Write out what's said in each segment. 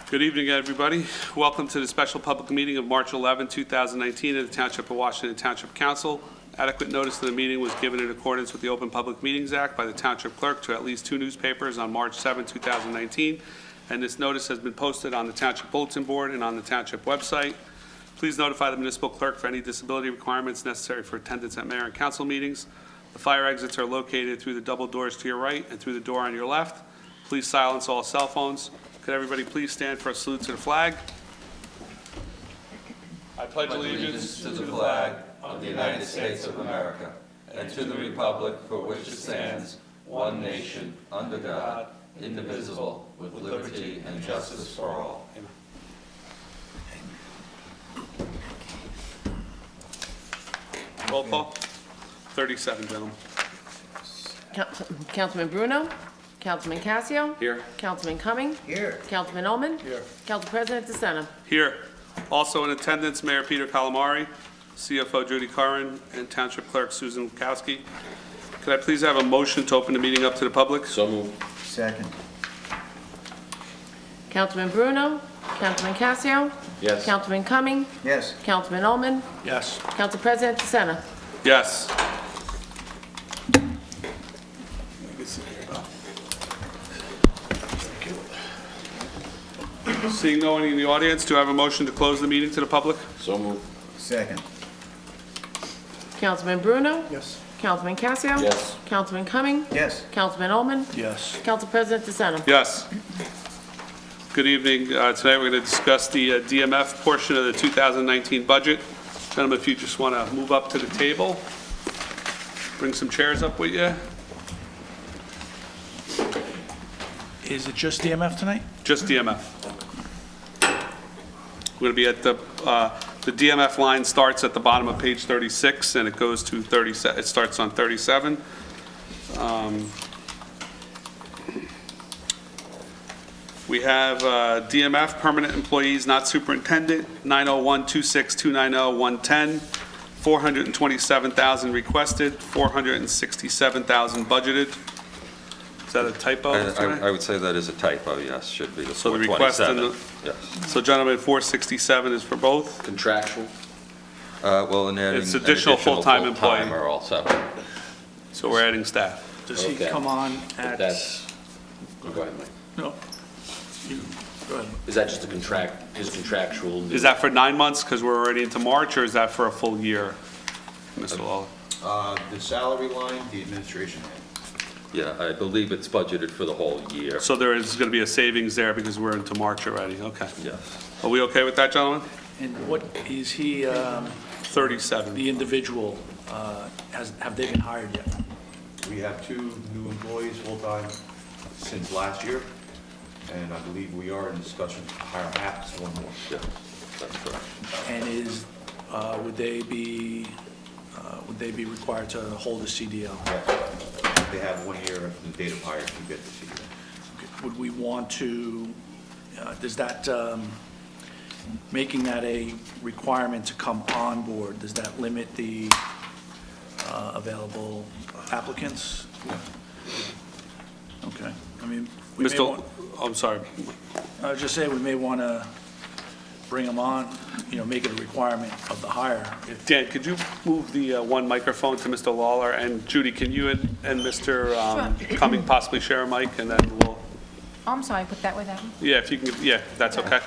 Good evening, everybody. Welcome to the special public meeting of March 11, 2019 of the Township of Washington Township Council. Adequate notice of the meeting was given in accordance with the Open Public Meetings Act by the Township Clerk to at least 2 newspapers on March 7, 2019, and this notice has been posted on the Township Bulletin Board and on the Township website. Please notify the municipal clerk for any disability requirements necessary for attendance at mayor and council meetings. The fire exits are located through the double doors to your right and through the door on your left. Please silence all cell phones. Could everybody please stand for a salute to the flag? I pledge allegiance to the flag of the United States of America and to the republic for which it stands, one nation, under God, indivisible, with liberty and justice for all. Roll call. 37, gentlemen. Councilman Bruno? Councilman Casio? Here. Councilman Cumming? Here. Councilman Ullman? Here. Council President DeSena? Here. Also in attendance, Mayor Peter Calamari, CFO Judy Curran, and Township Clerk Susan Wachowski. Could I please have a motion to open the meeting up to the public? So moved. Second. Councilman Bruno? Councilman Casio? Yes. Councilman Cumming? Yes. Councilman Ullman? Yes. Council President DeSena? Yes. Seeing no one in the audience, do I have a motion to close the meeting to the public? So moved. Second. Councilman Bruno? Yes. Councilman Casio? Yes. Councilman Cumming? Yes. Councilman Ullman? Yes. Council President DeSena? Yes. Good evening. Tonight we're going to discuss the DMF portion of the 2019 budget. Gentlemen, if you just want to move up to the table, bring some chairs up with you. Is it just DMF tonight? Just DMF. We're going to be at the DMF line starts at the bottom of page 36 and it goes to 37. It starts on 37. We have DMF, permanent employees, not superintendent, 901-26-290-110, 427,000 requested, 467,000 budgeted. Is that a typo? I would say that is a typo, yes, should be the So the request and 427. the, Yes. so gentlemen, 467 is for both? Contractual? Well, and adding It's an additional full-time employee. full-timer also. So we're adding staff. Does he Okay. come on at? That's, go ahead, Mike. No. You, go ahead. Is that just a his contractual? Is that for 9 months because we're already into March, or is that for a full year, Mr. Lawler? The salary line, the administration line. Yeah, I believe it's budgeted for the whole year. So there is going to be a savings there because we're into March already, okay. Yes. Are we okay with that, gentlemen? And what is he, 37. the individual, have they been hired yet? We have 2 new employees full-time since last year, and I believe we are in discussion to hire perhaps 1 more. Yeah, that's correct. And would they be required to hold a CDL? Yes. They have 1 year from the date of hire to get the CDL. Would we want to, does that, making that a requirement to come on board, does that limit the available applicants? No. Okay, I mean, we may Mr. want, I'm sorry. I was just saying, we may want to bring them on, make it a requirement of the hire. If Dan, could you move the one microphone to Mr. Lawler? And Judy, can you and Mr. Cumming possibly share a mic, and then we'll, Oh, I'm sorry, put that with him. yeah, if you can, yeah, that's okay.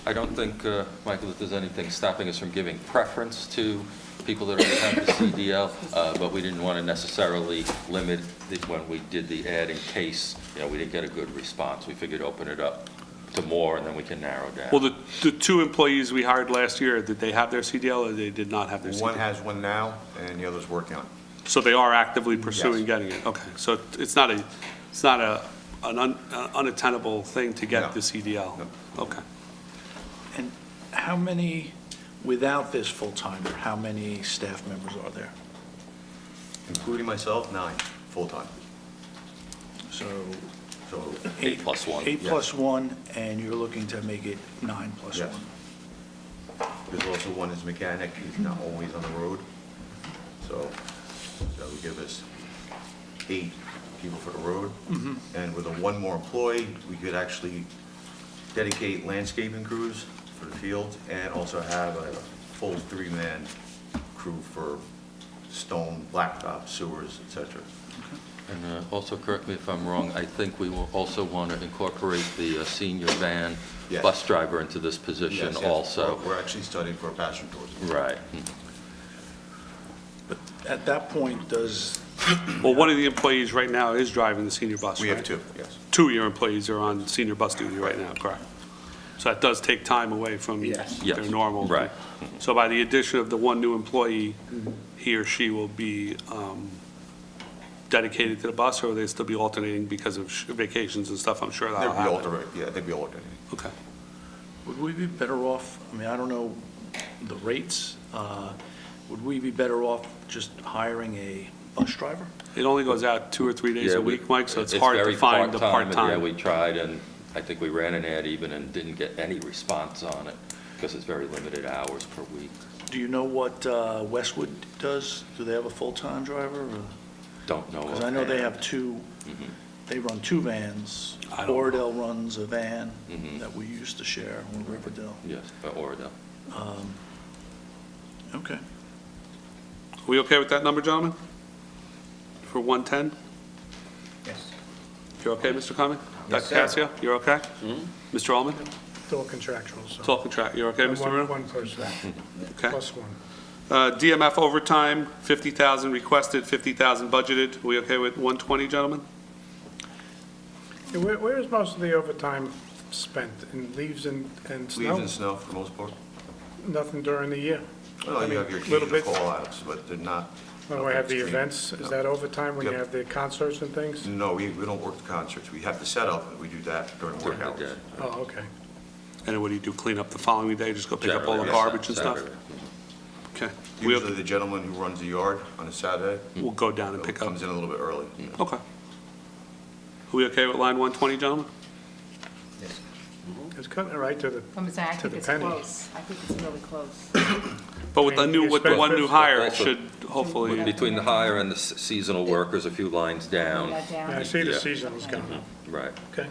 I don't think, Michael, that there's anything stopping us from giving preference to people that already have the CDL, but we didn't want to necessarily limit it when we did the ad in case, we didn't get a good response. We figured open it up to more, and then we can narrow down. Well, the 2 employees we hired last year, did they have their CDL or they did not have their CDL? One has one now, and the other's working on it. So they are actively pursuing Yes. getting it? Okay, so it's not an unattainable thing to get No. the CDL? No. Okay. And how many, without this full-timer, how many staff members are there? Including myself, 9 full-time. So So, 8 plus 1. 8 Yes. plus 1, and you're looking to make it 9 plus Yes. 1. there's also one is mechanic, he's not always on the road. So that would give us 8 people for the road. And with a 1 more employee, we could actually dedicate landscaping crews for the field, and also have a full 3-man crew for stone, blacktop, sewers, et cetera. And also, correct me if I'm wrong, I think we will also want to incorporate the senior van Yes. bus driver into this position Yes, yes. also. We're actually studying for a passenger tourism. Right. But at that point, does, Well, one of the employees right now is driving the senior bus, We right? have 2, yes. 2 of your employees are on senior bus duty right now, correct? So that does take time away from Yes. their Yes. normal. Right. So by the addition of the one new employee, he or she will be dedicated to the bus, or will they still be alternating because of vacations and stuff? I'm sure that'll They'd be happen. alternate, yeah, they'd be alternating. Okay. would we be better off, I mean, I don't know the rates, would we be better off just hiring a bus driver? It only goes out 2 or 3 days Yeah, a week, Mike, so it's hard to very find the and part-time. Yeah, we tried, and I think we ran an ad even and didn't get any response on it, because it's very limited hours per week. Do you know what Westwood does? Do they have a full-time driver? Don't know. Because I know they offhand. have 2, they run 2 vans. I don't know. Oradell runs a van Mhm. that we used to share in Riverdale. Yes, Oradell. Okay. Are we okay with that number, gentlemen? For 110? Yes. You're okay, Mr. Cumming? Yes, Dr. sir. Casio, you're okay? Mr. Allman? It's all contractual, so. It's all contract, you're okay, Mr. One- Bruno? One person, Okay. plus one. DMF overtime, 50,000 requested, 50,000 budgeted. Are we okay with 120, gentlemen? Yeah, where is most of the overtime spent? In leaves and snow? Leaves and snow for the most part. Nothing during the year? Well, I you mean, have your little occasional bit. call-outs, but they're not. When we nothing have the extreme. events, is No. that overtime when you Yep. have the concerts and things? No, we don't work the concerts. We have the setup, we do that during work During the hours. day. Oh, okay. And then what do you do, clean up the following day, just go pick up all the Generally, garbage and stuff? Saturday. Okay. Usually the gentleman who runs the yard on a Saturday We'll go down and pick up. comes in a little bit early. Okay. Are we okay with line 120, gentlemen? It's cutting it right to the, I'm saying, I To think the it's penny. close. I think it's really close. But with the I mean, new, you with the spent one new 50. hire, it Also- should hopefully, Between the hire and the seasonal workers, a few lines down. That down. yeah, I see the Yeah. seasonal's gone up. Right. Okay.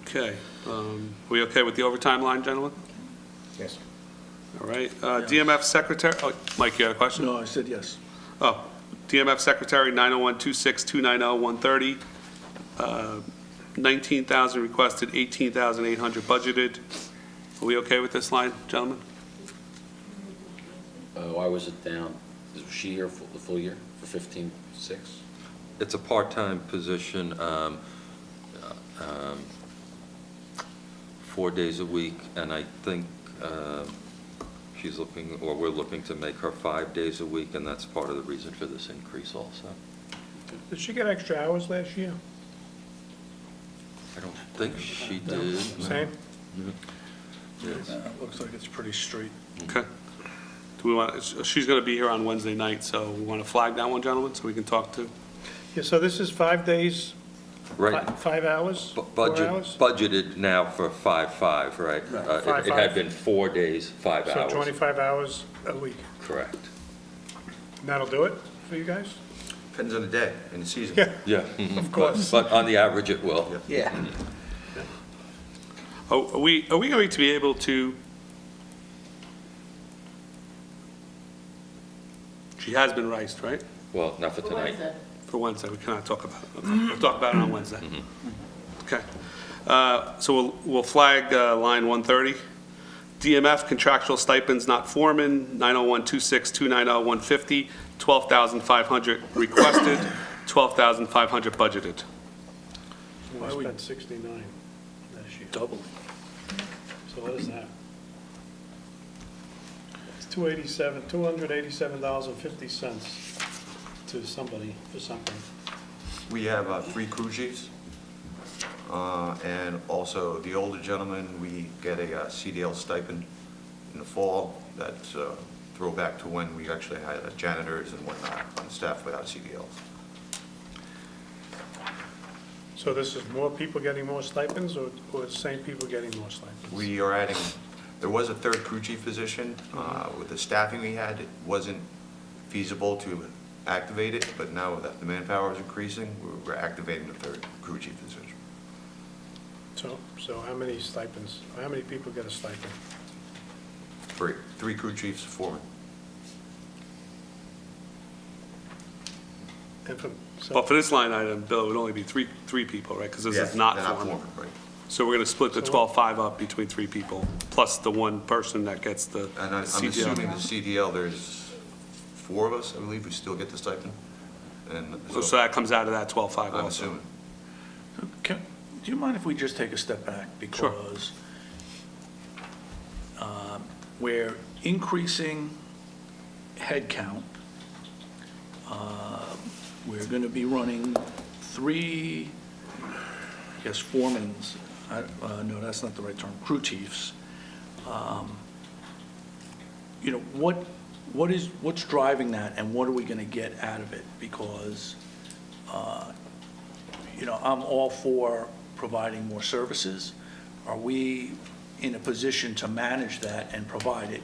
okay. Are we okay with the overtime line, gentlemen? Yes. All right. DMF secretary, oh, Mike, you had a question? No, I said yes. Oh, DMF secretary, 901-26290-130. 19,000 requested, 18,800 budgeted. Are we okay with this line, gentlemen? Why was it down? Was she here for the full year, for 15.6? It's a part-time position, 4 days a week, and I think she's looking, or we're looking to make her 5 days a week, and that's part of the reason for this increase also. Did she get extra hours last year? I don't think she did. Same? Yes. Looks like it's pretty straight. Okay. Do we want, she's going to be here on Wednesday night, so we want to flag that one, gentlemen, so we can talk to? Yeah, so this is 5 days, Right. 5 hours? Bu- 4 Budget, hours? budgeted now for 5/5, right? It had 5/5. been 4 days, 5 So hours. 25 hours a week. Correct. And that'll do it for you guys? Depends on the day and the season. Yeah. Yeah. Of course. But on the average, it will. Yeah. Are we going to be able to? She has been riced, right? Well, not for tonight. For Wednesday, we cannot talk about it. Okay, we'll talk about it on Wednesday. Okay. So we'll flag line 130. DMF contractual stipends not foreman, 901-26290-150, 12,500 requested, 12,500 budgeted. We spent 69 last year. Double. So what is that? It's $287.50 to somebody for something. We have 3 crew chiefs. And also the older gentleman, we get a CDL stipend in the fall. That's throwback to when we actually had janitors and whatnot on staff without CDLs. So this is more people getting more stipends, or the same people getting more stipends? We are adding, there was a 3rd crew chief position. With the staffing we had, it wasn't feasible to activate it, but now that the manpower is increasing, we're activating the 3rd crew chief position. So how many stipends, how many people get a stipend? Three crew chiefs, foreman. And from, so, Well, for this line item, Bill, it would only be three people, right? Because this Yes, is not they're foreman. Right. So we're going to split the So- 12.5 up between three people, plus the one person that gets the And I'm CDL. assuming the CDL, there's four of us, I believe, who still get the stipend. And So that comes out of that 12.5 I'm also. assuming. Do you mind if we just take a step back? Sure. Because we're increasing headcount. We're going to be running three, I guess, foremans. No, that's not the right term, crew chiefs. You know, what's driving that, and what are we going to get out of it? Because, you know, I'm all for providing more services. Are we in a position to manage that and provide it?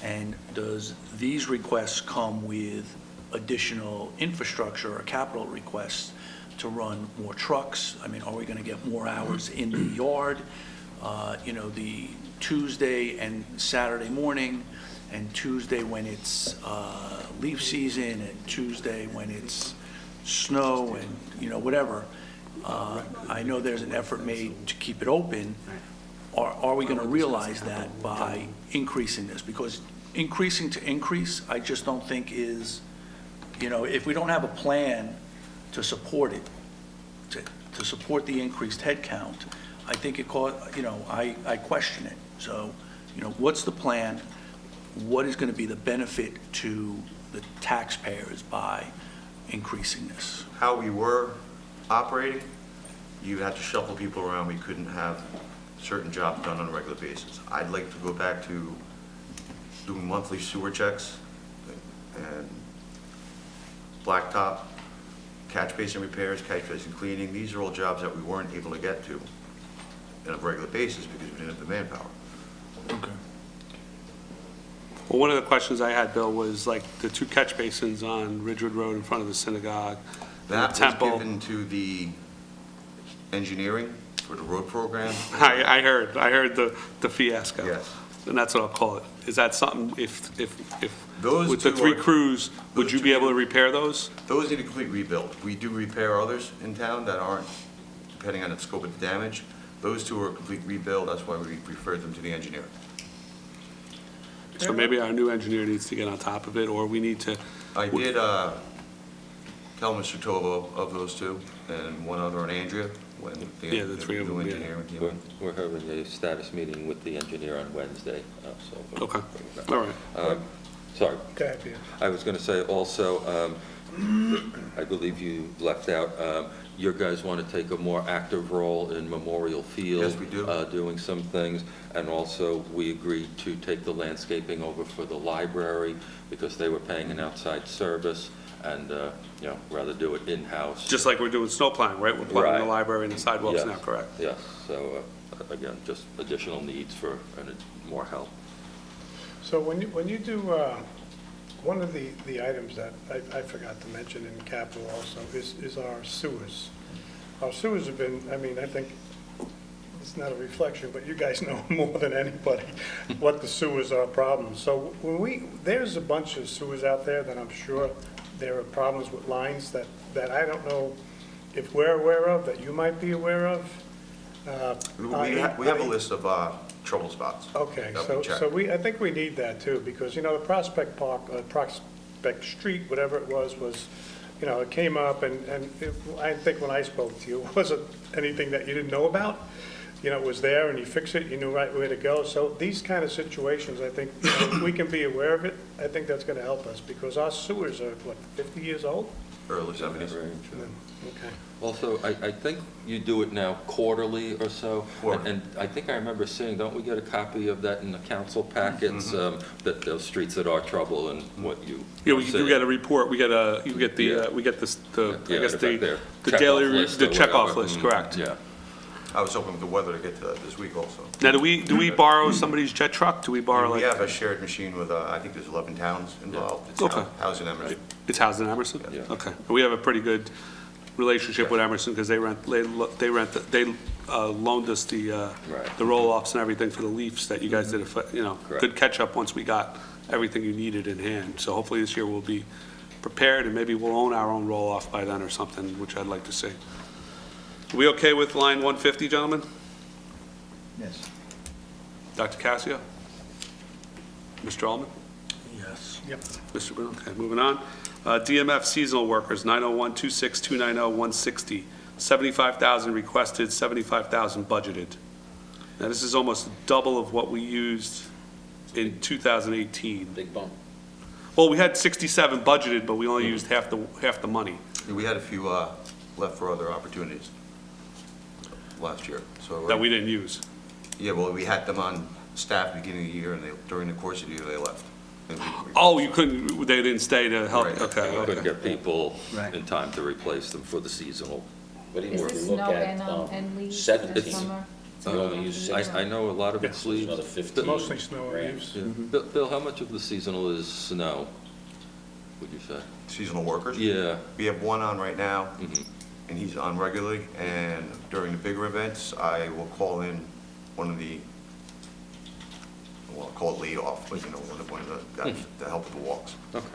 And does these requests come with additional infrastructure or capital requests to run more trucks? I mean, are we going to get more hours in the yard? You know, the Tuesday and Saturday morning, and Tuesday when it's leaf season, and Tuesday when it's snow, and, you know, whatever. I know there's an effort made to keep it open. Are we going to realize that by increasing this? Because increasing to increase, I just don't think is, you know, if we don't have a plan to support it, to support the increased headcount, I think you know, I question it. So, you know, what's the plan? What is going to be the benefit to the taxpayers by increasing this? How we were operating, you had to shuffle people around. We couldn't have certain jobs done on a regular basis. I'd like to go back to doing monthly sewer checks and blacktop, catch basin repairs, catch basin cleaning. These are all jobs that we weren't able to get to on a regular basis because we didn't have the manpower. Okay. Well, one of the questions I had, Bill, was like the two catch basins on Ridgewood Road in front of the synagogue, and the That was temple. given to the engineering for the road program. I heard the fiasco. Yes. And that's what I'll call it. Is that something, if Those with the two three are- crews, would those you two be able to are- repair those? Those need a complete rebuild. We do repair others in town that aren't, depending on the scope of the damage. Those two are a complete rebuild, that's why we referred them to the engineer. So maybe our new engineer needs to get on top of it, or we need to, I did tell Mr. Tovo of those two, and one other on Andrea, when Yeah, the three of new them, yeah. engineer came We're in. we're having a status meeting with the engineer on Wednesday, so. okay, all right. Sorry. go ahead, Peter. I was going to say also, I believe you left out, you guys want to take a more active role in Memorial Field. Yes, we do. Doing some things, and also we agreed to take the landscaping over for the library because they were paying an outside service, and, you know, rather do it in-house. Just like we're doing snow plowing, right? We're plowing the Right. library and the sidewalks Yes. now, correct? Yes, so, again, just additional needs for more help. So when you do, one of the items that I forgot to mention in capital also is our sewers. Our sewers have been, I mean, I think, it's not a reflection, but you guys know more than anybody what the sewers are problems. So there's a bunch of sewers out there that I'm sure there are problems with lines that I don't know if we're aware of, that you might be aware of. We have a list of trouble spots. Okay, that we check. so I think we need that too, because, you know, the Prospect Park, Prospect Street, whatever it was, you know, it came up, and I think when I spoke to you, it wasn't anything that you didn't know about. You know, it was there, and you fix it, you knew right where to go. So these kind of situations, I think, you know, if we can be aware of it, I think that's gonna help us, because our sewers are, what, 50 years old? Early 70s. Okay. Also, I think you do it now quarterly or so. Quarterly. And I think I remember seeing, don't we get a copy of that in the council packets? That those streets that are trouble and what you. Yeah, we do see? get a report, we get Yeah. we get this, I Yeah, guess their the checkoff daily, list the or checkoff whatever. list, correct. Yeah. I was hoping with the weather to get to that this week also. Now, do we borrow somebody's jet truck? Do we borrow We like? have a shared machine with, I think there's 11 towns involved. It's Okay. housed in Emerson. It's housed in Emerson? Yeah. Okay. We have a pretty good relationship with Emerson because they loaned us the Right. the roll-offs and everything for the Leafs that you guys did, Correct. good catch-up once we got everything you needed in hand. So hopefully this year we'll be prepared, and maybe we'll own our own roll-off by then or something, which I'd like to see. Are we okay with line 150, gentlemen? Yes. Dr. Cassio? Mr. Allman? Yes. Yep. Mr. Bruno? Okay, moving on. DMF seasonal workers, 901-26290-160, 75,000 requested, 75,000 budgeted. Now, this is almost double of what we used in 2018. Big bump. Well, we had 67 budgeted, but we only used half the money. We had a few left for other opportunities last year, so. That we didn't use. Yeah, well, we had them on staff beginning of the year, and during the course of the year, they left. And we- Oh, you couldn't, they didn't stay to help, Right. okay, We couldn't okay. get people Right. in time to replace them for the seasonal. But even Is if this you look snow at and leaves in 17, summer? you only use I know a lot of it's so there's another leaves. 15. Mostly snow and grand. leaves. Yeah. Bill, how much of the seasonal is snow, would you say? Seasonal workers? Yeah. We have one on right now, Mhm. and he's on regularly, and during the bigger events, I will call in one of the, well, I'll call it lead off, but one of the guys to help with the walks. Okay.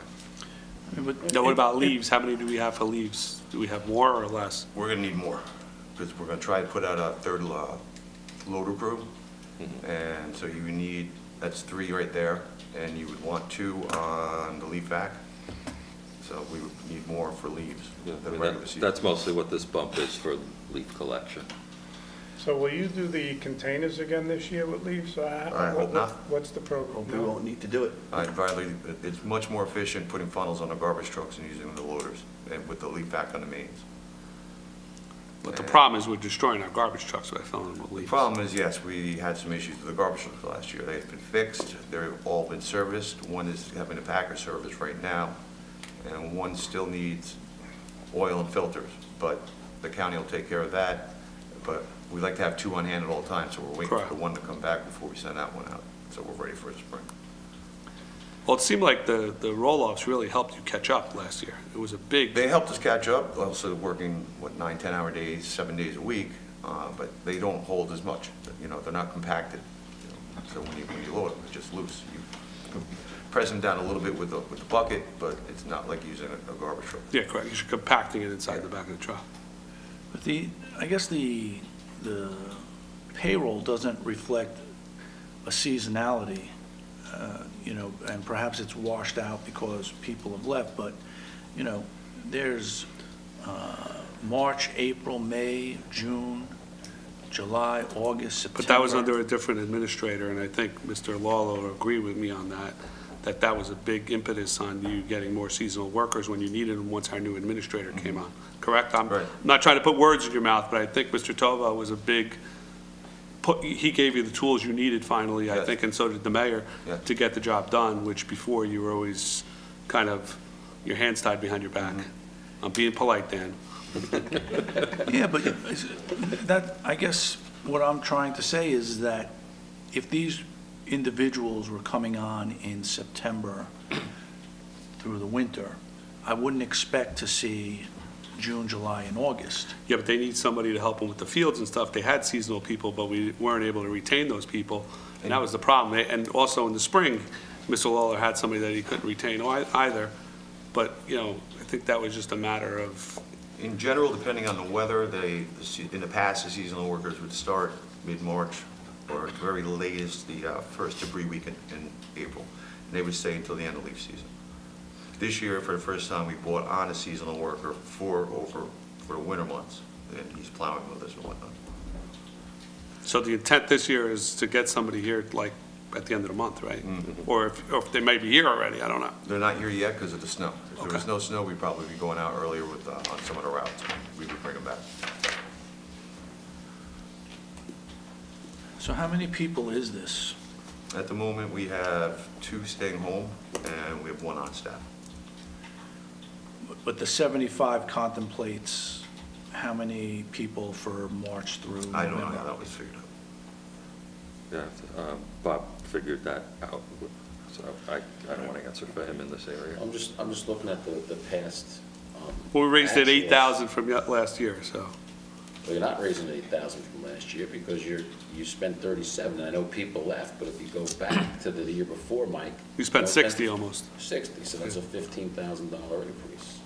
Now, what about leaves? How many do we have for leaves? Do we have more or less? We're gonna need more, because we're gonna try to put out a third loader crew. And so you need, that's 3 right there, and you would want 2 on the leaf vac. So we would need more for leaves Yeah, I than mean, regular season. that's mostly what this bump is for leaf collection. So will you do the containers again this year with leaves? I hope not. What's the program? We won't need to do it. It's much more efficient putting funnels on the garbage trucks and using the loaders, and with the leaf vac on the mains. But the problem is we're destroying our garbage trucks by filling them with The leaves. problem is, yes, we had some issues with the garbage trucks last year. They've been fixed, they've all been serviced. One is having a packer service right now, and one still needs oil and filters. But the county will take care of that. But we like to have 2 on hand at all times, so we're waiting Correct. for the one to come back before we send that one out. So we're ready for the spring. Well, it seemed like the roll-offs really helped you catch up last year. It was a big, They helped us catch up, also working, 9, 10-hour days, 7 days a week, but they don't hold as much. They're not compacted. So when you load them, it's just loose. You press them down a little bit with the bucket, but it's not like using a garbage truck. yeah, correct, you're compacting it inside the back of the truck. But I guess the payroll doesn't reflect a seasonality, and perhaps it's washed out because people have left, but, there's March, April, May, June, July, August, September. But that was under a different administrator, and I think Mr. Lawler will agree with me on that that was a big impetus on you getting more seasonal workers when you needed them once our new administrator came on, correct? I'm Right. not trying to put words in your mouth, but I think Mr. Tova was a big, he gave you the tools you needed finally, I Yes. think, and so did the mayor, Yes. to get the job done, which before you were always kind of, your hands tied behind your back. I'm being polite, Dan. Yeah, but I guess what I'm trying to say is that if these individuals were coming on in September through the winter, I wouldn't expect to see June, July, and August. Yeah, but they need somebody to help them with the fields and stuff. They had seasonal people, but we weren't able to retain those people, and that was the problem. And also in the spring, Mr. Lawler had somebody that he couldn't retain either, but, I think that was just a matter of, In general, depending on the weather, in the past, the seasonal workers would start mid-March, or at the very latest, the first debris week in April. And they would stay until the end of leaf season. This year, for the first time, we brought on a seasonal worker for the winter months, and he's plowing with us and whatnot. so the intent this year is to get somebody here, like, at the end of the month, right? Or if they may be here already, I don't know. They're not here yet because of the snow. If there was Okay. no snow, we'd probably be going out earlier on some of the routes. We would bring them back. So how many people is this? At the moment, we have 2 staying home, and we have 1 on staff. But the 75 contemplates how many people for March through November? I don't know how that was figured out. Yeah, Bob figured that out, so I don't want to answer for him in this area. I'm just looking at the past. Well, we raised it actuals. 8,000 from last year, so. Well, you're not raising 8,000 from last year because you spent 37. I know people left, but if you go back to the year before, Mike. We spent you know, 60 almost. 60, so that's a $15,000 increase.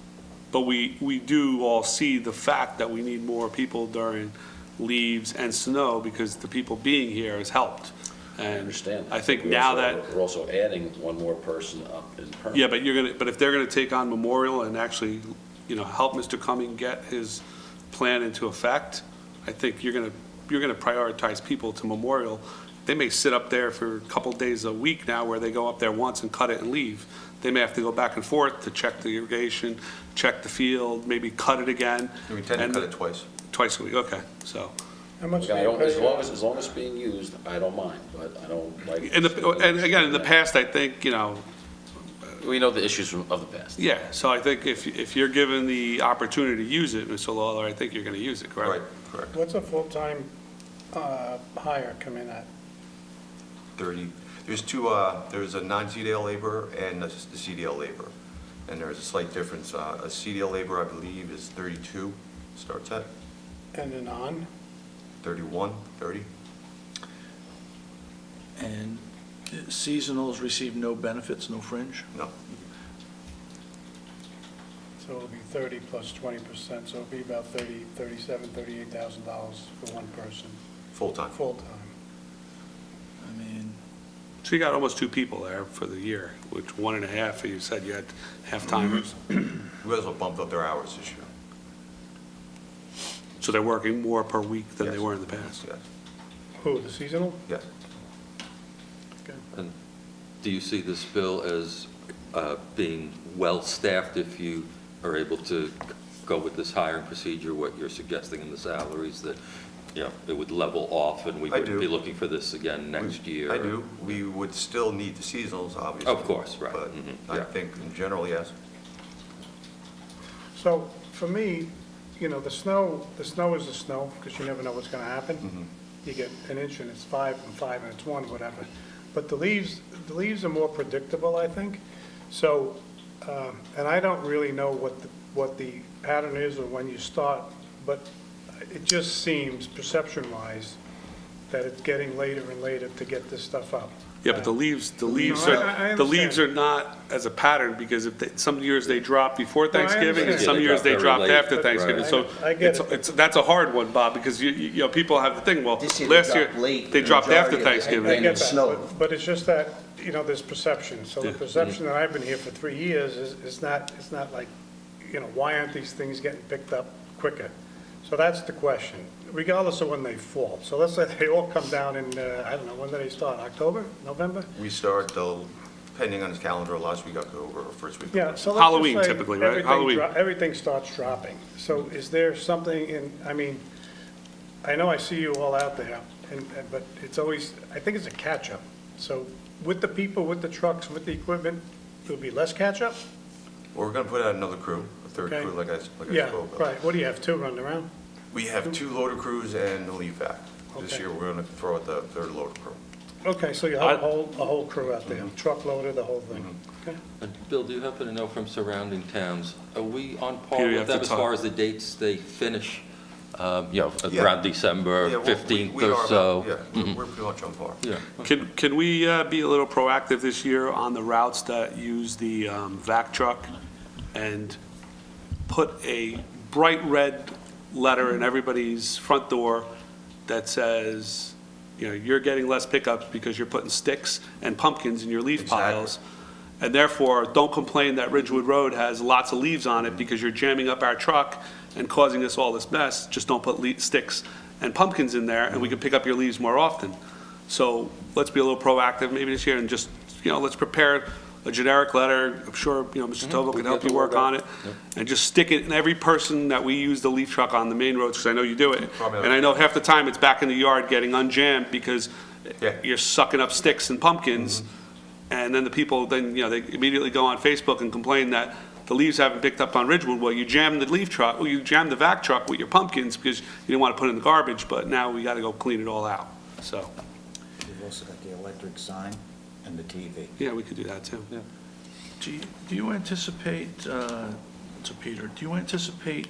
But we do all see the fact that we need more people during leaves and snow because the people being here has helped. I And understand. I think We now also- that, We're also adding one more person up in permanent. yeah, but if they're gonna take on Memorial and actually, help Mr. Cumming get his plan into effect, I think you're gonna prioritize people to Memorial. They may sit up there for a couple days a week now where they go up there once and cut it and leave. They may have to go back and forth to check the irrigation, check the field, maybe cut it again. We tend to and- cut it twice. Twice a week, okay, so. How much do I you don't, pay? as long as it's being used, I don't mind, but I don't like. And again, in the past, I think, We know the issues of the past. yeah, so I think if you're given the opportunity to use it, Mr. Lawler, I think you're gonna use it, correct? Right, correct. What's a full-time hire come in at? 30, there's two, there's a non-CDL laborer and the CDL laborer. And there's a slight difference. A CDL laborer, I believe, is 32, starts at And then on? 31, 30. And seasonals receive no benefits, no fringe? No, So it'll be 30 plus 20%, so it'll be about $38,000 for one person, full-time. full-time. I mean, So you got almost two people there for the year, which 1.5, you said you had half-timers. We also bumped up their hours this year. So they're working more per week than they Yes. were in the past. Yes, Who, the seasonal? yes. And do you see this bill as being well-staffed if you are able to go with this hiring procedure, what you're suggesting in the salaries, that, it would level off and we I wouldn't do. be looking for this again next year? I do. We would still need the seasonals, obviously. Of course, right. But Mhm, I yeah. think in general, yes. So for me, the snow is the snow, because you never know what's gonna happen. You get an inch and it's 5 and 5 and it's 1, whatever. But the leaves are more predictable, I think. So, and I don't really know what the pattern is or when you start, but it just seems, perception-wise, that it's getting later and later to get this stuff up. Yeah, but the leaves I are understand. not as a pattern, because some years they drop before No, I Thanksgiving, and understand. some Yeah, they years they drop dropped very late. after Thanksgiving, Right. so I get it. that's a hard one, Bob, because people have the thing, well, This year they last year, dropped late, they the dropped after majority of it. I Thanksgiving. get Snow. that, but it's just that, there's perception. So the Yeah. perception that I've been here for 3 years is not like, why aren't these things getting picked up quicker? So that's the question, regardless of when they fall. So let's say they all come down in, I don't know, when do they start, October, November? We start, depending on his calendar, last week October or first week. Yeah, so let's just Halloween say typically, right? everything Halloween. everything starts dropping. So is there something I know I see you all out there, but it's always, I think it's a catch-up. So with the people, with the trucks, with the equipment, there'll be less catch-up? Well, we're gonna put out another crew, a third Okay. crew, like I Yeah, spoke of. right. What do you have, 2 running around? We have 2 loader crews and a leave vac. This Okay. year, we're gonna throw out the third loader crew. Okay, so you have a whole crew out there, truck loader, the whole thing. Okay. And Bill, do you happen to know from surrounding towns, are we on par Here you with have them to as talk. far as the dates they finish? Yeah. Around December Yeah, well, 15th we or are so? about- Yeah, we're pretty much on par. Yeah. Can we be a little proactive this year on the routes that use the vac truck and put a bright red letter in everybody's front door that says, you're getting less pickups because you're putting sticks and pumpkins in your leaf Exactly. piles. And therefore, don't complain that Ridgewood Road has lots of leaves on it because you're jamming up our truck and causing us all this mess. Just don't put sticks and pumpkins in there, and we can pick up your leaves more often. So let's be a little proactive maybe this year and just, let's prepare a generic letter. I'm sure, Mr. Tovo We can can help get you the work word out. on it. And just stick it in every person that we use the leaf truck on the main roads, because I know you do it. Probably not. And I know half the time it's back in the yard getting unjammed because Yeah. you're sucking up sticks and pumpkins. And then the people, they immediately go on Facebook and complain that the leaves haven't picked up on Ridgewood. Well, you jammed the leaf truck, you jammed the vac truck with your pumpkins because you didn't want to put it in the garbage, but now we got to go clean it all out. So, We've also got the electric sign and the TV. yeah, we could do that too. do you anticipate, to Peter, do you anticipate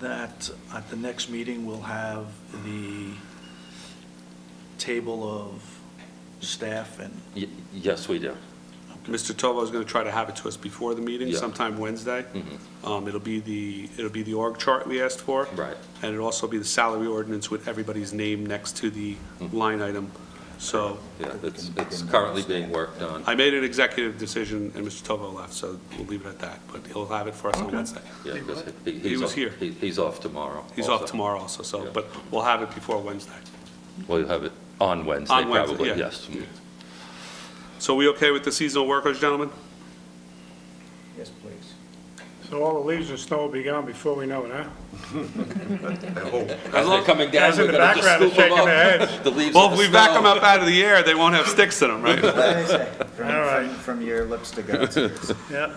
that at the next meeting, we'll have the table of staff and, Yes, we do. Mr. Tovo is going to try to have it to us before the meeting, Yeah. sometime Wednesday. Mhm. It'll be the org chart we asked for. Right. And it'll also be the salary ordinance with everybody's name next to the line item. So Yeah, it's currently being worked on. I made an executive decision, and Mr. Tovo left, so we'll leave it at that. But he'll have it for us on Wednesday. Yeah, because He he's was off- here. He's off tomorrow. He's also. off tomorrow also, so, Yeah. but we'll have it before Wednesday. Well, you'll have it on Wednesday, On Wednesday, probably, yeah. yes. So we okay with the seasonal workers, gentlemen? Yes, please. So all the leaves and snow will be gone before we know it, huh? I hope. As they're coming down, Guys in we're the gonna just background are scoop them shaking their up. heads. The leaves Well, of if the we back snow. them up out of the air, they won't have sticks to them, right? What did I say? All right. From your lips to God's ears. Yeah.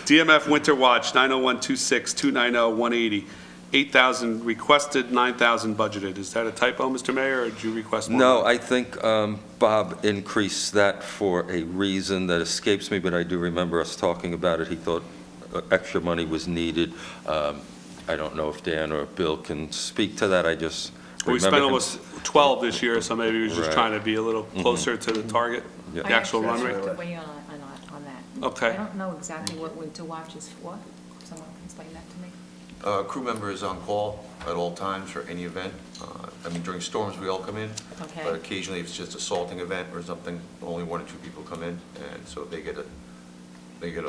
DMF Winter Watch, 90126-290-180, 8,000 requested, 9,000 budgeted. Is that a typo, Mr. Mayor, or did you request more? No, I think Bob increased that for a reason that escapes me, but I do remember us talking about it. He thought extra money was needed. I don't know if Dan or Bill can speak to that. I just We remember spent him- almost 12 this year, so maybe he was just Right. trying to be a little closer to the target, Yeah. the actual run I rate. actually have to weigh in on that. Okay. I don't know exactly what Winter Watch is for. Someone can explain that to me? A crew member is on call at all times for any event. I mean, during storms, we all come in. Okay. But occasionally, if it's just a salting event or something, only 1 or 2 people come in, and so they get a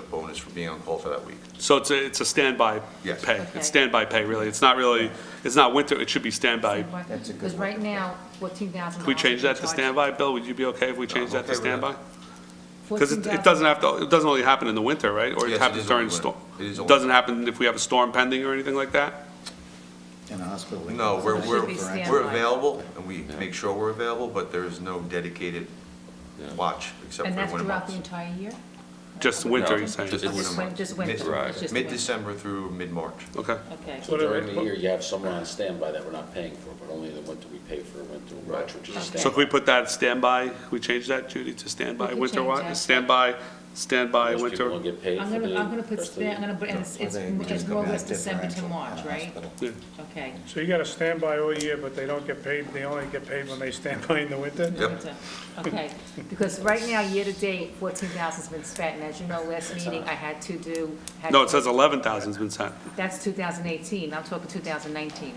bonus for being on call for that week. So it's a standby Yes. pay. Okay. It's standby pay, really. It's not winter, it should be standby. That's a good Because one. right now, $14,000. Can we change that to standby, Bill? Would you be okay if we change that to okay with that. standby? Because it doesn't it doesn't only happen in the winter, right? Or it Yes, it happens is during only storm? winter. It is It only doesn't happen if we have a storm pending or anything like that? In a hospital. No, So it should be standby. we're available, and we make sure we're available, but there is no dedicated Yeah. watch, except And for that's winter throughout the months. entire year? Just winter, No, you're saying? just- Or just winter? Just winter? Right. It's just winter. Mid-December through mid-March. Okay. Okay. What are During they- the year, you have someone on standby that we're not paying for, but only the winter we pay for winter watch, which is a Okay. So standby. can we put that standby, can we change that, Judy, to standby We can winter change watch? that. Standby Most winter? people don't get paid I'm for gonna the put, rest of the I'm gonna put, and it's more or less December to March, right? Yeah. Okay. So you got to stand by all year, but they don't get paid, they only get paid when they stand by in the winter? Yep. Winter. Okay, because right now, year-to-date, 14,000's been spent, and as you know, last meeting, I had to do. No, it says 11,000's been sent. That's 2018, I'm talking 2019.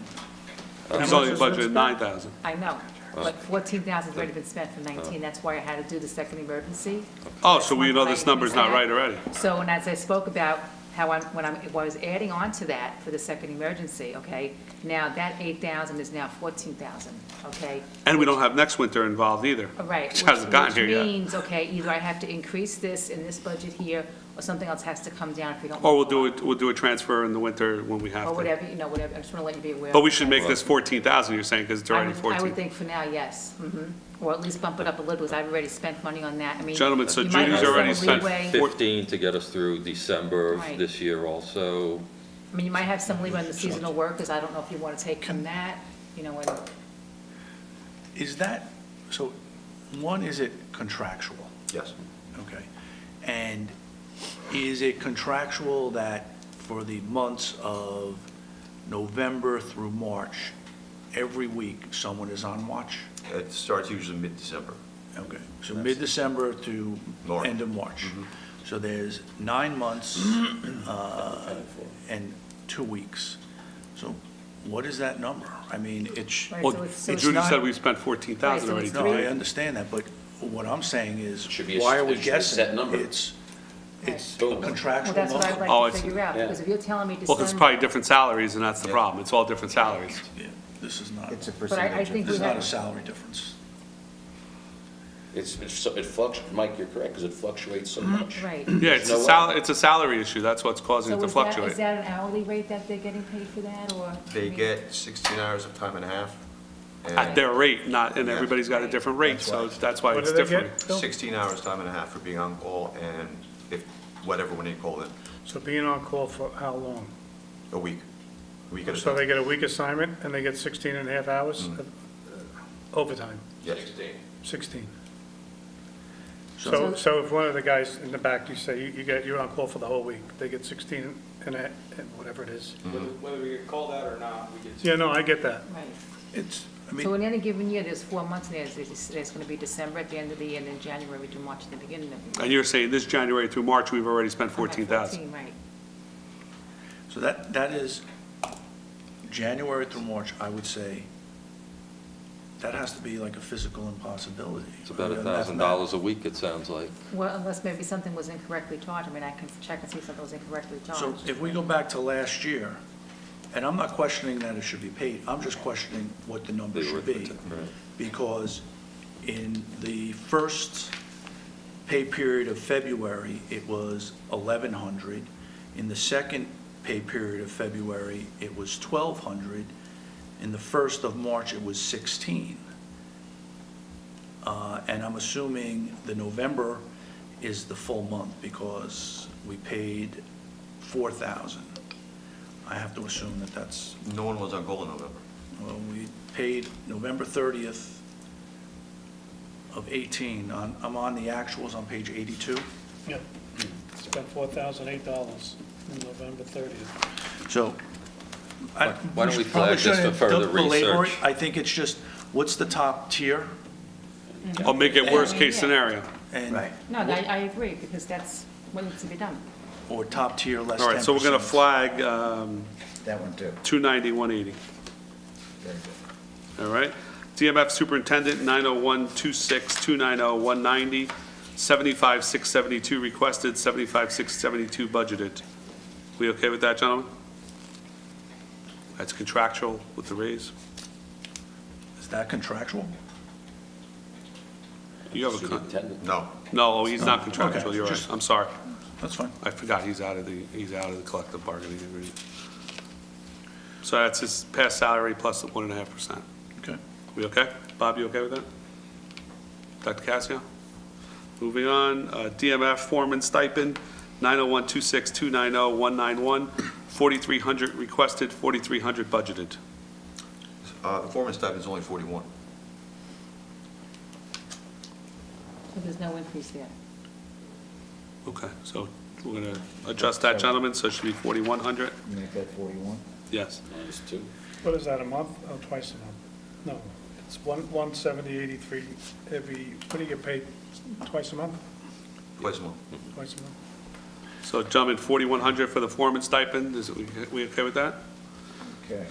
He's much only has been budgeted spent? 9,000. I know, but 14,000's already been spent for 19, that's why I had to do the second emergency. Oh, so we know this number's not right already. So, and as I spoke about how when I was adding on to that for the second emergency, okay, now that 8,000 is now 14,000, okay? And we don't have next winter involved either. Right. Which hasn't gotten here Which yet. means, okay, either I have to increase this in this budget here, or something else has to come down if we don't. Or we'll do a transfer in the winter when we have Or to. whatever, whatever, I just want to let you be aware. But of we should that. make this 14,000, you're saying, because it's already I would 14. think for now, yes, or at least bump it up a little, because I've already spent money on that, I mean. Gentlemen, so you might Judy's have some already spent leeway. 15 to get us through December of Right. this year also. I mean, you might have some leeway on the seasonal workers, I don't know if you want to take from that, and is that, so, one, is it contractual? Yes. Okay. And is it contractual that for the months of November through March, every week, someone is on watch? It starts usually mid-December. Okay, so mid-December to March. end of March. So there's 9 months and 2 weeks. So what is that number? I mean, it's, Right, Well, so it's- so it's Judy not- said we spent 14,000 Right, so already it's no, today. I understand that, but what I'm saying is, Should be a- why are we it should be a set guessing? number. It's Boom. a well, contractual that's what I'd number. Oh, like to it's- figure out, yeah. because if you're telling me Well, because it's December, probably different salaries, and that's the Yeah. problem. It's all different salaries. Yeah, this is not, It's a But I percentage. think this is we not have- a salary difference. It fluctuates, Mike, you're correct, because it fluctuates so much. right. Yeah, it's no it's a salary issue, that's what's causing it So to is that, fluctuate. is that an hourly rate that they're getting paid for that, or? They get 16 hours of time and a half. and At their rate, not, and Yeah. everybody's got a different rate, so that's why What it's do they different. get, Bill? 16 hours time and a half for being on call, and if, whatever, when they call in, So being on call for how long? a week. A week at a So they time. get a week assignment, and they get 16 and a half hours Mm. of overtime, Yes. 16. So- So if one of the guys in the back, you say, you're on call for the whole week, they get 16 whatever it is. Whether we get called out or not, we get. Yeah, no, I get that. Right. It's, I So mean, in any given year, there's 4 months in there. There's going to be December at the end of the year, and then January to March at the beginning of the year. And you're saying this January through March, we've already spent 14,000? 14, right. so that is January through March, I would say, that has to be like a physical impossibility. It's about $1,000 a week, it sounds like. Well, unless maybe something was incorrectly charged. I mean, I can check and see if something was incorrectly charged. So if we go back to last year, and I'm not questioning that it should be paid, I'm just questioning what the number The should be. arithmetic, right. Because in the first pay period of February, it was 1,100. In the second pay period of February, it was 1,200. In the first of March, it was 16. And I'm assuming the November is the full month because we paid 4,000. I have to assume that that's, No one was on call in November. well, we paid November 30th of 18. I'm on the actuals on page 82. Yeah. Spent $4,008 in November 30th. So. Why don't we probably flag this for shouldn't further belabor it. research? I think it's just, what's the top tier? I'll make it worst-case Yeah. scenario. And No, I agree, because that's what needs to be done. or top tier less 10%. All right, so we're going to flag That one too. 290, 180. Very good. All right? DMF Superintendent, 90126, 290, 190, 75,672 requested, 75,672 budgeted. We okay with that, gentlemen? That's contractual with the raise? Is that contractual? You have a, Superintendent. No. no, he's not contractual, Okay, you're right. just- I'm sorry. That's fine. I forgot he's out of the collective bargaining agreement. So that's his past salary plus the 1.5%. Okay. We okay? Bob, you okay with that? Dr. Cassio? Moving on, DMF foreman stipend, 90126, 290, 191, 4,300 requested, 4,300 budgeted. The foreman stipend is only 41. So there's no increase there. Okay, so we're going to adjust that, gentlemen, so it should be 4,100? Make that 41? Yes. Minus 2. What is that, a month? Oh, twice a month? No, it's 170.83 every, what do you get paid, twice a month? Twice a month. Twice a month? So gentlemen, 4,100 for the foreman stipend, we okay with that? Okay.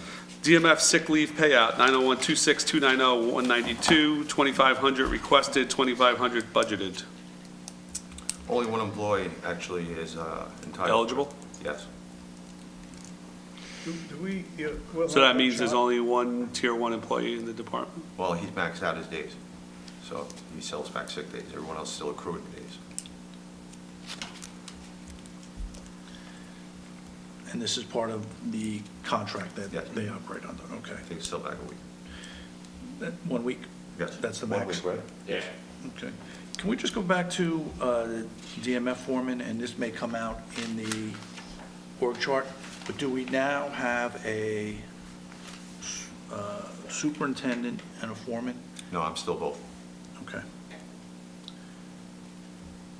DMF sick leave payout, 90126, 290, 192, 2,500 requested, 2,500 budgeted. Only one employee actually is entitled. Eligible? Yes. Do we? We'll So that have a means there's chart? only one Tier 1 employee in the department? Well, he's maxed out his days. So he sells back sick days. Everyone else still accruing days. And this is part of the contract Yes. that they operate under, okay. I think it's still back a week. That 1 week? Yes. That's the 1 max? week, right? Yeah. Okay. Can we just go back to the DMF foreman, and this may come out in the org chart, but do we now have a superintendent and a foreman? No, I'm still both. Okay.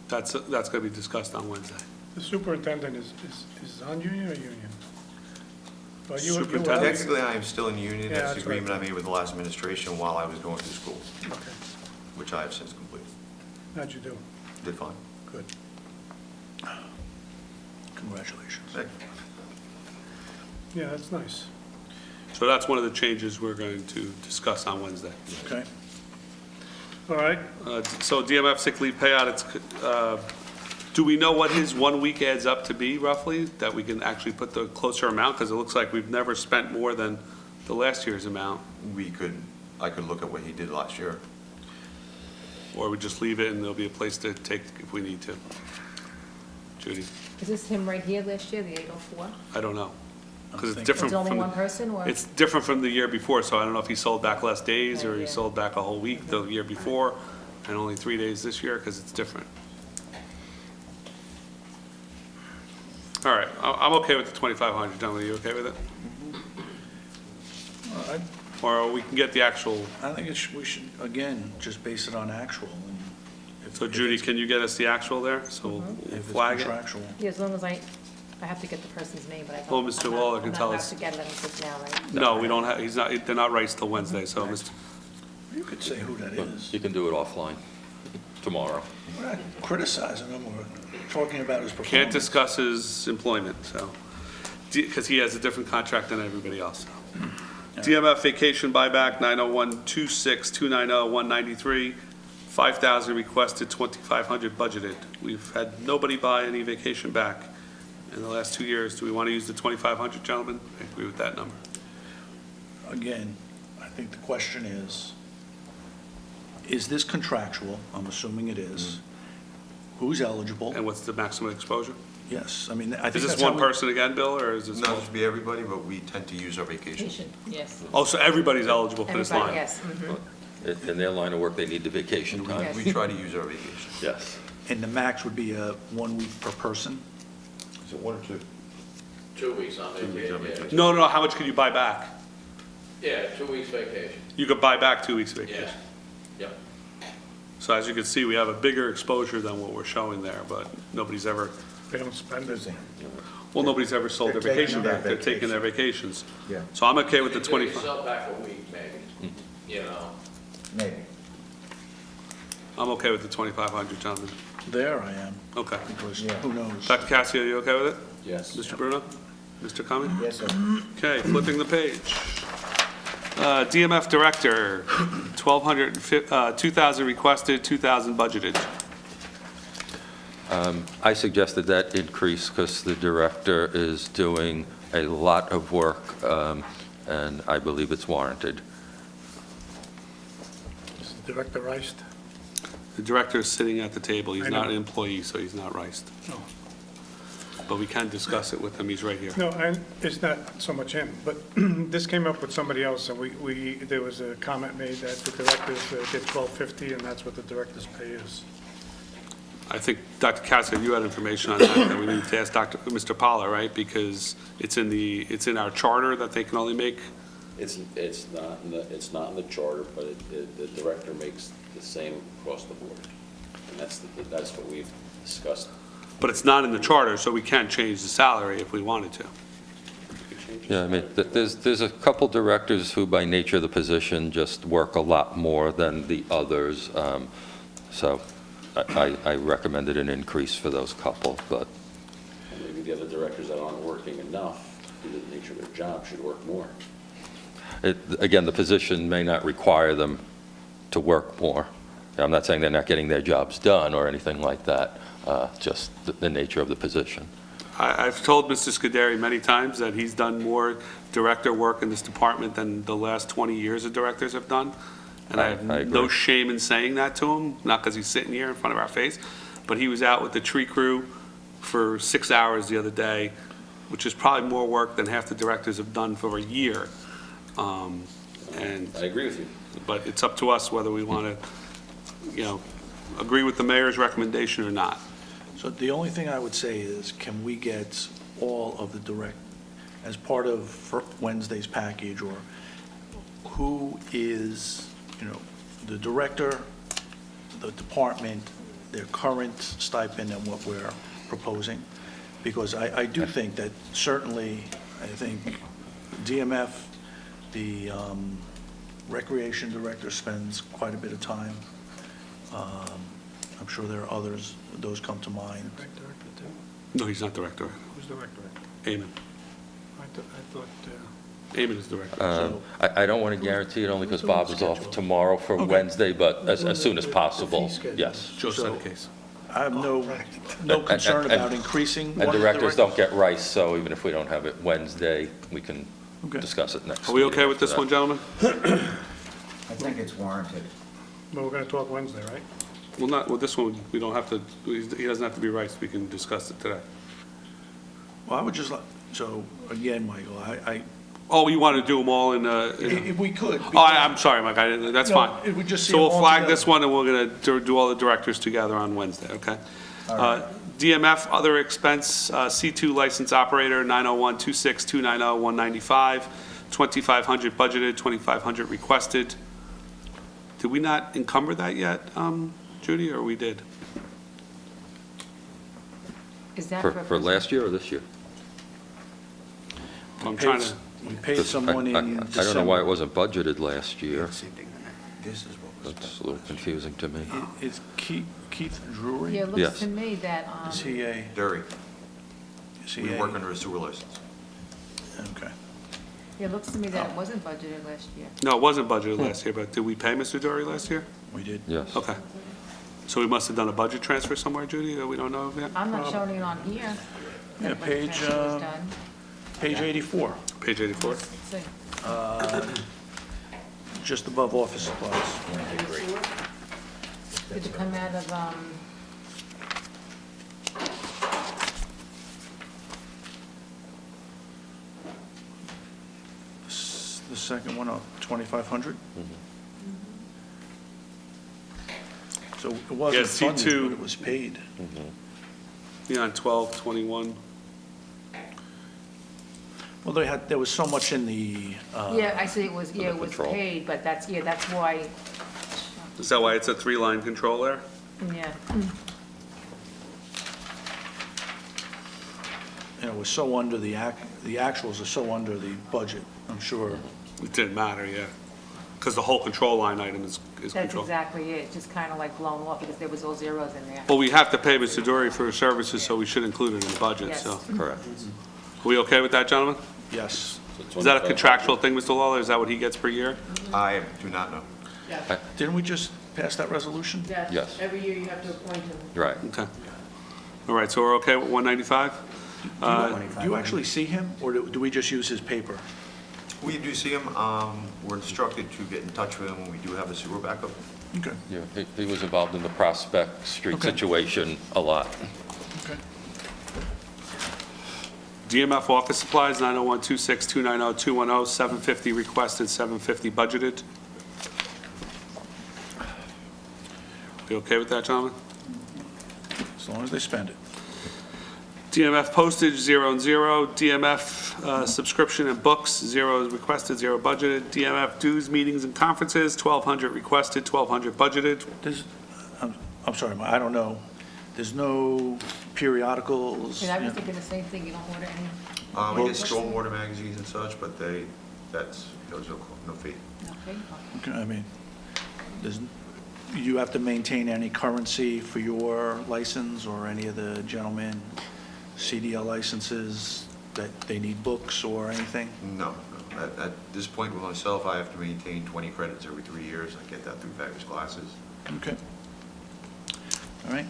That's going to be discussed on Wednesday. The superintendent is non-union or union? Well, you- Superintendent. Technically, I am still in union. Yeah, That's the that's right. agreement I made with the last administration while I was going through school, Okay, which I have since completed. how'd you do? Did fine. Good. Congratulations. Thank you. Yeah, that's nice. So that's one of the changes we're going to discuss on Wednesday. Okay. All right, So DMF sick leave payout, do we know what his 1 week adds up to be roughly? That we can actually put the closer amount? Because it looks like we've never spent more than the last year's amount. I could look at what he did last year. Or we just leave it and there'll be a place to take if we need to. Judy, Is this him right here last year, the 804? I don't know. Because it's thinking- different It's only from, one person, or? it's different from the year before, so I don't know if he sold back less days or he Yeah. sold back a whole week the year before and only 3 days this year because it's different. All right, I'm okay with the 2,500, gentlemen, are you okay with it? All right. Or we can get the actual, I think we should, again, just base it on actual. And if- so if Judy, it's- can you get us the actual there? So we'll If it's flag it? contractual. Yeah, as long as I I have to get the person's name, but I Well, don't. Mr. I'm not- Waller can tell I'm us. not allowed to get it just now, right? No, we don't have, he's not, they're not rice till Wednesday, so Mr. You could say who that is. You can do it offline tomorrow. We're not criticizing him, we're talking about his performance. Can't discuss his employment, so, because he has a different contract than everybody else. DMF vacation buyback, 901-26-290-193, 5,000 requested, 2,500 budgeted. We've had nobody buy any vacation back in the last 2 years. Do we want to use the 2,500, gentlemen? I agree with that number. Again, I think the question is this contractual? I'm assuming it is. Who's eligible? And what's the maximum exposure? Yes, I mean, I think Is this that's how one we- person again, Bill, or is this? Not to be everybody, but we tend to use our vacation. Yes. Oh, so everybody's eligible for this Everybody, line? yes. Mhm. In their line of work, they need the vacation time. Yes. We try to use our vacation. Yes. And the max would be 1 week per person? Is it 1 or 2? 2 weeks on 2 weeks on vacation, vacation. No, how much could you buy back? yeah, 2 weeks vacation, You could buy back 2 weeks of yeah, vacation. yep. So as you can see, we have a bigger exposure than what we're showing there, but nobody's ever, They don't spend it. well, nobody's ever sold their They're taking vacation their back. They're taking their vacation. vacations. Yeah, So I'm okay with the You do 25. yourself back a week, maybe, you know. maybe. I'm okay with the 2,500, gentlemen. There I am, Okay. because Yeah. who knows? Dr. Cassio, you okay with it? Yes. Mr. Bruno? Mr. Cumming? Yes, sir. Okay, flipping the page. DMF Director, 2,000 requested, 2,000 budgeted. I suggested that increase because the director is doing a lot of work, and I believe it's warranted. Is the director Reist? The director is sitting at the table. He's I not know. an employee, so he's not riced. No. But we can discuss it with him. He's right here. No, it's not so much him, but this came up with somebody else, and there was a comment made that the directors get $12.50, and that's what the director's pay is. I think, Dr. Cassidy, you had information on that, that we need to ask Mr. Poller, right? Because it's in our charter that they can only make, It's not in the charter, but the director makes the same across the board. And that's what we've discussed. but it's not in the charter, so we can change the salary if we wanted to. Yeah, I mean, there's a couple directors who, by nature of the position, just work a lot more than the others. So I recommended an increase for those couple, but Maybe the other directors that aren't working enough, due to the nature of their job, should work more. again, the position may not require them to work more. I'm not saying they're not getting their jobs done or anything like that, just the nature of the position. I've told Mr. Scuderi many times that he's done more director work in this department than the last 20 years of directors have done. And I have I agree. no shame in saying that to him, not because he's sitting here in front of our face, but he was out with the tree crew for 6 hours the other day, which is probably more work than half the directors have done for a year. And, I agree with you. but it's up to us whether we want to, agree with the mayor's recommendation or not. So the only thing I would say is, can we get all of the as part of Wednesday's package, or who is, the director, the department, their current stipend and what we're proposing? Because I do think that certainly, I think DMF, the recreation director spends quite a bit of time. I'm sure there are others, those come to mind. Right, director, too? No, he's not director. Who's director? Eamon. I thought, Eamon is director. I don't want to guarantee it only because Bob is off tomorrow for Wednesday, but as soon as possible, yes. Joe said the case. I have no concern about increasing one And of the directors don't get rice, so even if we don't have it Wednesday, we can Okay. discuss it next. Are we okay meeting with this after one, that. gentlemen? I think it's warranted. well, we're going to talk Wednesday, right? Well, not, with this one, we don't have to, he doesn't have to be right, we can discuss it today. Well, I would just like, so again, Michael, Oh, you want to do them all in, if we could. oh, I'm sorry, Mike, that's No, fine. it would just So seem we'll flag altogether. this one, and we're going to do all the directors together on Wednesday, okay? DMF, other expense, C2 license operator, 901-26-290-195, 2,500 budgeted, 2,500 requested. Did we not encumber that yet, Judy, or we did? Is that For last year or this year? I'm trying to, We paid someone in I don't know why December. it wasn't budgeted last year. Same thing. This is what was That's spent a little last year. confusing to me. It's Keith Drury? Yeah, it looks Yes. to me that, Is he a, Dury, is he we a? work under a sewer license. Okay. it looks to me that it wasn't budgeted last year. no, it wasn't budgeted last year, but did we pay Mr. Dory last year? We did. Yes. Okay. So we must have done a budget transfer somewhere, Judy, that we don't know of yet? I'm not showing it on here. Yeah, that the page, transfer was done. Page 84, Page 84? Let's see. just above office supplies. Did it come out of, The second one, 2,500? So it wasn't Yeah, funded, C2. but it was paid. Yeah, on 12, 21. Well, there was so much in the, yeah, I see it was, yeah, it was control. paid, but that's why, Is that why it's a three-line control there? yeah. it was so under the actuals are so under the budget, I'm sure. It didn't matter, yeah. Because the whole control line item is That's control. exactly it, just kind of like blown off because there was all zeros in there. Well, we have to pay Mr. Dory for his services, so we should include it in the budget, Yes. so. Correct. Are we okay with that, gentlemen? Yes. Is that a contractual thing, Mr. Lawler? Is that what he gets per year? I do not know. Didn't we just pass that resolution? Yes. Every year you have to appoint him. Right. Okay. All right, so we're okay with 195? Do you actually see him, or do we just use his paper? We do see him, we're instructed to get in touch with him when we do have a sewer backup. Okay. Yeah, he was involved in the Prospect Street Okay. situation a lot. Okay. DMF office supplies, 901-26290-210, 750 requested, 750 budgeted. You okay with that, gentlemen? As long as they spend it. DMF postage, 0 and 0. DMF subscription and books, 0 requested, 0 budgeted. DMF dues, meetings, and conferences, 1,200 requested, 1,200 budgeted. I'm sorry, I don't know. There's no periodicals? And I was yeah. thinking the same thing, you don't order any, We get stormwater magazines and such, but there's no fee. okay? Okay, I mean, you have to maintain any currency for your license or any of the gentlemen CDL licenses, that they need books or anything? No. At this point with myself, I have to maintain 20 credits every 3 years. I get that through various classes. Okay. All right.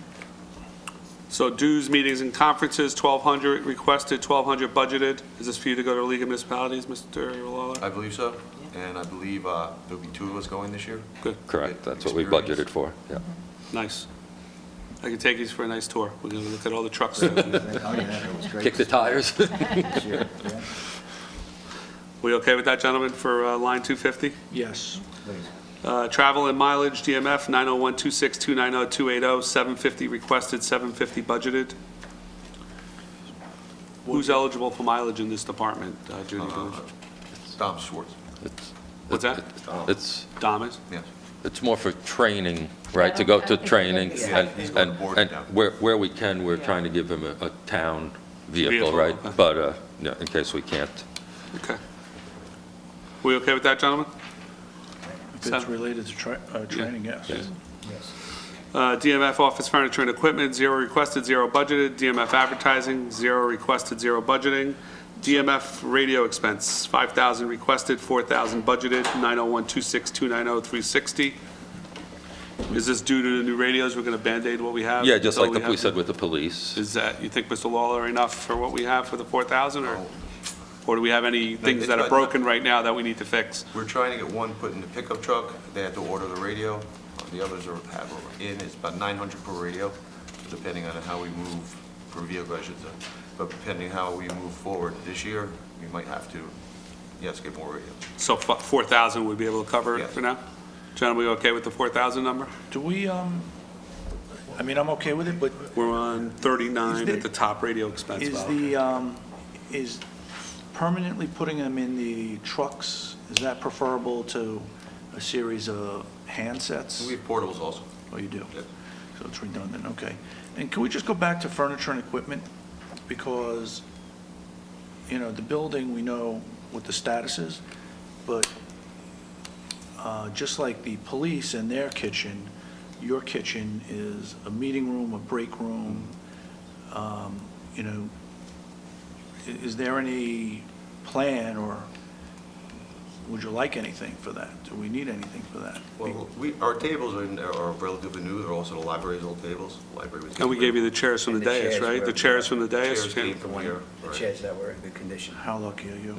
So dues, meetings, and conferences, 1,200 requested, 1,200 budgeted. Is this for you to go to League of Municipalities, Mr. Lawler? I believe so, and I believe there'll be 2 of us going this year. Good, Correct. Get That's what we experience. budgeted for. Yeah. nice. I can take you for a nice tour. We're going to look at all the trucks. Oh, yeah, it was great. Kick the tires. This year, yeah, We okay with that, gentlemen, for line 250? Yes. please. Travel and mileage, DMF, 901-26290-280, 750 requested, 750 budgeted. Who's eligible for mileage in this department, Judy? Dom Schwartz, What's that? It's, Dom is? yes. it's more for training, right, to go to training. Yeah, he's going to board And now. where we can, we're trying to give him a town vehicle, Vehicle, right? okay. But, yeah, in case we can't. Okay. We okay with that, gentlemen? If it's related to training, yes. Yeah. Yes. DMF office furniture and equipment, 0 requested, 0 budgeted. DMF advertising, 0 requested, 0 budgeting. DMF radio expense, 5,000 requested, 4,000 budgeted, 901-26290-360. Is this due to the new radios? We're going to Band-Aid what we have? Yeah, just until like we have said the- with the police. Is that, you think, Mr. Lawler, enough for what we have for the 4,000, or do we have any things that are broken right now that we need to fix? We're trying to get one put in the pickup truck. They have to order the radio. The others have in. It's about 900 per radio, depending on how we move, per vehicle, I should say. But depending how we move forward this year, we might have to, yes, get more radios. So 4,000 would be able to cover it Yes. for now? John, we okay with the 4,000 number? Do we, I mean, I'm okay with it, but We're on 39 Is there- at the top radio expense is valve. is permanently putting them in the trucks, is that preferable to a series of handsets? We have portables also. Oh, you do? Yes. So it's redundant, okay. And can we just go back to furniture and equipment? Because the building, we know what the status is, but just like the police and their kitchen, your kitchen is a meeting room, a break room. Is there any plan, or would you like anything for that? Do we need anything for that? Well, our tables are relatively new, they're also the library's old tables. Library was- And we gave you the chairs from the And the dais, chairs right? were- The chairs from the dais? Chairs came from here. The right. chairs that were in good condition. How lucky are you?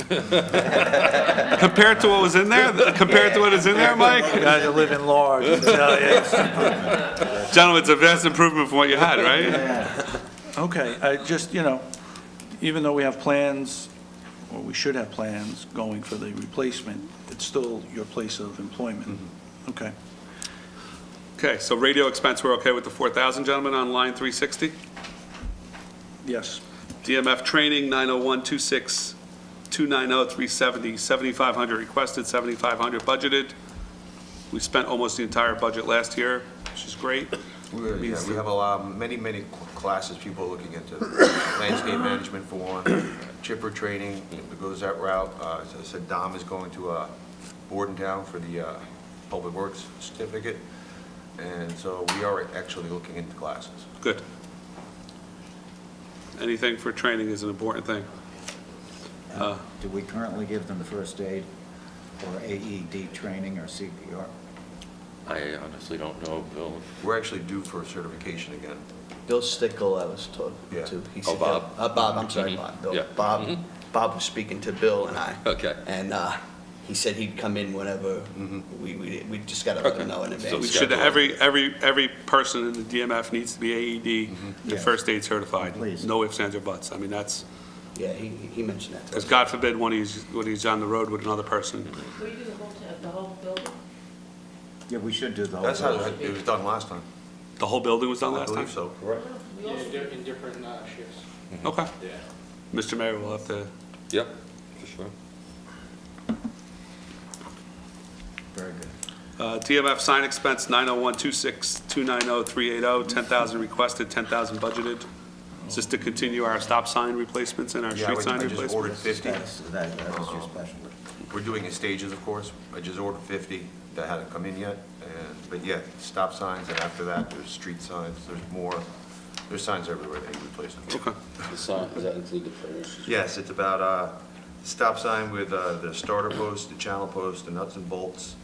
Compared to what was in there? Compared to what is in there, Mike? You guys are living large, I tell you. Gentlemen, it's a vast improvement from what you had, right? Okay, I just, even though we have plans, or we should have plans going for the replacement, it's still your place of employment. Okay. Okay, so radio expense, we're okay with the 4,000, gentlemen, on line 360? Yes. DMF training, 90126, 290, 370, 7,500 requested, 7,500 budgeted. We spent almost the entire budget last year, which is great. We have a lot, many classes people are looking into. Landscape management for one, chipper training, if it goes that route. As I said, Dom is going to Bordentown for the Public Works certificate. And so we are actually looking into classes. Good. Anything for training is an important thing. Do we currently give them the first aid or AED training or CPR? I honestly don't know, Bill. We're actually due for certification again. Bill Stickle, I was talking Yeah. to. He Oh, said- Bob. Bob, I'm sorry, Mhm. Bob. Bill. Yeah. Bob, Mhm. Bob was speaking to Bill and I. Okay. And he said he'd come in whenever. We just got to let him know in So we advance. should, every person in the DMF needs to be AED and Yeah. first aid certified. Please. No ifs, ands, or buts. I mean, that's, Yeah, he mentioned that to because us. God forbid when he's on the road with another person. Will you do the whole building? Yeah, we should do the whole. That's how it was done last time. The whole building was done I last time? believe so. Correct. Yeah, in different shifts. Okay. Yeah. Mr. Mayor, we'll have to, Yep, for sure. Very good. DMF sign expense, 90126, 290, 380, 10,000 requested, 10,000 budgeted. Is this to continue our stop sign replacements and our Yeah, street sign I just ordered replacements? 50. That was your specialty. We're doing in stages, of course. I just ordered 50 that hadn't come in yet. But yeah, stop signs, and after that, there's street signs, there's more. There's signs everywhere that you replace them. Okay. The sign, does that include the flares? Yes, it's about stop sign with the starter post, the channel post, the nuts and bolts,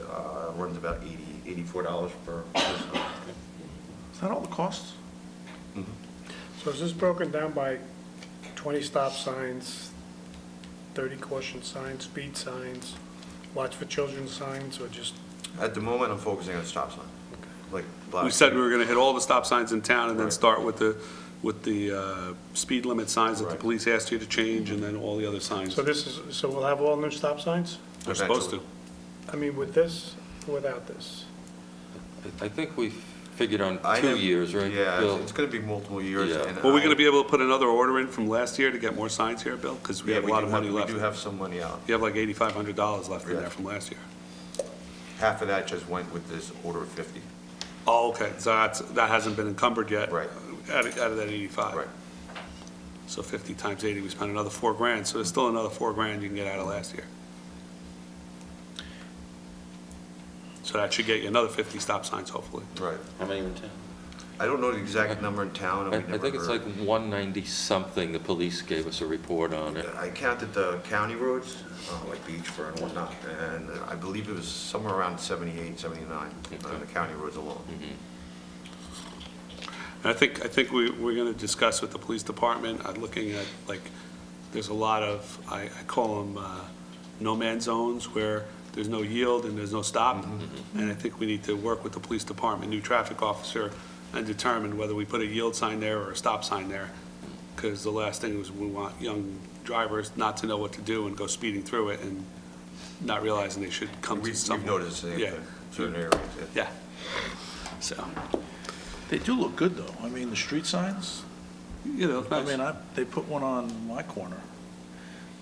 runs about $84 per post. Is that all the costs? So is this broken down by 20 stop signs, 30 caution signs, speed signs, watch for children signs, or just? At the moment, I'm focusing on stop sign. Like We said we were gonna hit all the stop signs in town and then Right. start with the speed limit signs that the Right. police asked you to change, and then all the other signs. So we'll have all new stop signs? We're supposed to. I mean, with this, or without this? I think we figured on I 2 have- years, right, Yeah, Bill? it's going to be multiple years. Yeah. and Were we I- gonna be able to put another order in from last year to get more signs here, Bill? Because we Yeah, have a lot of money left. We do have some money out. You have like $8,500 left in Yeah. there from last year. Half of that just went with this order of 50. Oh, okay, so that hasn't been encumbered yet? Right. Out of that 85? Right. So 50 times 80, we spent another $4,000, so there's still another $4,000 you can get out of last year. So that should get you another 50 stop signs, hopefully. Right. How many are in town? I don't know the exact number in town. and I we never think it's like heard. 190-something, the police gave us a report on it. I counted the county roads, like Beachford and whatnot, and I believe it was somewhere around 78, 79, the county roads alone. And I think we're going to discuss with the police department, looking at, like, there's a lot of, I call them no-man zones where there's no yield and there's no stop. And I think we need to work with the police department, new traffic officer, and determine whether we put a yield sign there or a stop sign there. Because the last thing is we want young drivers not to know what to do and go speeding through it and not realizing they should come to We've some. noticed the same Yeah. thing, certain areas. Yeah. So, They do look good, though. I mean, the street signs, you know, I nice. mean, they put one on my corner.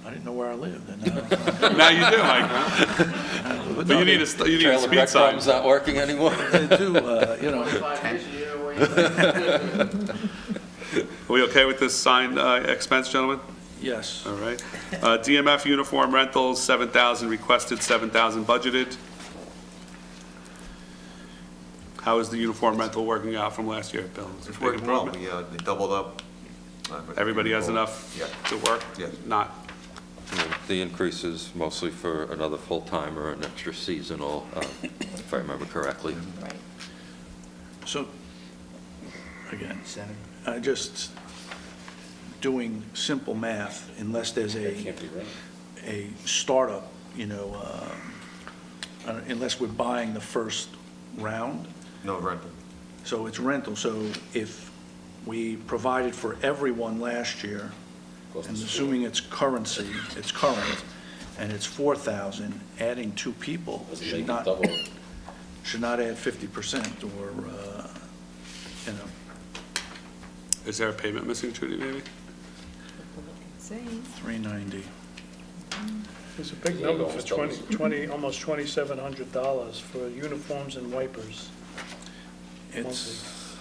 I didn't know where I lived, and now, Now you do, Mike. But you need a Trailer speed wreck sign. problem's not working anymore? they do, 25 years, you know where you live. Are we okay with this sign expense, gentlemen? Yes. All right. DMF uniform rentals, 7,000 requested, 7,000 budgeted. How is the uniform rental working out from last year, Bill? Is it a It's big working well. improvement? They doubled up. Everybody has enough Yeah. to work? Yeah. Not, The increase is mostly for another full-timer, an extra seasonal, if I remember correctly. Right. So, again, just doing simple math, unless there's It can't be right. a startup, unless we're buying the first round, No rental. so it's rental. So if we provided for everyone last year, Cost and us assuming it's currency, it's current, and it's 4,000, adding two people Doesn't should make it not, double. should not add 50% or, is there a payment missing, Judy, maybe? See, 390. It's a big Yeah, number almost for doubles. almost $2,700 for uniforms and wipers. It's,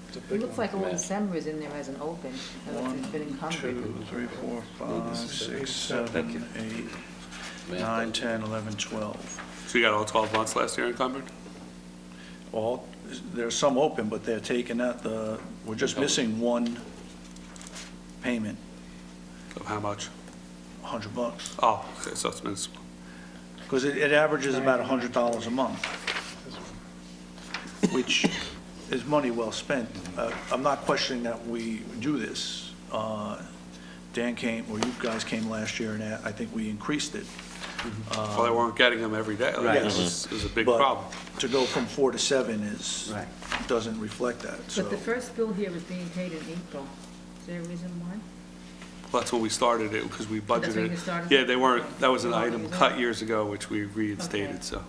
It's a it big looks one. like all Matt. December is in there as an open, so it's 1, been encumbered. 2, 3, 4, 5, 6, 7, 8, Math 9, doesn't- 10, 11, 12. So you got all 12 months last year encumbered? All, there's some open, but they're taking out we're just missing one payment, Of how much? $100. Oh, okay, so it's minuscule. Because it averages about $100 a month, which is money well spent. I'm not questioning that we do this. Dan came, or you guys came last year, and I think we increased it. Well, they weren't getting them every day. Like, Right. It was a big But problem. to go from 4 to 7 is, Right. doesn't reflect that, so. But the first bill here was being paid in April. Is there a reason why? Well, that's when we started it, because we That's when budgeted. you started? Yeah, they weren't, that was an Oh, item was it? cut years ago, which we Okay. reinstated, so.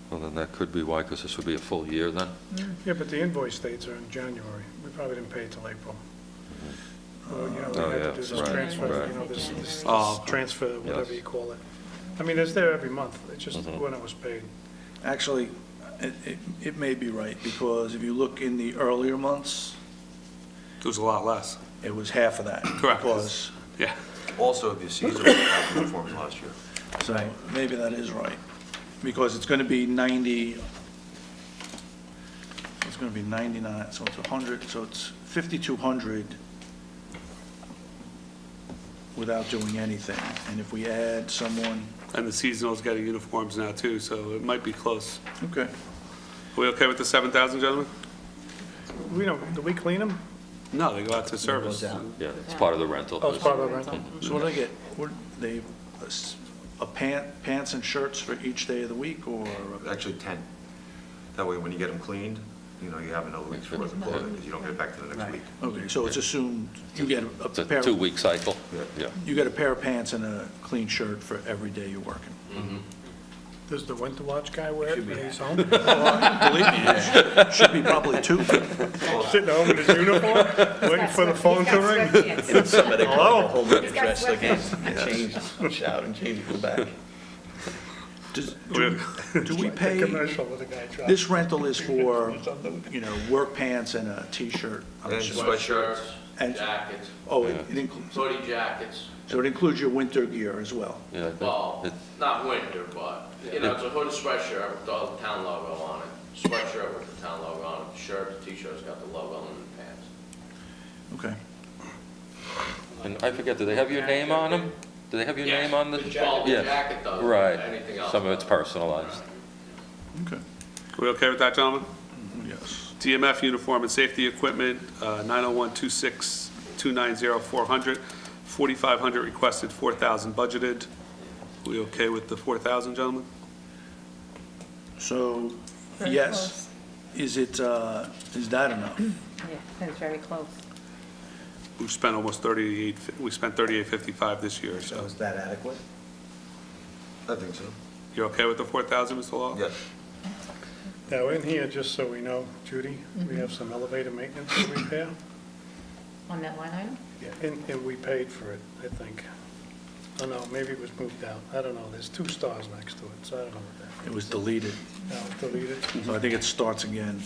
Well, then that could be why, because this would be a full year then. Yeah, but the invoice dates are in January. We probably didn't pay it till April. Well, Oh, we yeah, had to do this right, transfer, right. this Oh. transfer, whatever Yes. you call it. I mean, it's there every month. It's just Mhm. when it was paid. Actually, it may be right, because if you look in the earlier months, It was a lot less. it was half of that. Correct. Because, Yeah. Also, the seasonal uniforms last year. so maybe that is right, because it's going to be 90, it's going to be 99, so it's 100, so it's 5,200 without doing anything. And if we add someone, And the seasonal's getting uniforms now too, so it might be close. okay, Are we okay with the 7,000, gentlemen? Do we clean them? No, they go out to service. out. Yeah, it's part of the rental. Oh, it's part of the rental. so what do I get? What, they, pants and shirts for each day of the week, or? Actually, 10. That way, when you get them cleaned, you have another week's worth of clothing, because you don't get it back to the next week. Okay, so it's assumed you get It's a a pair, 2-week cycle. Yeah. Yeah. you get a pair of pants and a clean shirt for every day you're working. Does the winter watch guy wear it when he's home? Believe me, it should be probably 2. Sitting home in his uniform, waiting for the phone to ring? And somebody Hello? called a whole new He's got dress again, sweatpants. change, shout and change, go back. Do we The pay, commercial with the guy driving. this rental is for, work pants and a T-shirt? I'm And assuming. sweatshirts. And, Jackets, oh, it includes, hoodie jackets, so it includes your winter gear as well? Yeah, I think well, it- not winter, but, it's a hooded sweatshirt with the town logo on it. Sweatshirt with the town logo on it, shirt, the t-shirt's got the logo and the pants. Okay. And I forget, do they have your name on them? Do they have your name on the? Well, the Yeah. jacket does, Right. anything else. Some of it's personalized. Okay, Are we okay with that, gentlemen? yes. DMF uniform and safety equipment, 901-26-290-400, 4,500 requested, 4,000 budgeted. We okay with the 4,000, gentlemen? So, Very yes, is it, is that enough? Yeah, that's very close. We've spent almost 38, we spent 38.55 this year, So so. is that adequate? I think so. You're okay with the 4,000, Mr. Law? Yes. Now, in here, just so we know, Judy, we have some elevator maintenance to repair. On that line item? And we paid for it, I think. Oh, no, maybe it was moved out. I don't know. There's 2 stars next to it, so I don't know what It was deleted, that, no, deleted. so I think it starts again.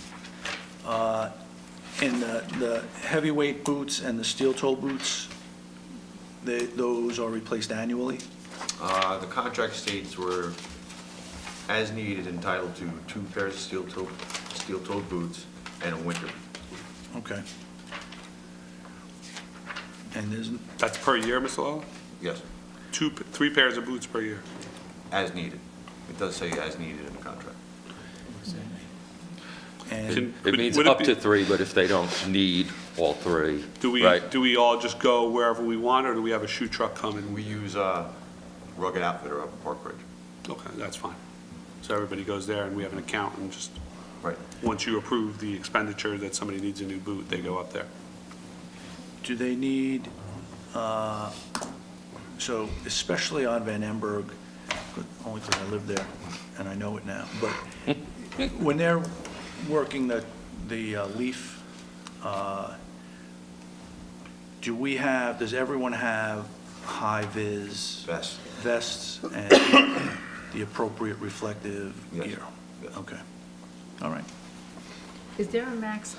And the heavyweight boots and the steel-toe boots, those are replaced annually? The contract states we're, as needed, entitled to 2 pairs of steel-toed boots and a winter. Okay. And there's, That's per year, Mr. Lawler? Yes, 3 pairs of boots per year. as needed. It does say as needed in the contract. and Can- It means would it up be- to 3, but if they don't need all 3, right? Do we all just go wherever we want, or do we have a shoe truck coming? We use Rugged Outfitter up at Park Ridge. Okay, that's fine. So everybody goes there, and we have an account, and just, Right. once you approve the expenditure that somebody needs a new boot, they go up there. do they need, so especially on Van Emberg, only because I live there and I know it now, but when they're working the leaf, does everyone have high-vis Best. vests and the appropriate reflective Yes. gear? Yes. Okay, all right. Is there a max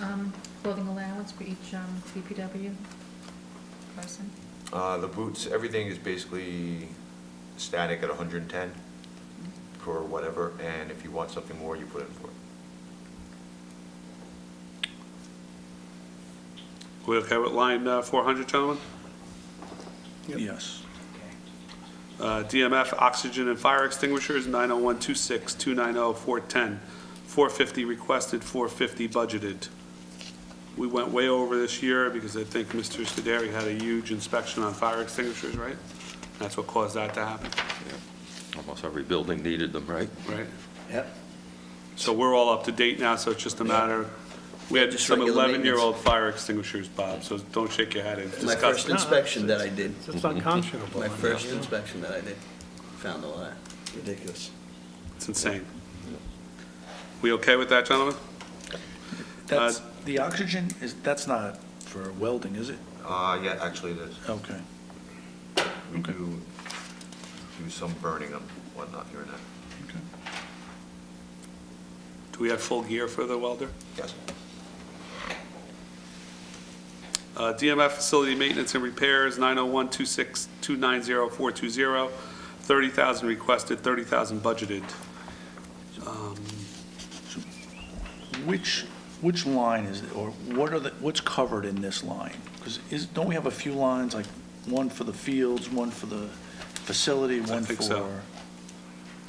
clothing allowance for each DPW person? The boots, everything is basically static at 110 for whatever, and if you want something more, you put in for it. We okay with line 400, gentlemen? Yes. DMF oxygen and fire extinguishers, 90126, 290, 410, 450 requested, 450 budgeted. We went way over this year because I think Mr. Scuderi had a huge inspection on fire extinguishers, right? That's what caused that to happen, Almost every building needed them, right? right? Yep. So we're all up to date now, so it's just a matter, we had Just some regular 11-year-old fire extinguishers, Bob, so don't shake your head. It's My first disgusting. inspection that I did, It's unconscionable. my first inspection that I did, found a lot. Ridiculous. It's insane. We okay with that, gentlemen? That's, the oxygen that's not for welding, is it? Yeah, actually it is. Okay. We do some burning and whatnot here and there. Okay. Do we have full gear for the welder? Yes. DMF facility maintenance and repairs, 90126, 290, 420, 30,000 requested, 30,000 budgeted. Which line is it, or what's covered in this line? Because don't we have a few lines, like one for the fields, one for the facility, one for? think so.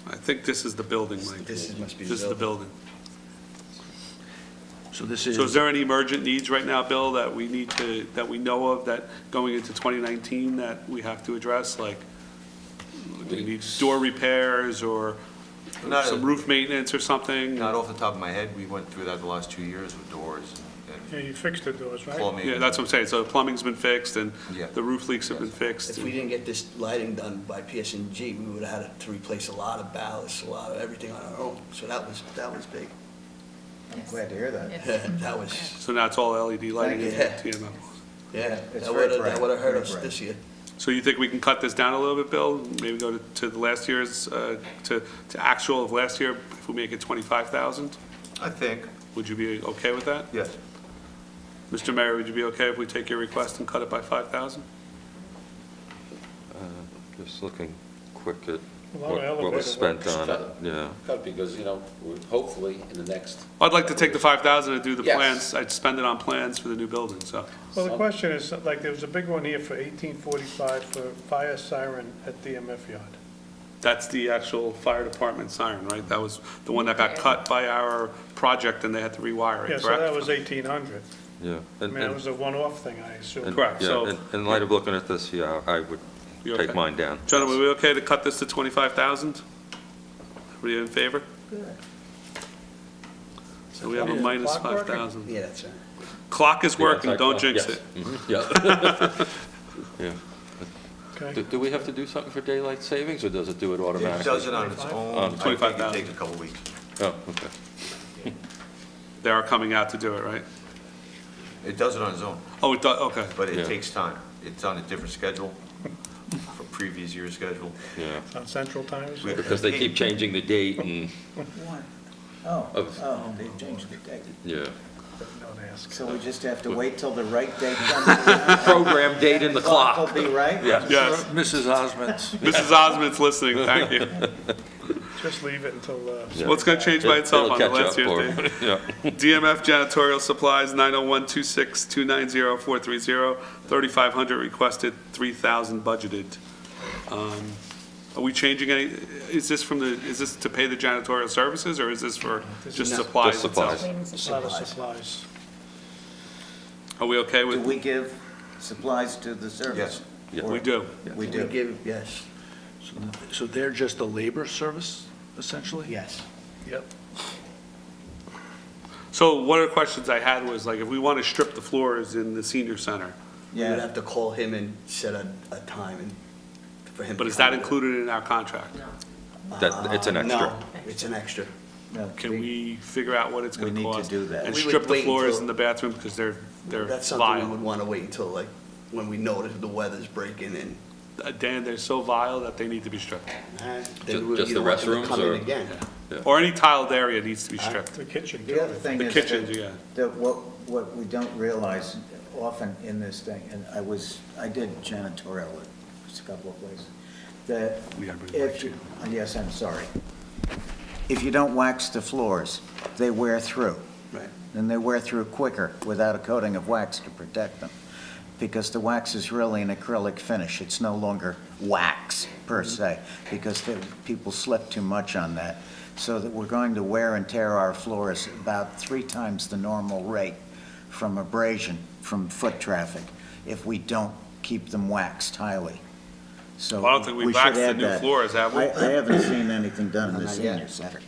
I think this is the building, Mike. Must be This is the building. So this So is there any emergent needs right now, Bill, that we need to, that we know of, that going into 2019 that we have to address? Like, do we need door repairs or Not some a- roof maintenance or something? Not off the top of my head, we went through that the last 2 years with doors Yeah, and you fixed the doors, right? plumbing. Yeah, that's what I'm saying. So the plumbing's been fixed and Yeah. the roof leaks have been fixed. If we didn't get this lighting done by PS&G, we would have had to replace a lot of ballasts, a lot of everything on our own. So that was big. I'm glad to hear that. Yes. That was, So now it's all LED lighting in Thank you. TMF. yeah, It's that very would bright, have hurt very us bright. this year. So you think we can cut this down a little bit, Bill? Maybe go to the last year's, to actual of last year, if we make it 25,000? I think, Would you be okay with that? yes. Mr. Mayor, would you be okay if we take your request and cut it by 5,000? Just looking quick at A lot of what elevator was spent work. on it, yeah. Because, hopefully, in the next, I'd like to take the 5,000 and do the Yes. plans. I'd spend it on plans for the new building, so. Well, the question is, like, there was a big one here for 1845 for fire siren at DMF yard. That's the actual fire department siren, right? That was the one that got cut by our project and they had to rewire Yeah, it, so that correct? was 1,800. Yeah. I mean, it was a one-off thing, I assume. and- Correct, yeah, so- in light of looking at this, yeah, I would You okay? take mine down. Gentlemen, we okay to cut this to 25,000? Everybody in favor? So we have a Is the minus clock working? 5,000. Yeah, that's right. Clock is working, Yeah, don't jinx yes. it. Mhm, Yeah. Yeah. Okay. Do we have to do something for daylight savings, or does it do it It automatically? does it on its own. I think it 25,000. takes a couple weeks. Oh, okay. They are coming out to do it, right? It does it on its own, Oh, it does, okay. but it Yeah. takes time. It's on a different schedule from previous year's schedule. Yeah, On Central Time, is We- it? because they keep changing the date and, What? Oh, Of- they changed the date. yeah. Don't ask. So we just have to wait till the right date comes? Program date in the clock. Will be right? Yeah. Yes. Mrs. Osmond's. Mrs. Osmond's listening, thank you. Just leave it until, Well, it's going to change by itself on the It'll last catch up, year's or- date. yeah. DMF janitorial supplies, 901-26-290-430, 3,500 requested, 3,000 budgeted. Are we changing any, is this to pay the janitorial services, or is this for just No. supplies Just itself? supplies. a lot of supplies. Are we okay Do with? we give supplies to the service? Yes. Or- We do. We We do? give, yes, So they're just a labor service, essentially? yes. Yep. So one of the questions I had was, like, if we want to strip the floors in the senior center, We would Yeah, have to call him and set a time and for him. but to is that come. included in our contract? No. That, it's an extra. No, it's an extra. no, Can we figure out what it's going We to need to cost? do that. And We would strip the wait floors until- in the bathroom because they're That's something we vile. would want to wait until, like, when we know that the weather's breaking in. Dan, they're so vile that they need to be stripped. Then Just you the don't want them to restrooms, come in or- again. Or any tiled area needs to be stripped. The kitchen. The other thing The is kitchens, that- yeah. that what we don't realize often in this thing, and I did janitorial at a couple of places, that We gotta bring the if, yes, I'm sorry. If you don't wax the floors, they wear through. Right. And they wear through quicker without a coating of wax to protect them. Because the wax is really an acrylic finish. It's no longer wax per se, because people slip too much on that. So that we're going to wear and tear our floors about 3 times the normal rate from abrasion, from foot traffic, if we don't keep them waxed highly. So Well, I don't think we should waxed the add new that. floors, have we? I haven't seen anything done in the Not yet. senior center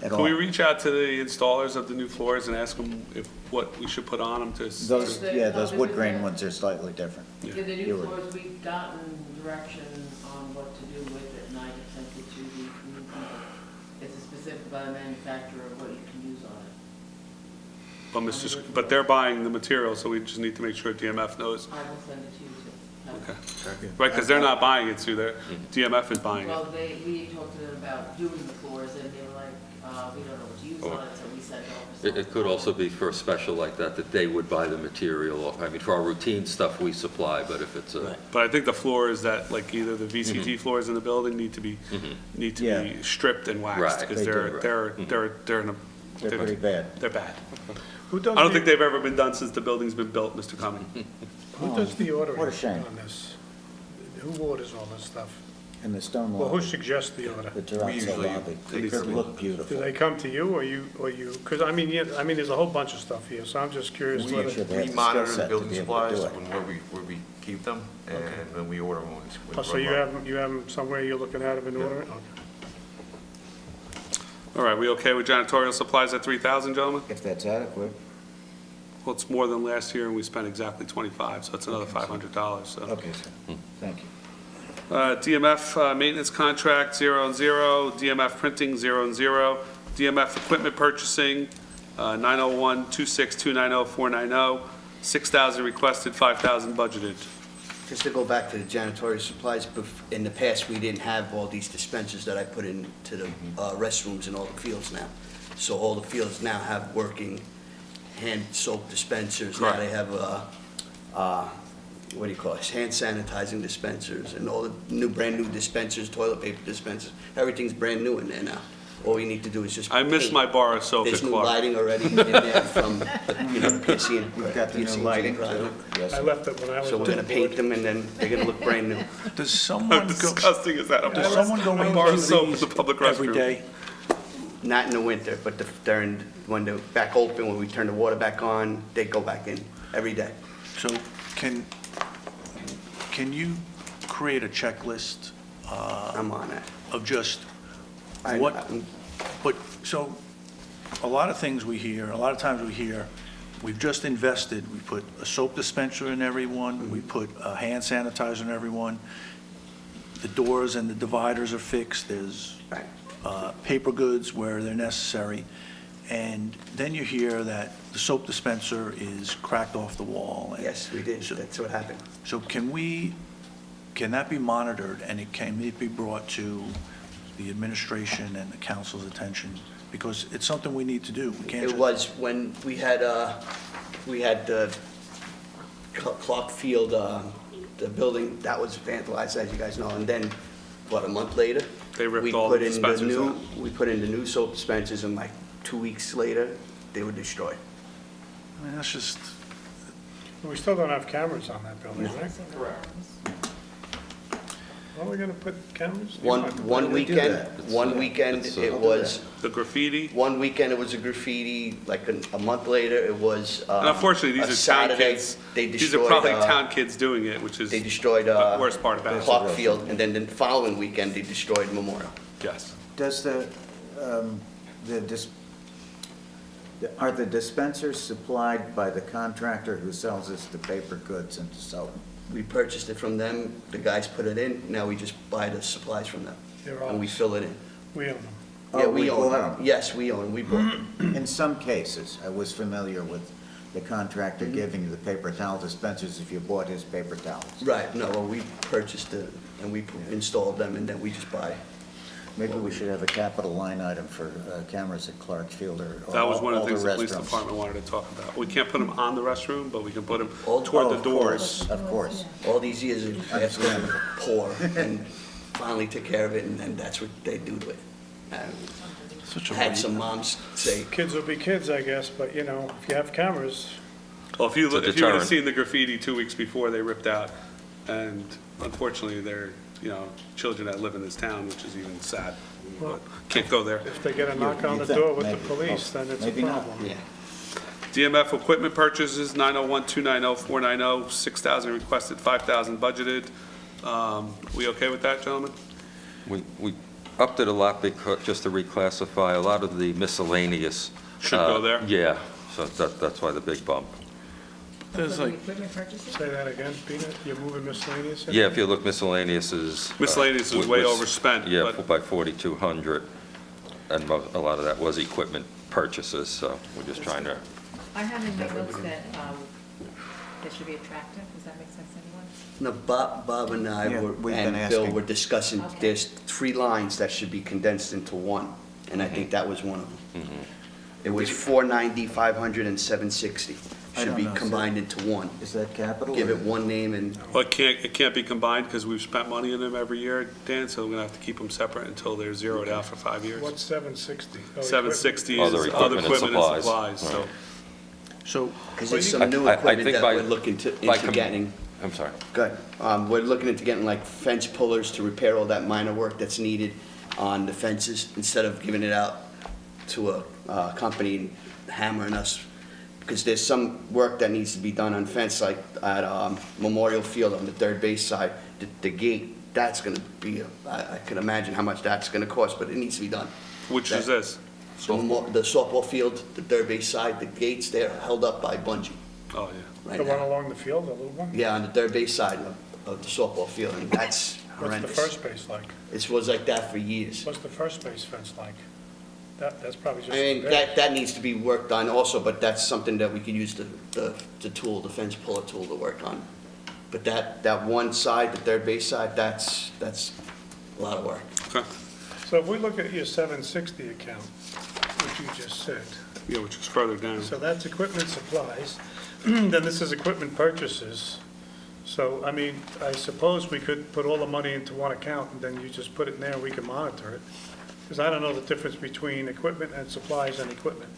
at all. Can we reach out to the installers of the new floors and ask them what we should put on them to? Those, yeah, those wood grain ones are slightly different. Yeah, the You new were- floors, we've gotten direction on what to do with it, and I have sent it to the community. It's specific by the manufacturer of what you can use on it. But they're buying the material, so we just need to make sure DMF knows. I will send it to you too. Okay. Right, because they're not buying it, Sue, DMF is buying it. Well, we talked to them about doing the floors, and they were like, we don't know what to use on it, so we sent over. It could also be for a special like that they would buy the material. I mean, for our routine stuff, we supply, but if it's a, Right. But I think the floors that, like, either the VCT floors in the building need to be Yeah. stripped and waxed, Right. because They do, they're in a. They're pretty bad. They're bad. Who does I don't think the, they've ever been done since the building's been built, Mr. Cumming. who does the ordering What a shame. on this? Who orders all this stuff? In the stone Well, who wall, suggests the order? the terrazzo usually lobby. take It could them. look Do beautiful. they come to you, or you, because, I mean, there's a whole bunch of stuff here, so I'm just curious We whether, should have We the skill monitor set the to building be able to supplies do it. where we keep them, and then we order them when we. oh, so you have them somewhere you're looking at them and ordering? Okay. All right, we okay with janitorial supplies at 3,000, gentlemen? If that's adequate. Well, it's more than last year, and we spent exactly 25, so it's another $500, so. Okay, sir. Thank you. DMF maintenance contract, 0 and 0. DMF printing, 0 and 0. DMF equipment purchasing, 901-26290-490. 6,000 requested, 5,000 budgeted. Just to go back to the janitorial supplies, in the past, we didn't have all these dispensers that I put into the restrooms in all the fields now. So all the fields now have working hand soap dispensers. Now they have, what do you call it, hand sanitizing dispensers, and all the brand new dispensers, toilet paper dispensers. Everything's brand new in there now. All you need to do is just I miss paint. my bar of soap at There's new Clark. lighting already in there from, the PSC and. We've got the new PSC&G lighting product. too. Yes, I sir. left it when I was So on we're the gonna paint board. them, and then they're gonna look brand new. Does How someone go, disgusting is that? does someone go A bar of into soap in these the public every restroom. day? Not in the winter, but when they're back open, when we turn the water back on, they go back in every day. So can you create a checklist I'm on that. of just I- what, I'm- but, so, a lot of times we hear, we've just invested, we put a soap dispenser in everyone, we put a hand sanitizer in everyone, the doors and the dividers are fixed, there's Right. paper goods where they're necessary, and then you hear that the soap dispenser is cracked off the wall. and- Yes, we did. So- That's what happened. So can that be monitored, and can it be brought to the administration and the council's attention Because it's something we need to do. We can't It just... was when we had the Clark Field, the building, that was vandalized, as you guys know, and then, what, a month later? They ripped we all put the in dispensers new- out. We put in the new soap dispensers, and like 2 weeks later, they were destroyed. I mean, that's just, We still don't have cameras on that building, right? Correct. Are we gonna put cameras? One we do weekend, that? one weekend, It's, it do was, The graffiti, one weekend it was a graffiti, like a month later, it was and unfortunately, a these are town Saturday, kids. they These are destroyed, probably town kids doing it, which is they destroyed the worst part about it. Clark Field, and then the following weekend, they destroyed Memorial. Yes. Does are the dispensers supplied by the contractor who sells us the paper goods and so on? We purchased it from them, the guys put it in, now we just buy the supplies from them, They're and we ours. fill it in. We own them. Yeah, Oh, we own bought them. 'em. Yes, we own, we bought them. In some cases, I was familiar with the contractor Mm-hmm. giving you the paper towel dispensers if you bought his paper towels. Right, no, well, we purchased it, and we installed them, and then we just buy. Maybe we should have a capital line item for cameras at Clark Field or That was one of all the things the police restrooms. department wanted to talk about. We can't put them on the restroom, but we can put them Oh, toward Oh, the of doors. course, Of course. All these years of asking them to pour, and finally took care of it, and then that's what they do to it. such a... Had some moms say, Kids will be kids, I guess, but, you know, if you have cameras, Well, if you It's a would have deterrent. seen the graffiti 2 weeks before they ripped out, and unfortunately, they're, children that live in this town, which is even sad. But can't go there. if they get a knock on You the think, door with the maybe. police, Oh, then it's a maybe not. problem. yeah. DMF equipment purchases, 901-290-490, 6,000 requested, 5,000 budgeted. We okay with that, gentlemen? We upped it a lot because, just to reclassify, a lot of the miscellaneous. Should go there? Yeah, so that's why the big bump. There's For the like, equipment purchases? Say that again, Peter, you're moving miscellaneous? in? Yeah, if you look, miscellaneous is. Miscellaneous is way overspent, Yeah, but- by 4,200, and a lot of that was equipment purchases, so we're just trying to, I have in my notes that they should be attractive. Does that make sense to anyone? No, Bob and I Yeah, were, we've been and Bill asking. were discussing, Okay. there's 3 lines that should be condensed into one, and I think that was one of them. It was 490, 500, and 760. I Should don't be know, so- combined into one. Is that capital? Give or- it one name and, Well, it can't be combined because we've spent money in them every year, Dan, so we're gonna have to keep them separate until they're zeroed out for 5 years. What's 760? Oh, 760 Other is equipment other and equipment and supplies. supplies, so. Right. so, because there's Well, some new I equipment think that by- we're looking by into getting. I'm sorry. Good. We're looking into getting like fence pullers to repair all that minor work that's needed on the fences, instead of giving it out to a company and hammering us. Because there's some work that needs to be done on fence, like at Memorial Field on the third base side, the gate, that's gonna be, I can imagine how much that's gonna cost, but it needs to be done. Which is this? The softball field, the third base side, the gates, they're held up by bungee Oh, yeah. right The one now. along the field, the little one? Yeah, on the third base side of the softball field, and that's What's the horrendous. first base like? It was like that for years. What's the first base fence like? That's probably I just. mean, there. that needs to be worked on also, but that's something that we could use the tool, the fence puller tool to work on. But that one side, the third base side, that's a lot of work. Okay. So if we look at your 760 account, which you just said, Yeah, which is further down. so that's equipment supplies, then this is equipment purchases. So, I mean, I suppose we could put all the money into one account, and then you just put it in there, and we can monitor it. Because I don't know the difference between equipment and supplies and equipment.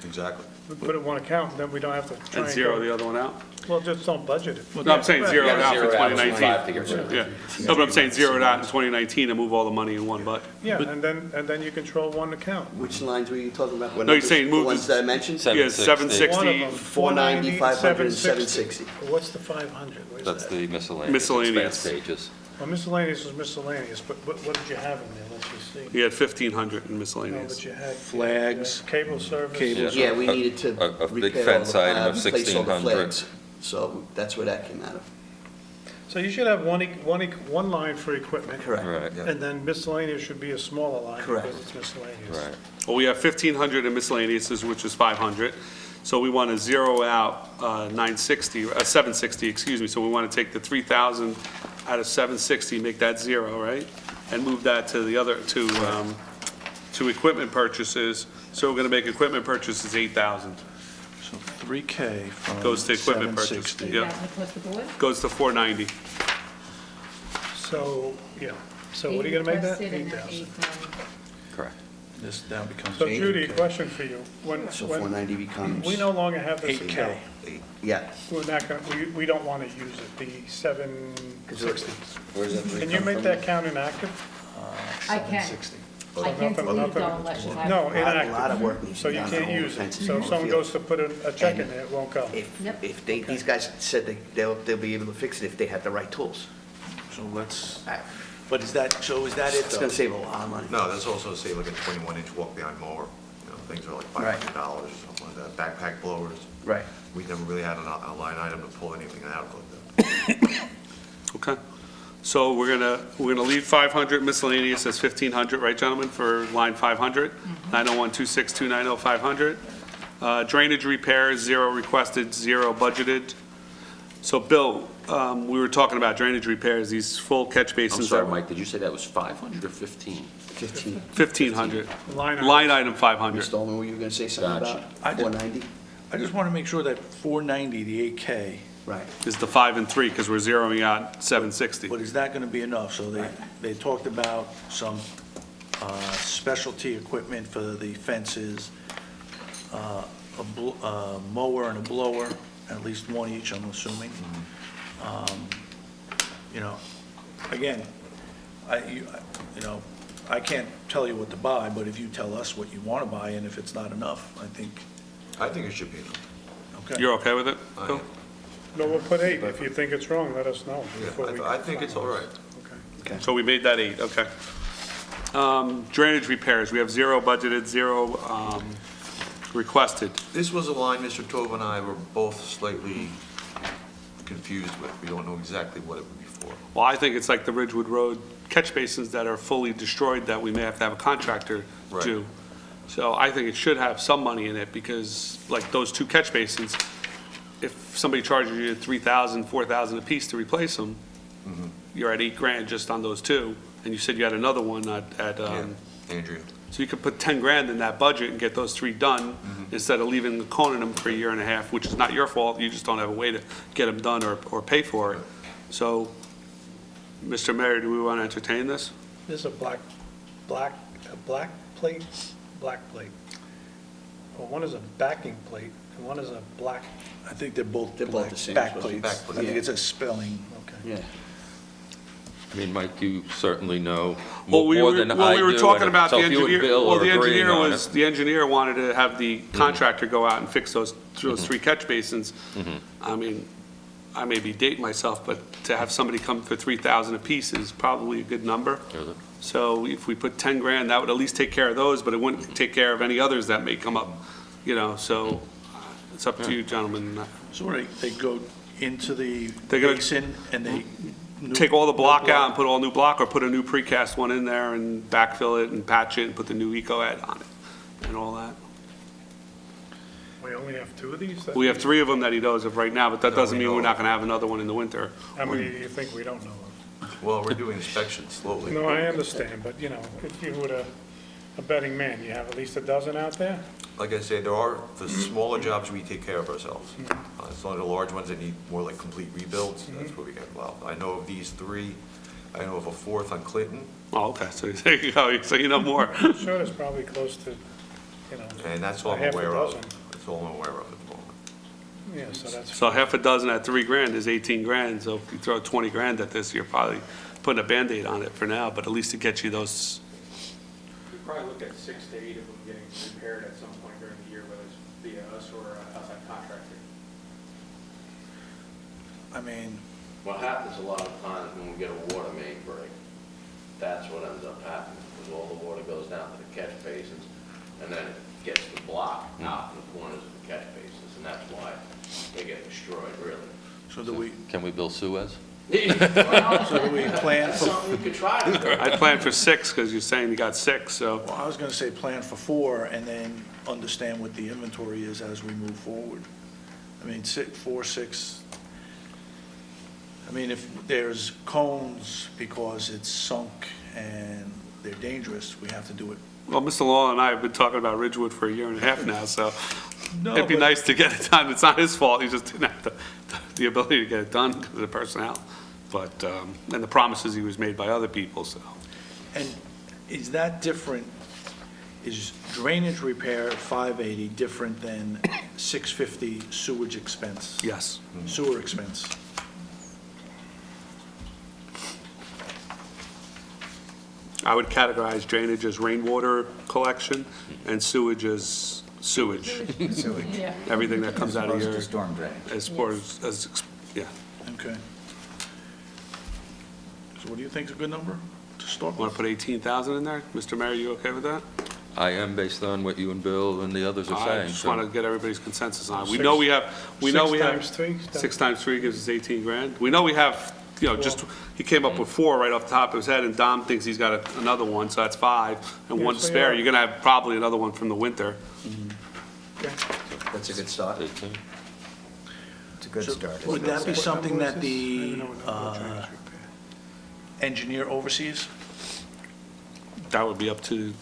Exactly. We put it in one account, and then we don't have to try And and zero go. the other one out? Well, just don't budget it. No, I'm saying Right. zero it gotta out for zero out 2019. to get rid of it. Yeah. No, but I'm saying zero it out in 2019 and move all the money in one bucket. Yeah, and then you control one account. Which lines were you talking about? What No, you're numbers? saying move The ones the- that I mentioned? Yeah, 760. One of 760 them, 490, 500, and 760. What's the 500? Where's That's that? the miscellaneous Miscellaneous. expense pages. Well, miscellaneous is miscellaneous, but what did you have in there? Let's just see. You had 1,500 in No, miscellaneous. but you had. Flags. Cable service. Cables. Yeah, we needed to A big repair all fence the, item of replace all the 1,600. flags. So that's where that came out of. So you should have one line for equipment. Correct. Right, And then miscellaneous should be a smaller line Correct. because it's miscellaneous. right. Well, we have 1,500 in miscellaneous, which is 500. So we want to zero out 760, excuse me. So we want to take the 3,000 out of 760, make that zero, right? And move that to the other, to to equipment purchases, so we're gonna make equipment purchases 8,000. So 3K from Goes to equipment purchase, 760. yeah. That across the board? Goes to 490. So, yeah, so what are you gonna make that? Eight requested and 8,000. Correct. This now becomes So Judy, a 8K. question for you. When, So when 490 becomes. we no longer have this 8K. account, Yeah. we're not gonna, we don't wanna use it, the 760. Where's that Can you make that count inactive? I can. 760. I can't delete it Nothing- though unless you have. No, A lot of inactive. work needs to So be you done can't on all use the it. fences So in if all someone the goes fields. to put a check in there, it won't go. Yep. If they, these guys said they'll be able to fix it if they had the right tools. So let's, I- but is that it It's gonna though? save a lot of money. No, that's also say like a 21-inch walk-behind mower, you know, things are like Right. $500 or something like that, backpack blowers. Right. We never really had a line item to pull anything out of like that. Okay. So we're gonna leave 500 miscellaneous as 1,500, right, gentlemen, for line 500? 901-26290-500. Drainage repairs, 0 requested, 0 budgeted. So Bill, we were talking about drainage repairs, these full catch I'm basins. sorry, that- Mike, did you say that was 500 or 15? 15. 1,500. Line item. Line item 500. Mr. Ullman, were you gonna say something Gotcha. about I just- 490? I just want to make sure that 490, the 8K, Right. Is the 5 and 3, because we're zeroing out 760. but is that going to be enough? So they talked about some specialty equipment for the fences, a mower and a blower, at least one each, I'm assuming. You know, again, I can't tell you what to buy, but if you tell us what you want to buy, and if it's not enough, I think, I think it should be enough. okay. You're okay with it, I Bill? am. No, we'll put 8. If you think it's wrong, let us know. before we- Yeah, I think it's all right. Okay. So we made that 8, okay. Drainage repairs, we have 0 budgeted, 0 requested. This was a line Mr. Tove and I were both slightly confused with. We don't know exactly what it would be for. Well, I think it's like the Ridgewood Road catch basins that are fully destroyed that we may have to have a contractor Right. do. So I think it should have some money in it, because like those 2 catch basins, if somebody charges you 3,000, 4,000 apiece to replace them, you're at 8 grand just on those 2, and you said you had another one at, Yeah, Andrea. so you could put 10 grand in that budget and get those 3 done, instead of leaving, coning them for a year and a half, which is not your fault, you just don't have a way to get them done or pay for it. So, Mr. Mayor, do we want to entertain this? This is a black plate, black plate. Well, one is a backing plate, and one is a black, I think they're both They're both the same, back supposed to be plates. back I plates. think it's a spelling. okay. Yeah. I mean, Mike, you certainly know Well, we more were, than I do. well, we were talking and about the so if you and engineer, Bill well, are the agreeing engineer on was, it- the engineer wanted to have the contractor go out and fix those 3 catch basins. I mean, I may be dating myself, but to have somebody come for 3,000 apiece is probably a good number. Is it? So if we put 10 grand, that would at least take care of those, but it wouldn't take care of any others that may come up, so it's up to you, gentlemen. So they go into the They're gonna- basin and they. Take all the block out and put all new block, or put a new precast one in there and backfill it and patch it and put the new eco-ed on it and all that. We only have 2 of these? We have 3 of them that he knows of right now, but that That doesn't we mean we're know not of. gonna have another one in the winter. How many do you think we don't know of? Well, we're doing inspections slowly. No, I understand, but, if you were a betting man, you have at least a dozen out there? Like I say, there are, the smaller jobs we take care of ourselves. It's only the large ones that need more like complete rebuilds, that's where we get involved. I know of these 3, I know of a 4th on Clinton, Oh, okay, so there you go, so you know more. I'm sure it's probably close to, and that's all A I'm half a aware of. dozen. That's all I'm aware of at the moment. yeah, so that's. So half a dozen at 3 grand is 18 grand, so if you throw 20 grand at this, you're probably putting a Band-Aid on it for now, but at least to get you those. We'd probably look at 6 to 8 of them getting repaired at some point during the year, whether it's via us or outside contractor. I mean, What happens a lot of times when we get a water main break, that's what ends up happening, because all the water goes down to the catch basins, and then it gets the block out in the corners of the catch basins, and that's why they get destroyed, really. so do we, Can we bill Suez? so do we plan That's for, something we could try to do. I planned for 6, because you're saying you got 6, so. well, I was going to say plan for 4 and then understand what the inventory is as we move forward. I mean, 4, 6, I mean, if there's cones because it's sunk and they're dangerous, we have to do it Well, Mr. Law and I have been talking about Ridgewood for a year and a half now, so No, it'd be but- nice to get it done. It's not his fault, he just didn't have the ability to get it done because of the personnel. But, and the promises he was made by other people, so. And is that different, is drainage repair 580 different than 650 sewage expense? Yes. Sewer expense? I would categorize drainage as rainwater collection and sewage as sewage. Sewage. Yeah. Everything that comes As out of opposed your, to storm drain. as far as, yeah. Okay. So what do you think is a good number to start Want with? to put 18,000 in there? Mr. Mayor, you okay with that? I am, based on what you and Bill and the others are I saying. just so- want to get everybody's consensus on it. We Six- know we have, we know we Six have. times three? 6 times 3 gives us 18 grand. We know we have, you know, just, he came up with 4 right off the top of his head, and Dom thinks he's got another one, so that's 5, and Yeah, one so spare. yeah. You're going to have probably another one from the winter. That's a good start. 18. It's a good So start. would that be What something number that is the this? I don't know what number drainage repair. engineer oversees? That would be up to,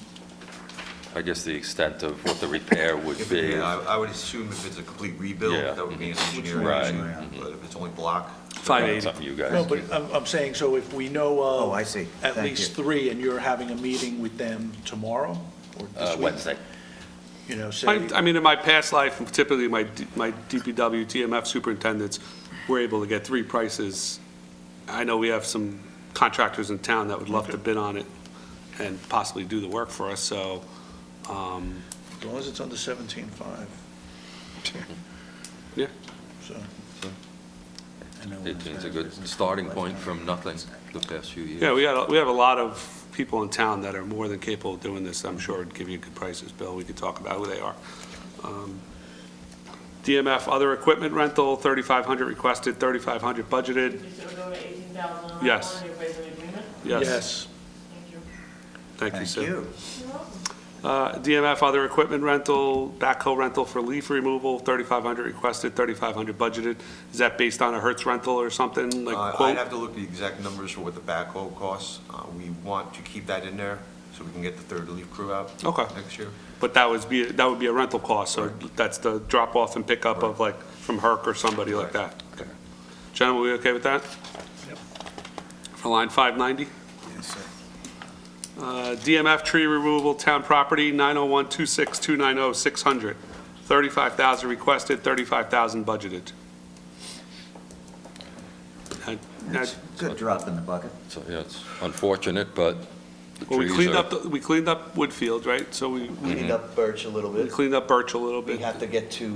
I guess the extent of what the repair would If be. it- I would assume if it's a complete rebuild, Yeah. that would be an engineering Right. issue. Mhm. But if it's only block, 580. Something you No, guys. but I'm saying, so if we know Oh, I of see. at Thank least you. 3, and you're having a meeting with them tomorrow or this week? Wednesday. You know, say, I mean, in my past life, typically my DPW, TMF superintendents were able to get 3 prices. I know we have some contractors in town that would love to bid on it and possibly do the work for us, so, as long as it's under 17.5, yeah. so. 18 is a good starting point from nothing the past few years. Yeah, we have a lot of people in town that are more than capable of doing this. I'm sure it'd give you good prices, Bill. We could talk about who they are. DMF, other equipment rental, 3,500 requested, 3,500 budgeted. You said we're going to 18,000 on that Yes. one, everybody's in agreement? Yes. Thank you. Thank you, Thank Sue. you. You're welcome. DMF, other equipment rental, backhoe rental for leaf removal, 3,500 requested, 3,500 budgeted. Is that based on a Hertz rental or something, like I'd quote? have to look at the exact numbers for what the backhoe costs. We want to keep that in there so we can get the third leaf crew out Okay. next year. But that would be a rental cost, so that's the drop off and pickup of like from Herc or somebody like that. Okay. Gentlemen, we okay with that? Yep. For line 590? Yes, sir. DMF tree removal, town property, 901-26-290-600. 35,000 requested, 35,000 budgeted. It's a good drop in the bucket. So, yeah, it's unfortunate, but the Well, we trees cleaned are- up, we cleaned up Woodfield, right? So we Cleaned up Birch a little bit. cleaned up Birch a little We bit. have to get to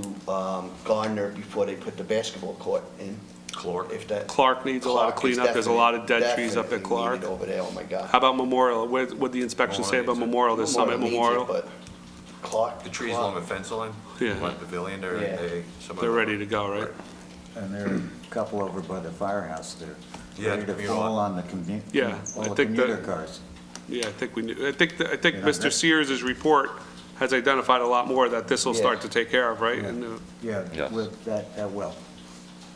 Gardner before they put the basketball court in, Clark. if that. Clark needs a lot of Clark is cleanup. There's a lot of dead trees up at definitely Clark. needed over there, oh my God. How about Memorial? What'd the inspection say about Memorial, the Summit needs it, Memorial? but Clark. The trees Clark- along the fence line, Yeah. by the pavilion, Yeah. They're ready to go, right? And there are a couple over by the firehouse there, Yeah, ready to commuter fall lot. on the commu, Yeah, all I the think that- commuter cars. Yeah, I think we knew, I think You know, Mr. that- Sears' report has identified a lot more that this will Yeah. start to take care of, right? Yeah. And Yeah, Yes. with that will.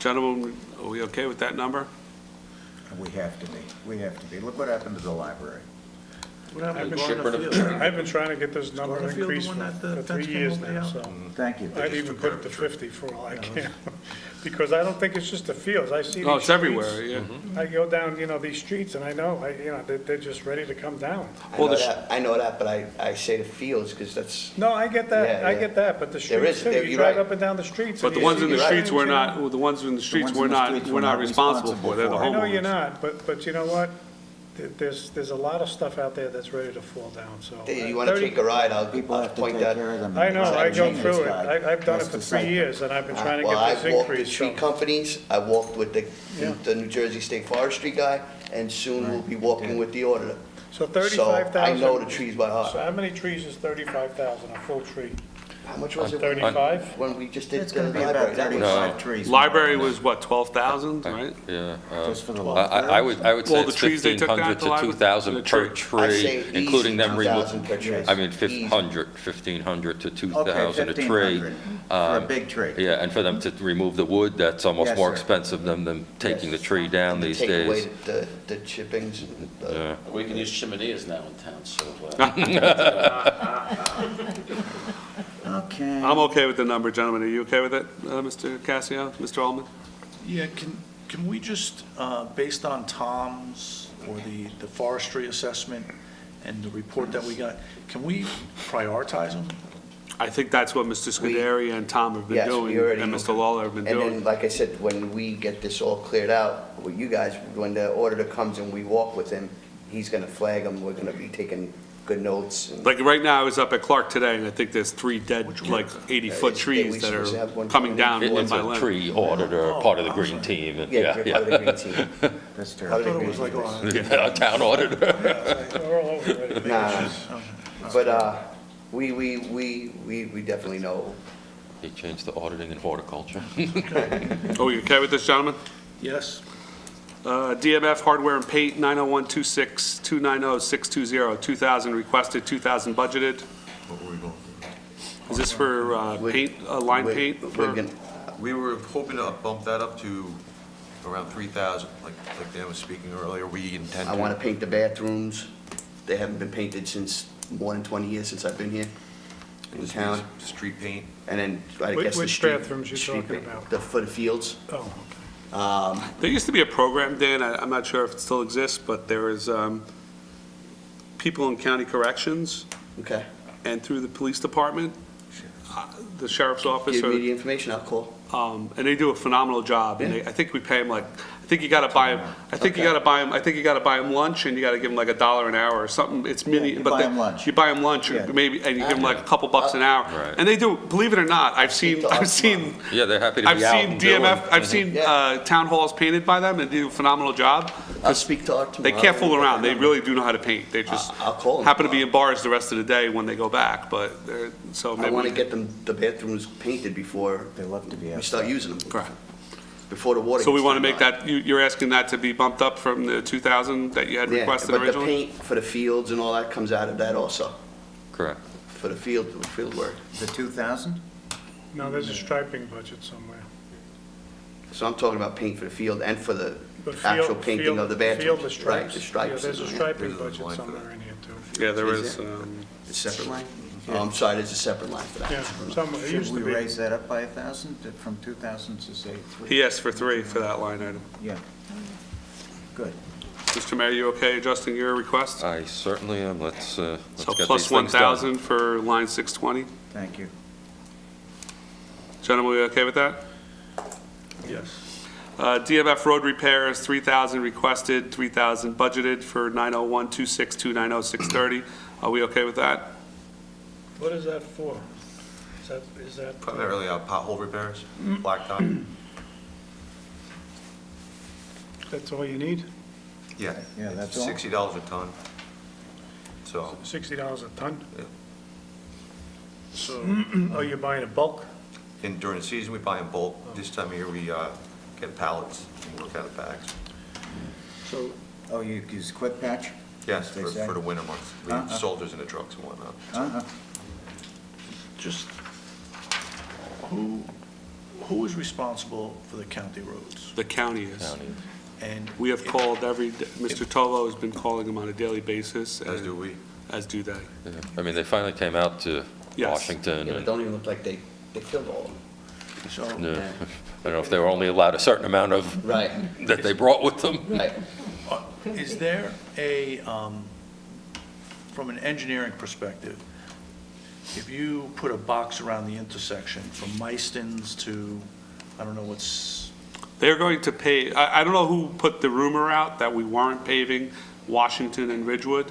gentlemen, are we okay with that number? We have to be. We have to be. Look what happened to the library. What happened to Shipment Gardner of- Field? I've been trying to get this number Garfield, the increased one that the for fence 3 came years over the now, house? so. Thank you. I'd even put it to 50 for all I can, because I don't think it's just the fields. I see these Oh, it's everywhere, streets. yeah. I go down, these streets, and I know, they're just ready to come down. Well, the sh- I know that, but I say the fields, because that's, No, I get that, Yeah, I yeah. get that, but the There streets is- too, there- you you're drive right. up and down the streets. But and the you ones see in the these streets, signs, we're not, well, the ones in the streets, ones we're in the not, streets we're we're not not responsible for. They're the responsible I know homeowners. you're not, but you know what? There's a lot of stuff out there that's ready to fall down, so. you want to take a ride, I'll People have to point take that. care of them. I know, I go Exactly. through it. I've done it That's for the 3 cycle. years, and I've been trying to Well, get I've this walked the increase, tree so. companies, I walked with Yeah. the New Jersey State Forestry guy, and soon we'll be walking with the auditor. So So 35,000. I know the trees by So heart. how many trees is 35,000, a full tree? How much was it? 35? When we just did It's the going to be library? about That was- 35 trees. Library was what, 12,000, right? Yeah. Just for the I would say Well, the it's trees they took down 1,500 at the to library? 2,000 The per tree. I'd say tree, easy including them 2,000 per tree. removing. I mean, Easy. 1,500 to Okay, 2,000 a tree. 1,500 for a big tree. Yeah, and for them to remove the wood, that's almost Yes, more sir. expensive than them taking the tree down these Take away days. the chippings. and the- Yeah. We can use chimeneas now in town, so, Okay. I'm okay with the number, gentlemen. Are you okay with it, Mr. Cassio, Mr. Allman? Yeah, can we just, based on Tom's, or the forestry assessment and the report that we got, can we prioritize them? I think that's what Mr. Scuderi and Tom have been Yes, we doing, already- and Mr. Lawler have been And then, doing. like I said, when we get this all cleared out, with you guys, when the auditor comes and we walk with him, he's gonna flag them, we're gonna be taking good notes. and- Like, right now, I was up at Clark today, and I think there's 3 dead, like, 80-foot Is- trees we that supposed to have are one coming down limb It's by a limb. tree auditor, part of the Oh, green I'm team, and Yeah, yeah, you're part of the green yeah. team. That's Part of terrible. the Thought it green was like, team. Yeah, a town auditor. We're all over it. Nah, but, we definitely know. He changed the auditing and horticulture. Are we okay with this, gentlemen? Yes? DMF Hardware and Paint, 901-26-290-620, 2,000 requested, 2,000 budgeted. What were we going? Is this for paint, line We're- paint? we're for- gonna- We were hoping to bump that up to around 3,000, like Dan was speaking earlier, we intend to. I wanna paint the bathrooms. They haven't been painted since more than 20 years since I've been here in Just town. use Street paint. And then, I guess the Which street. bathrooms you street talking paint, about? For the fields. Oh, There used to be a program, Dan, I'm not sure if it still exists, but there is people in county corrections Okay. and through the police department, the sheriff's office, Give or me the information, I'll call. and they do a phenomenal job. And I think we pay them like, I think you gotta buy them, I think you Okay. gotta buy them lunch, and you gotta give them like $1 an hour or something. It's mini, you but buy they- 'em lunch. You buy them lunch, or Yeah. maybe, and you give them like a couple bucks an hour. Right. And they do, believe it or not, I've seen Yeah, they're happy to I've be out seen and doing. DMF, I've seen Yeah. town halls painted by them and do a phenomenal job. I'll speak to Art They tomorrow. can't fool around. They really do know how to paint. They just I'll call them happen to be in tomorrow. bars the rest of the day when they go back, but they're, so I maybe. wanna get them, the bathrooms painted before They love to be we outside. start using them, Correct. before the water. So we gets want to turned make on. that, you're asking that to be bumped up from the 2,000 that you had Yeah, requested but the originally? paint for the fields and all that comes out of that also, Correct. for the field work. The 2,000? no, there's a striping budget somewhere. So I'm talking about paint for the field and for the But actual field- painting field- of the bathrooms. Field the Right, stripes. the stripes. Yeah, there's a and- striping There's a budget line for somewhere that. in here too. Yeah, there Is is, it? A separate line? Oh, I'm sorry, there's a separate line for that. Yeah, somewhere, it Should used we to be. raise that up by 1,000, from 2,000 to say 3? he asked for 3 for that line item. Yeah. Good. Mr. Mayor, you okay adjusting your request? I certainly am. Let's So get plus these things done. 1,000 for line 620? Thank you. Gentlemen, we okay with that? Yes. DMF road repairs, 3,000 requested, 3,000 budgeted for 901-26290-630. Are we okay with that? What is that for? Is that? Primarily pothole repairs, blacktop. That's all you need? Yeah. Yeah, that's all. $60 a ton. So, $60 a ton? yeah. So, are you buying a bulk? And during the season, we buy in bulk. This time of year, we get pallets and work out of bags. So, Oh, you use quick patch? Yes, They for say? the winter months. We have soldiers in the trucks and whatnot. Uh-huh. just, who is responsible for the county roads? The county is. County. And We have called Mr. Tolo has been calling them on a daily basis. As do and- we. As do they. Yeah. I mean, they finally came out to Yes. Washington. Yeah, but and- don't even look like they filled all of them. so, Yeah. I don't know if they were only allowed a certain amount of, Right, that they brought with them. right. is there a, from an engineering perspective, if you put a box around the intersection from Meiston's to, I don't know what's, They're going to pay, I don't know who put the rumor out that we weren't paving Washington and Ridgewood.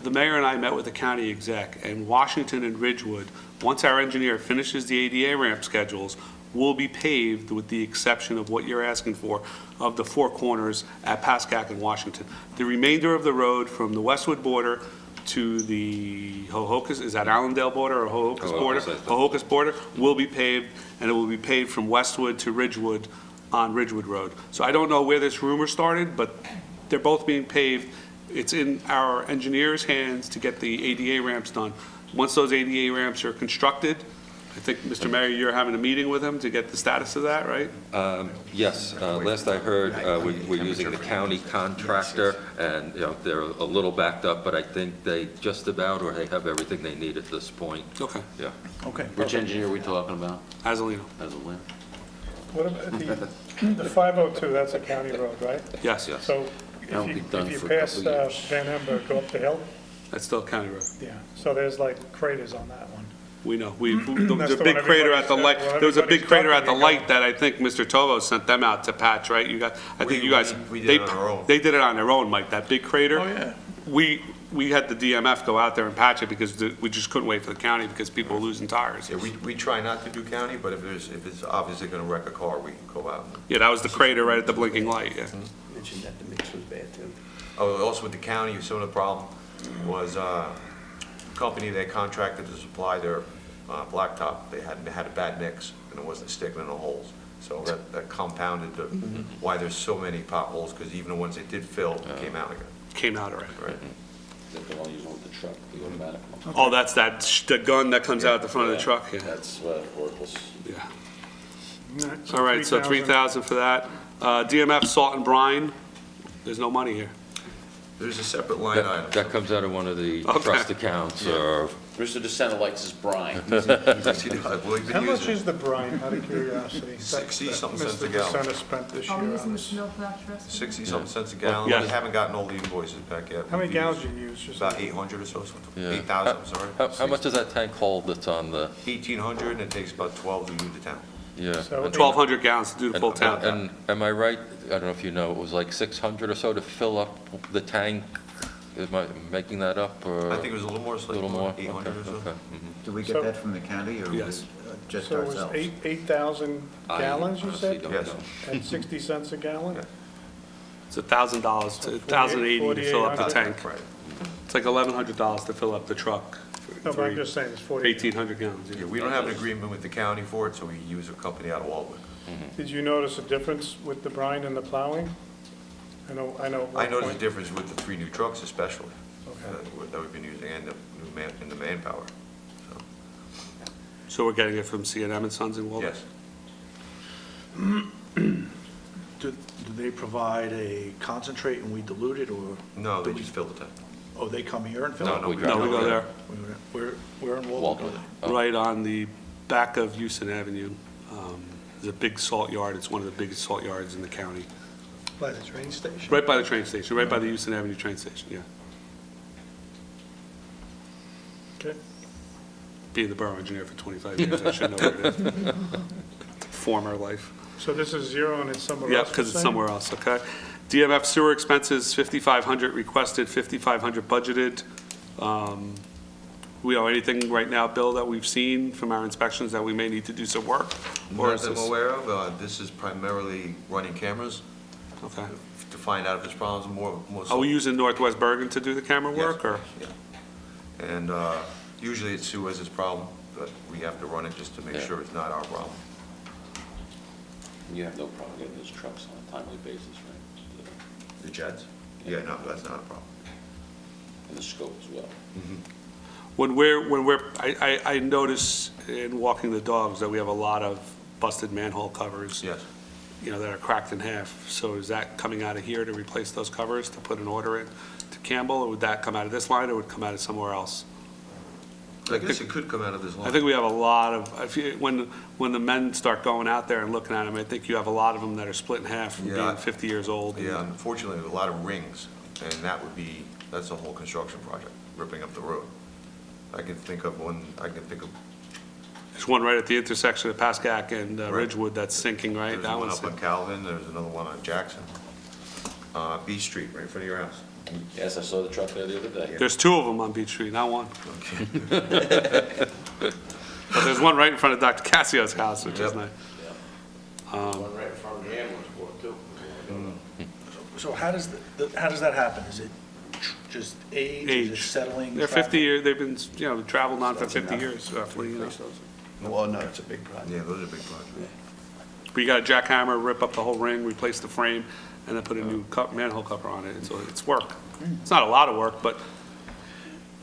The mayor and I met with the county exec, and Washington and Ridgewood, once our engineer finishes the ADA ramp schedules, will be paved with the exception of what you're asking for, of the 4 corners at Pascack and Washington. The remainder of the road from the Westwood border to the Hohokus, is that Allendale border or Hohokus border? Hohokus, I think. Hohokus border will be paved, and it will be paved from Westwood to Ridgewood on Ridgewood Road. So I don't know where this rumor started, but they're both being paved. It's in our engineers' hands to get the ADA ramps done. Once those ADA ramps are constructed, I think, Mr. Mayor, you're having a meeting with him to get the status of that, right? Yes, last I heard, we're using the county contractor, and, you know, they're a little backed up, but I think they just about, or they have everything they need at this point. Okay. Yeah. Okay. Which engineer are we talking about? Azalino. As a link? What about the 502, that's a county road, right? Yes, Yes. So That'll be done if you for a pass couple years. Van Emberg, go up the hill, that's still County Road. yeah, so there's like craters on that one. We know. There was That's a the big one crater at the light, everybody's- there was a big everybody's crater at the talking light about. that I think Mr. Tovo sent them out to patch, right? You got, I think you guys. We did it on our own. They did it on their own, Mike, that big crater. Oh, yeah. We had the DMF go out there and patch it because we just couldn't wait for the county because people were losing tires. Yeah, we try not to do county, but if it's obviously gonna wreck a car, we can go out. Yeah, that was the crater right at the blinking light, yeah. Mentioned that the mix was bad too. Oh, also with the county, some of the problem was, company they contracted to supply their, blacktop, they had a bad mix, and it wasn't sticking in the holes. So that compounded why there's so many potholes, because even the ones they did fill came out again. Came out already. Right. They're the one using with the truck, the automatic one. Oh, that's the gun that comes out the front of the truck, yeah. That's worthless. Yeah. All right, so 3,000 for that. DMF salt and brine, there's no money here. There's a separate line item. That comes out of one of the Okay. trust accounts, or, Mr. DeSena likes his brine. Well, we've How been much using is the brine, out of curiosity? 60-something cents a Mr. gallon. DeSena spent this year Are we on using the this. snowplow trust? 60-something cents a gallon. Yes. We haven't gotten all the invoices back yet. How many We've gallons used do you use? Just- About 800 or so, Yeah. 8,000, I'm sorry. how much does that tank hold that's on the, 1,800, and it takes about 12 to move the town. yeah? So- 1,200 gallons to do the full And- town. And am I right, I don't know if you know, it was like 600 or so to fill up the tank? Am I making that up, or? I think it was a little more, A slightly little more? 800 or Okay, so. okay, mhm. Do we So- get that from the county or Yes. just So it was ourselves? 8,000 I gallons, you honestly said? don't Yes. know. At 60 cents a gallon? Yeah. It's $1,000, So $1,080 to fill up the 4,800. tank. Right. It's like $1,100 to fill up the truck. No, but I'm just saying it's 40. 1,800 gallons, Yeah, yeah. we don't have an agreement with the county for it, so we use a company out of Waldwick. Did you notice a difference with the brine and the plowing? I know. at I one noticed a point- difference with the 3 new trucks especially, Okay. that we've been using, and the manpower. So, So we're getting it from C&M and Sons in Walden? yes. Do they provide a concentrate and we dilute it, or? No, do they we- just fill the tank. Oh, they come here and fill No, it? no, we we No, we don't. go there, We're in Walden. Walden. Oh. right on the back of Houston Avenue. There's a big salt yard, it's one of the biggest salt yards in the county. By the train station? Right by the train station, right by the Houston Avenue train station, yeah. Okay. Being the borough engineer for 25 years, I should know where it is. Former life. So this is zero and it's somewhere else? Yeah, because you're it's saying? somewhere else, okay? DMF sewer expenses, 5,500 requested, 5,500 budgeted. We know anything right now, Bill, that we've seen from our inspections that we may need to do some work? Or Not is that I'm this? aware of, this is primarily running cameras Okay. to find out if there's problems, more Are so. we using Northwest Bergen to do the camera Yes, work, or? yeah. And usually it's Suez's problem, but we have to run it just to make Yeah. sure it's not our problem. You have no problem getting those trucks on a timely basis, right? The jets? Yeah, no, that's not a problem. And the scope as well. I notice in walking the dogs that we have a lot of busted manhole covers. Yes. You know, that are cracked in half. So is that coming out of here to replace those covers, to put an order in to Campbell? Or would that come out of this line, or would it come out of somewhere else? I guess it could come out of this line. I think we have a lot of, when the men start going out there and looking at them, I think you have a lot of them that are split in half from Yeah. being 50 years old. Yeah, unfortunately, a lot of rings, and that's a whole construction project, ripping up the road. I can think of There's one right at the intersection of Pascack and Right. Ridgewood that's sinking, right? there's That one one's up on Calvin, there's another one on Jackson. Beach Street, right in front of your house. Yes, I saw the truck there the other day. There's two of them on Beach Street, not one. But there's one right in front of Dr. Cassio's house, which is Yep. nice. One right in front of the ambulance board too. So how does that happen? Is it just age? Is it Age. settling? They're 50 traffic? years, they've been, traveled on for That's 50 enough. years roughly, Well, no, it's a big project. Yeah, those are big projects. But you got a jackhammer, rip up the whole ring, replace the frame, and then put a new manhole cover on it. So it's work. It's not a lot of work, but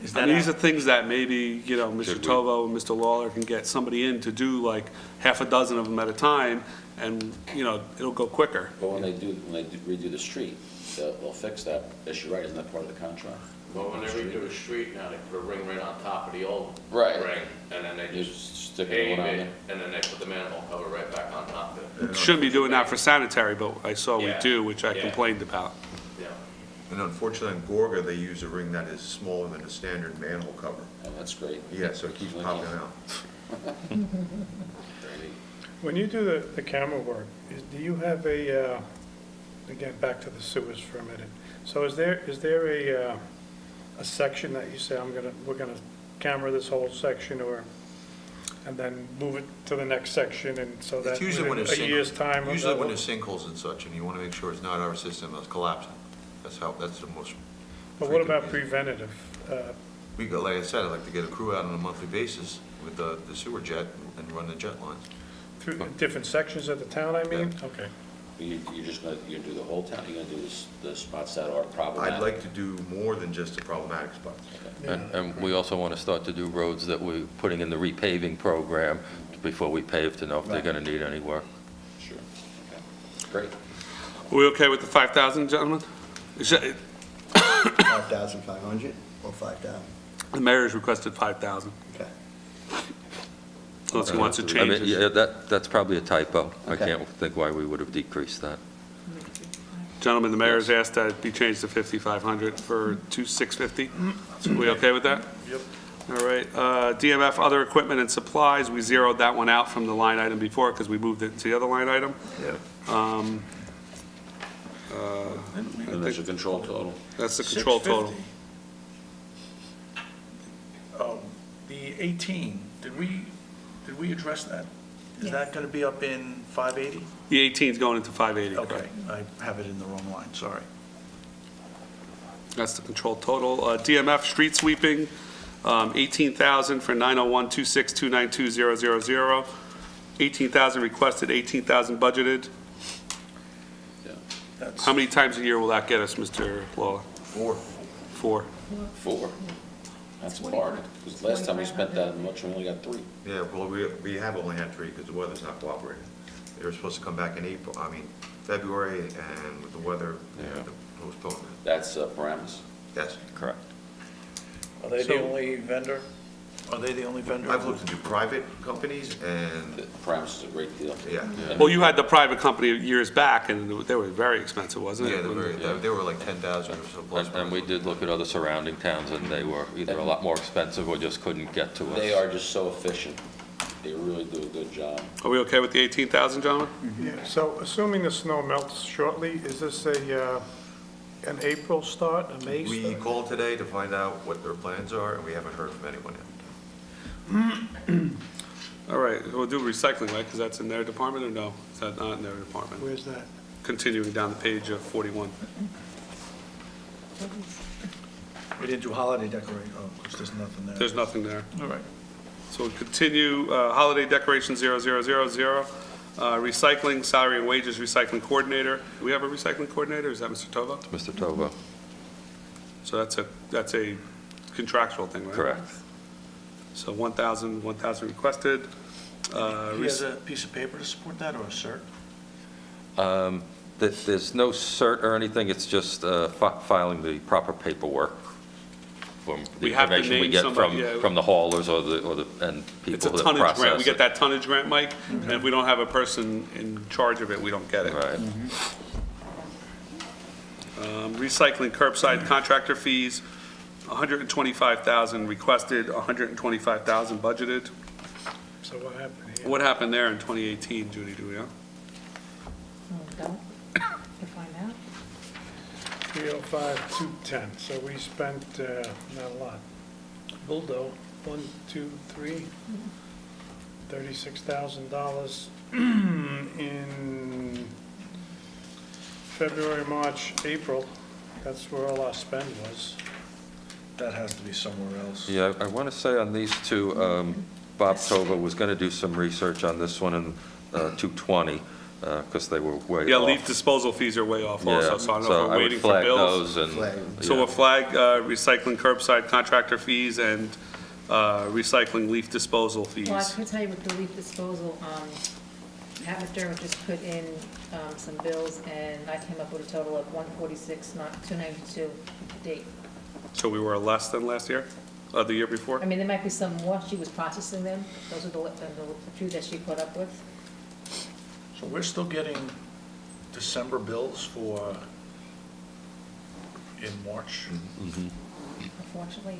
Is I that mean, these are out- things that maybe, Mr. Should we- Tovo and Mr. Lawler can get somebody in to do like half a dozen of them at a time, and, it'll go quicker. But when they redo the street, they'll fix that issue, right? Isn't that part of the contract? But when they redo the street now, they put a ring right on top of the old Right. ring, and then they You just stick pave one on it, there. and then they put the manhole cover right back on top of it. Shouldn't be doing that for sanitary, but I saw we Yeah. do, which I Yeah. complained about. Yeah. And unfortunately, in Gorga, they use a ring that is smaller than a standard manhole cover. Oh, that's great. Yeah, so it keeps popping out. Very neat. When you do the camera work, do you have again, back to the sewers for a minute. So is there a section that you say, we're gonna camera this whole section, and then move it to the next section, and so that It's usually when within it's a year's time? Usually when there's sinkholes and such, and you want to make sure it's not our system that's collapsing. That's the most. But what about frequent reason. preventative? We go, like I said, I'd like to get a crew out on a monthly basis with the sewer jet and run the jet lines. Through different sections of the town, I mean? Okay. You're just gonna, you're gonna do the whole town, you're gonna do the spots that are problematic? I'd like to do more than just the problematic spots. And we also want to start to do roads that we're putting in the repaving program before we pave to know if they're Right. going to need any work. Sure, okay, great. Are we okay with the 5,000, gentlemen? The 5,500 or 5,000? mayor's requested 5,000, Okay. unless he wants to I change mean, yeah, it. that's probably a typo. I Okay. can't think why we would have decreased that. Gentlemen, the mayor's asked that it be changed to 5,500 for 650. So we okay with that? Yep. All right, DMF, other equipment and supplies, we zeroed that one out from the line item before because we moved it to the other line item. And that's your control total? That's the control total. 650. The 18, did we address that? Is that going to be up in 580? The 18 is going into 580. Okay, correct. I have it in the wrong line, sorry. That's the control total. DMF, street sweeping, 18,000 for 901-26292000. 18,000 requested, 18,000 budgeted. Yeah. That's How many times a year will that get us, Mr. Lawler? 4. 4. 4? That's a bargain, because last time we spent that much, we only got 3. Yeah, well, we have only had 3 because the weather's not cooperating. They were supposed to come back in February, and with the weather, they had to postpone it. That's Paramus? Yes. Correct. Are they So- the only vendor? Are they the only vendor? I've looked into private companies, and, Paramus is a great deal. yeah. Well, you had the private company years back, and they were very expensive, wasn't it? Yeah, they were like 10,000 or so plus. And we did look at other surrounding towns, and they were either a lot more expensive or just couldn't get to us. They are just so efficient. They really do a good job. Are we okay with the 18,000, gentlemen? Yeah, so assuming the snow melts shortly, is this an April start, a May We start? called today to find out what their plans are, and we haven't heard from anyone yet. All right, we'll do recycling, right, because that's in their department, or no? Is that not in their department? Where's that? Continuing down the page of 41. We didn't do holiday decoration, because there's nothing there. There's nothing there. All right. So we continue, holiday decoration 0000, recycling, salary and wages, recycling coordinator. Do we have a recycling coordinator? Is that Mr. Tovo? Mr. Tovo, So that's a contractual thing, right? correct. So 1,000 requested. He has a piece of paper to support that, or a cert? There's no cert or anything, it's just filing the proper paperwork from the We have to information we name get somebody, yeah. from the haulers or and It's a people that tonnage grant. process We get it. that tonnage grant, Mike, and if we don't have a person in charge of it, we don't get it. Right. Recycling curbside contractor fees, 125,000 requested, 125,000 budgeted. So what happened here? What happened there in 2018, Judy, do we know? Don't, to find out. 305, 210, so we spent, not a lot. Bulldo, 1, 2, 3, $36,000 in February, March, April. That's where all our spend was. That has to be somewhere else. Yeah, I want to say on these two, Bob Tova was going to do some research on this one in 220, because they were way off. Yeah, leaf disposal fees are way off also, Yeah, so I don't know if we're waiting for would bills. flag those Flag. and. So yeah. we'll flag recycling curbside contractor fees and recycling leaf disposal fees. Well, I can tell you with the leaf disposal, Pat McDermott just put in some bills, and I came up with a total of 146, not 292 to date. So we were less than last year, the year before? I mean, there might be some more, she was processing them, those are the few that she put up with. So we're still getting December bills for, in March? Unfortunately,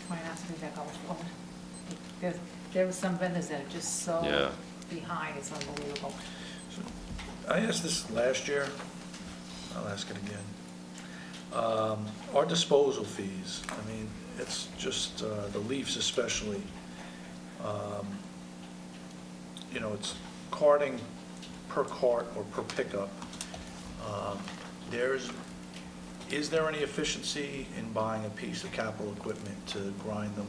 trying not to do that going forward. There were some vendors that are just so Yeah. behind, it's unbelievable. I asked this last year, I'll ask it again. Our disposal fees, I mean, it's just, the leaves especially, you know, it's carting per cart or per pickup. Is there any efficiency in buying a piece of capital equipment to grind them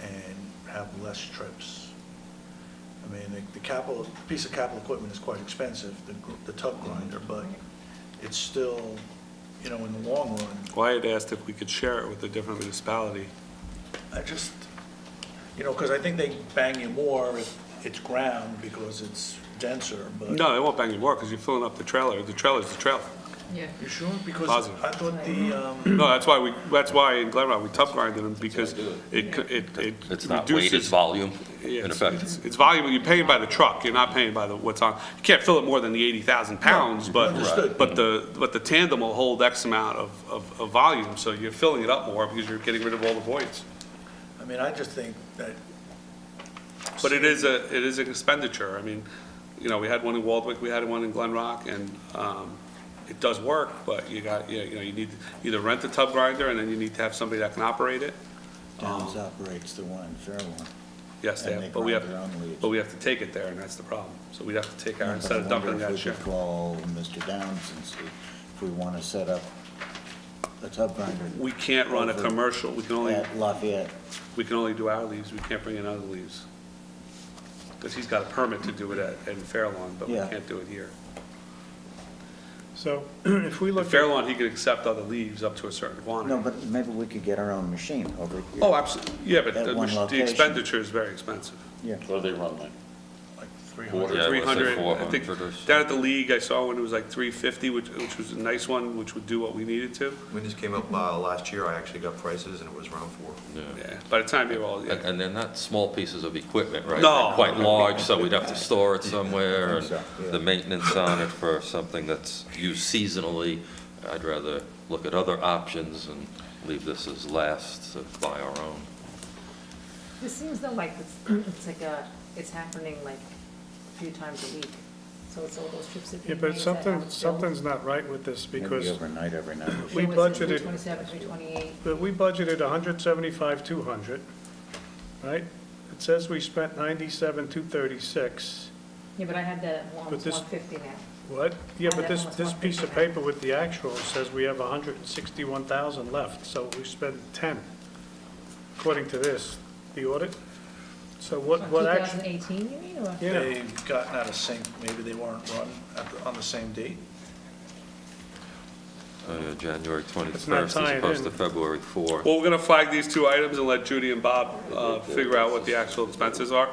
and have less trips? I mean, the piece of capital equipment is quite expensive, the tub grinder, but it's still, you know, in the long run, Well, I had asked if we could share it with a different municipality. I just, you know, because I think they bang you more if it's ground because it's denser, but. No, they won't bang you more because you're filling up the trailer. The trailer's the trailer. Yeah. You sure? Because Positive. I thought No, that's why in Glen Rock, we tub grinded them because it It's not weight, it's reduces. volume, Yeah, in it's- effect. It's volume, you're paying by the truck, you're not paying by what's on. You can't fill it more than the 80,000 pounds, but, Understood. but the tandem will hold X amount of volume, so you're filling it up more because you're getting rid of all the voids. I mean, I just think that. But it is an expenditure. I mean, you know, we had one in Waldwick, we had one in Glen Rock, and it does work, but you need to either rent the tub grinder, and then you need to have somebody that can operate it. Downs operates the one in Fairlawn. Yes, they And have, they but we have, grind their own leaves. but we have to take it there, and that's the problem. So we'd have to take our, Yeah, instead but of I dumping wonder that if we shit. could call Mr. Downs and see if we want to set up a tub grinder We can't run a Over commercial, we can only do our leaves, we can't bring in other leaves. Because he's got a permit to do it in Fairlawn, but we Yeah. can't do it here. So if we In look at, Fairlawn, he could accept other leaves up to a certain No, quantity. but maybe we could get our own machine over here. Oh, absolutely, yeah, but At the one the location. expenditure is very expensive. Yeah. What do they run like? Like Quarter. 300. Yeah, I would say 300, I think, 400 or so. down at the league, I saw one, it was like 350, which was a nice one, which would do what we needed to. When this came up last year, I actually got prices, and it was around 4. Yeah. Yeah, by the time you're all, yeah. And they're not small pieces of equipment, right? No. They're quite large, so we'd have to store it somewhere, and So, yeah. the maintenance on it for something that's used seasonally, I'd rather look at other options and leave this as last to buy our own. It seems though like it's like it's happening like a few times a week. So it's all those trips that yeah, they but make that have billed. something's not right with this Maybe because overnight every night. we It was budgeted, 327, 328. but we budgeted 175, 200, right? It says we spent 97, 236. Yeah, but I had that at But almost this- 150 now. What? Yeah, I but had this, almost this piece of 150 now. paper with the actual says we have 161,000 left, so we spent 10, according to this, the audit. So what action? 2018, you mean, or? Yeah. They've gotten out of sync, maybe they weren't run on the same date. January It's not 21st as tying opposed in. to February 4. Well, we're gonna flag these two items and let Judy and Bob figure out what the actual expenses are.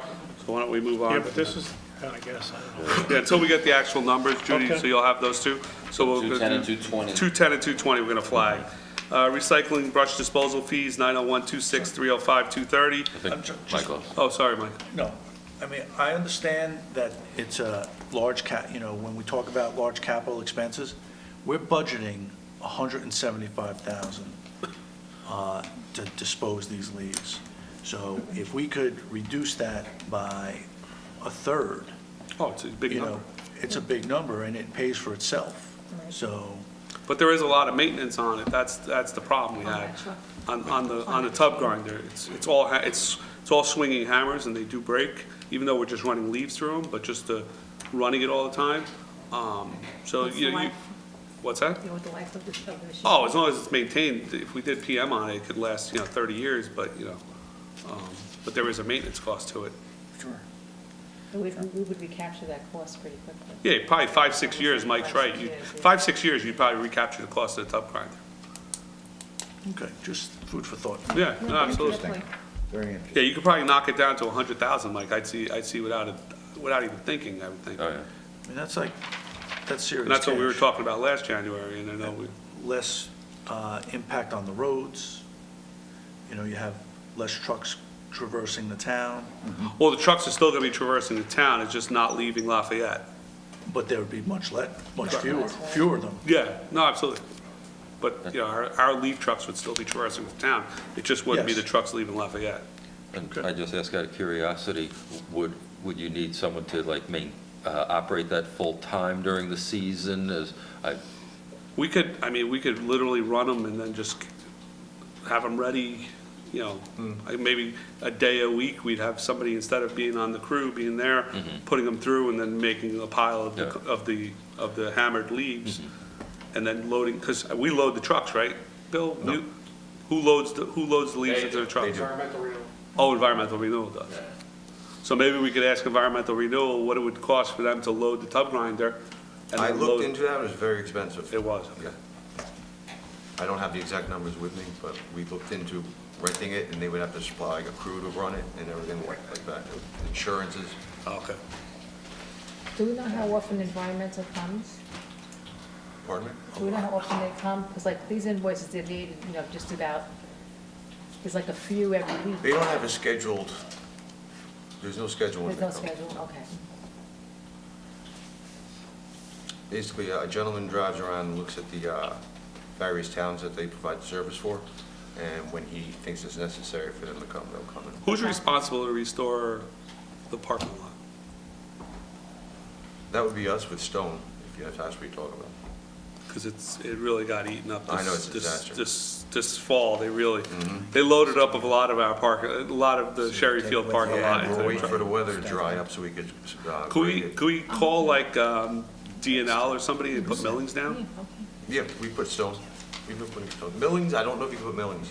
So why don't we move on? Yeah, but this is, I guess, I don't know. Yeah, until we get the actual numbers, Judy, Okay. so you'll have those two. So we'll. 210 and 220. 210 and 220, we're gonna flag. Recycling brush disposal fees, 901, 26, 305, 230. I think I'm just- Michael. Oh, sorry, Mike. No, I mean, I understand that it's a large you know, when we talk about large capital expenses, we're budgeting $175,000 to dispose these leaves. So if we could reduce that by a third, Oh, it's a big you number. know, it's a big number and it pays for itself. So, But there is a lot of maintenance on it, that's the problem we On had. that truck. On the tub grinder, it's all swinging hammers and they do break, even though we're just running leaves through them, but just running it all the time. So, What's the you know, life? What's that? You know, with the life of the machine? Oh, as long as it's maintained, if we did PM on it, it could last, 30 years, but, but there is a maintenance cost to it. Sure. We would recapture that cost pretty quickly. Yeah, probably 5, 6 years, Mike's right. 5, 6 years, you'd probably recapture the cost of the tub grinder. Okay, just food for thought. Yeah, no, absolutely. Definitely. Very interesting. Yeah, you could probably knock it down to 100,000, Mike. I'd see without even thinking, I would think. Oh, yeah. I mean, that's serious And that's what we were cash. talking about last January, and I know we, Less impact on the roads. You have less trucks traversing the town, well, the trucks are still gonna be traversing the town, it's just not leaving Lafayette. but there would be much fewer Less, right. of them. Yeah, no, absolutely. But, our leaf trucks would still be traversing the town. It just wouldn't be Yes. the trucks leaving Lafayette. And Okay. I just ask out of curiosity, would you need someone to like operate that full-time during the season? We could literally run them and then just have them ready, like maybe a day a week, we'd have somebody, instead of being on the crew, being there, putting them through and then making a pile of the hammered leaves, and then loading, because we load the trucks, right, Bill? No. Who loads the leaves into the trucks? Environmental renewal. Oh, environmental renewal does. So maybe we could ask environmental renewal what it would cost for them to load the tub grinder. And I then looked load- into that, it was very expensive. It was, Yeah. I don't have the exact numbers with me, but we looked into renting it, and they would have to supply like a crew to run it and everything like that, insurances. okay. Do we know how often environmental comes? Pardon me? Do we know how often they come? Because like these invoices, they're dated, just about, there's like a few every week. They don't have a scheduled, there's no schedule when There's they no come. schedule, okay. Basically, a gentleman drives around and looks at the various towns that they provide service for, and when he thinks it's necessary for them to come, they'll come in. Who's responsible to restore the parking lot? That would be us with stone, if that's what we talk about. Because it really got eaten up I know, it's a disaster. this fall. They really, they loaded up of a lot of our a lot of the Sherry Field parking lot. Yeah, we're waiting for the weather to dry up so we could grade it. Could we call like D&L or somebody and put millings Yeah, down? okay. Yeah, we put stone. We've been putting stone. Millings, I don't know if you can put millings.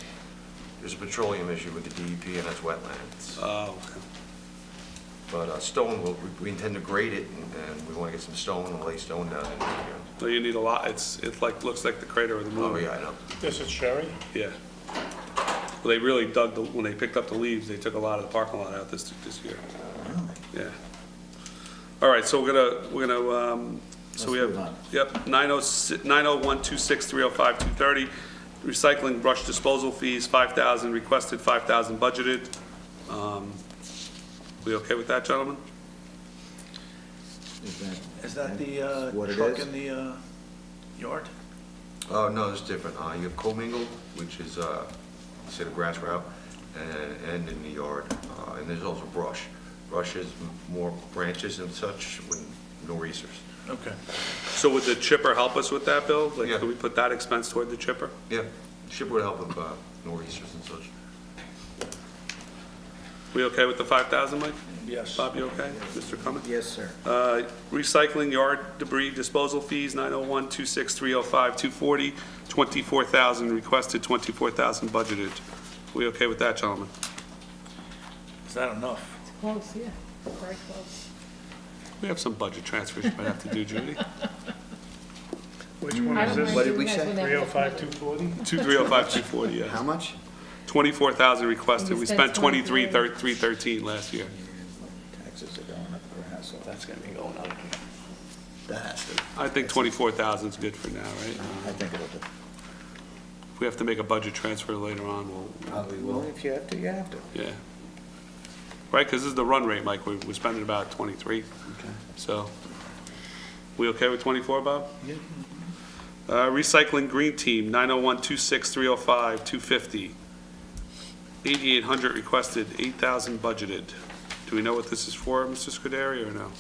There's a petroleum issue with the DEP, and that's wetlands. Oh, okay. But stone, we intend to grade it, and we want to get some stone and lay stone down in there. So you need a lot. It's like, looks like the crater of the moon. Oh, yeah, I know. This is Sherry? Yeah. Well, they really dug when they picked up the leaves, they took a lot of the parking lot out this year. Yeah. All right, so we're gonna, so we have, move on. yep, 901-26-305-230. Recycling brush disposal fees, 5,000 requested, 5,000 budgeted. We okay with that, gentlemen? Is that the What it truck is? in the yard? Oh, no, it's different. You have commingled, which is, say, the grass route, and in the yard. And there's also brush. Brush is more branches and such with no resource. Okay. So would the chipper help us with that, Bill? Like, Yeah. could we put that expense toward the chipper? Yeah, ship would help with no resource and such. We okay with the 5,000, Mike? Yes. Bob, you okay? Mr. Cummings? Yes, sir. Recycling yard debris disposal fees, 901-26-305-240, 24,000 requested, 24,000 budgeted. We okay with that, gentlemen? Is that enough? It's close, yeah, very close. We have some budget transfers you might have to do, Judy. Which one I is don't this? mind What did doing we that say? when they're- 305, 240? 2305-240, yes. How much? 24,000 requested. We We spent spent 23,313 last year. Taxes are going up for us, so that's gonna be going up. That has to. I think 24,000 is good for now, right? I think it'll do. If we have to make a budget transfer later on, we'll, Probably Well, will. if you have to, you have to. yeah. Right, because this is the run rate, Mike. We're spending about 23. So, we okay with 24, Bob? Yeah. Recycling Green Team, 901-26-305-250. 8,800 requested, 8,000 budgeted. Do we know what this is for, Mr. Scuderi, or no?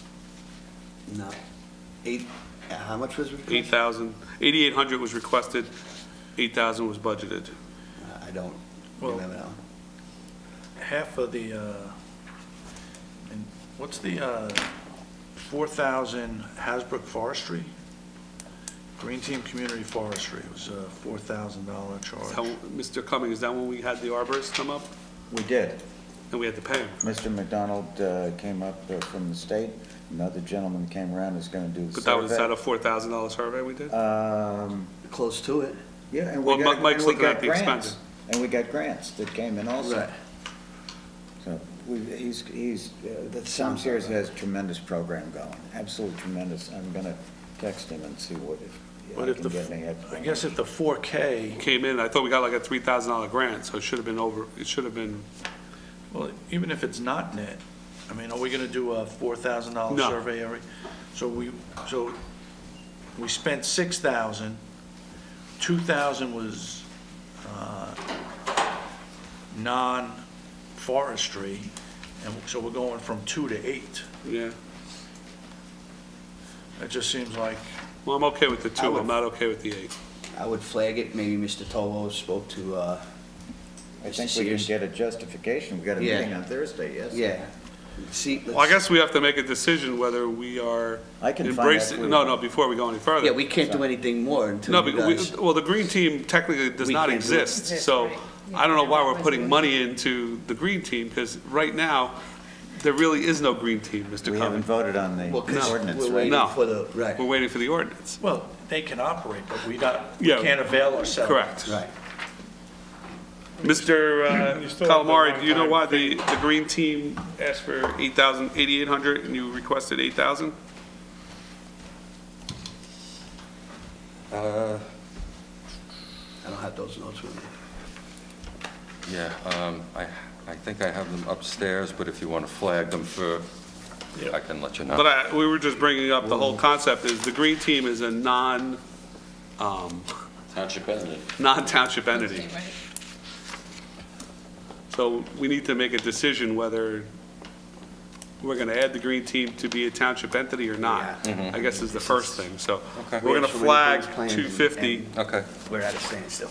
No. How much was it? 8,000, 8,800 was requested, 8,000 was budgeted. I don't Well- remember now. Half of the, and what's the 4,000 Hasbrook Forestry? Green Team Community Forestry was a $4,000 charge. So, Mr. Cummings, is that when we had the arborists come up We did. and we had to pay them? Mr. McDonald came up from the state. Another gentleman came around, is going to do the But that was, survey. that a $4,000 survey we did? Close to it. Yeah, and Well, we got, Mike's and we looking at got the grants. expended. And we got grants that came in also. Right. So he's, That Tom sounds Sears right. has a tremendous program going, absolutely tremendous. I'm going to text him and see what, if But I if can the, get any head. I guess if the 4K, Came in, I thought we got like a $3,000 grant, so it should have been over, it should have been, well, even if it's not net, I mean, are we gonna do a $4,000 No. survey every? So we spent 6,000, 2,000 was non-forestry, and so we're going from 2 to 8. yeah. It just seems like, Well, I'm okay with the I 2, would- I'm not okay with the 8. I would flag it, maybe Mr. Tovo spoke to, I Mr. think we can Sears. get a justification. We got a Yeah. meeting on Thursday, yes? Yeah. See, Well, I guess we have to make a decision whether we are I can find out embracing, for you. no, before we go any further. Yeah, we can't do anything more until No, you but we, guys. well, the green team technically does We not can't do it. exist, Exist, so right. I don't know why we're Yeah. putting money into the green team, because right now, there really is no green team, Mr. We haven't Cummings. voted on the Well, 'cause ordinance, we're right? waiting No. for the, right, We're waiting for the ordinance. well, they can operate, but we Yeah. can't avail ourselves. Correct. right. Mr. You still have the Calamari, do you know one-time why the green team asked for 8,800 and you requested 8,000? I don't have those notes with me. Yeah, I think I have them upstairs, but if you want to flag them for, I can let you know. But we were just bringing up, the whole concept is the green team is a Township entity. non-township entity. Right. So we need to make a decision whether we're going to add the green team to be a township entity or not. I guess is the first thing. So Okay. we're going to So many flag things planned 250. Okay. We're at a standstill.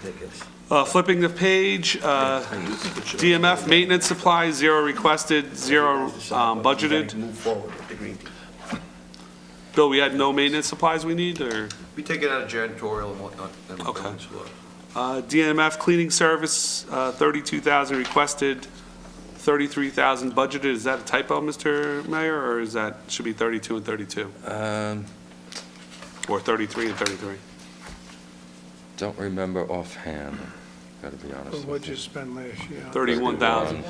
Ridiculous. Flipping the page, DMF maintenance supplies, 0 requested, 0 budgeted. Move forward with the green team. Bill, we had no maintenance supplies we need, or? We take it out of janitorial and whatnot. and Okay. building supplies. DMF cleaning service, 32,000 requested, 33,000 budgeted. Is that a typo, Mr. Mayor, or is that, should be 32 and 32? Or 33 and 33? Don't remember offhand, got to be honest with What'd you. you spend last year? 31,000.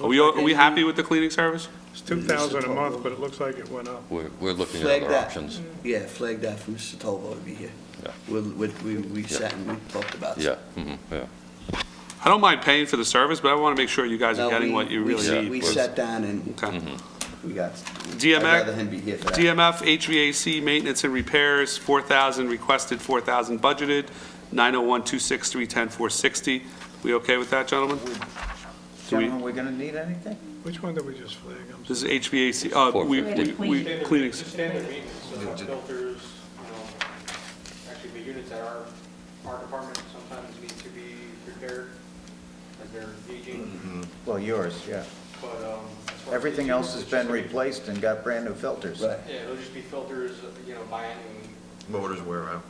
Are we happy with the cleaning service? It's 2,000 a month, but it looks like it went up. We're looking at Flag other that. options. Yeah, flag that for Mr. Tovo to be here. Yeah. We sat and we talked about it. Yeah, yeah. I don't mind paying for the service, but I want to make sure you guys are No, getting we- what you we really sat- need. We sat down and Okay. we got, DMX I'd rather him be here for that. DMF HVAC maintenance and repairs, 4,000 requested, 4,000 budgeted, 901-263-10-460. We okay with that, gentlemen? Do we- Gentlemen, we going to need anything? Which one did we just flag? I'm This is sorry. HVAC, we Standard- cleaning. It's just standard maintenance, filters, actually the units at our department sometimes need to be repaired as they're aging, Well, yours, yeah. but, as far as Everything these else units, has it's been just- replaced and got brand-new filters. Right. Yeah, it'll just be filters, biannually. Motors wear out.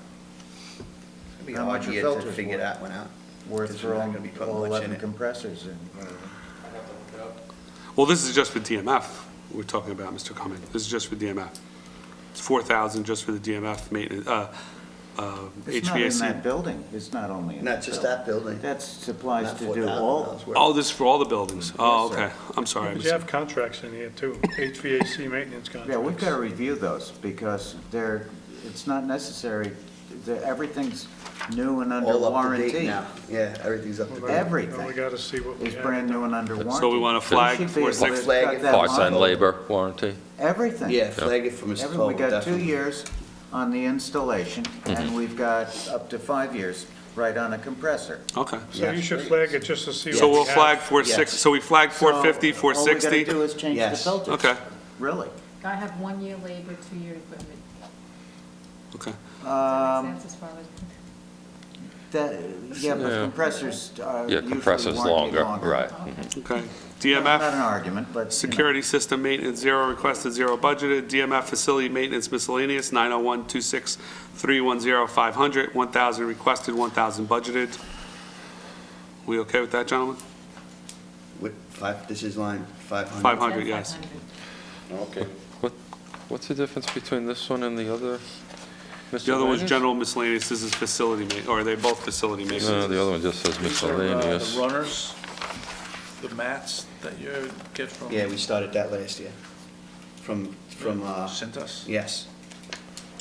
It'd be How hard much are yet to filters figure worth? that one out. Worth 'Cause we're not throwing gonna be putting all much in 11 it. compressors in. I'd have to look it up. Well, this is just for DMF we're talking about, Mr. Cummings. This is just for DMF. It's 4,000 just for the DMF maintenance, It's not in that HVAC. building, it's not only in that Not just building. that building. That supplies Not to do $4,000 all, worth. Oh, this is for all the buildings? Oh, Yes, sir. okay. I'm sorry. I But missed you it. have contracts in here too, HVAC maintenance contracts. yeah, we've got to review those, because it's not necessary, everything's new and under All up to date warranty. now. Yeah, everything's up to Well, date. then- everything. then we gotta see what we Is have. brand new and under warranty. So we want to flag Should be able to 4,600? Flag cut it. that Parts and model. labor warranty? Everything. Yeah, flag it for Mr. We Tovo, got 2 definitely. years on the installation, and we've got up to 5 years right on a compressor. Okay. So you should flag it just to see So what we'll we have. flag 460, so we flag 450, So 460? all we got to do is change the Yes. filters. Okay, Really. I have 1 year labor, 2 year equipment. okay. Does that make sense as far as? Yeah, but Yeah. compressors are Yeah, usually compressor's warranted longer, right. Mhm. Okay. Not an DMF, argument, but, you know. security system maintenance, 0 requested, 0 budgeted. DMF facility maintenance miscellaneous, 901-26310-500, 1,000 requested, 1,000 budgeted. We okay with that, gentlemen? This is line 500. 500, yes. Okay. What's the difference between this one and the other? The other one's miscellaneous? general miscellaneous, this is facility or are they both facility No, maintenance? the other one just says These are miscellaneous. the runners, the mats that you get from Yeah, we started that last year. From, Cintas? yes,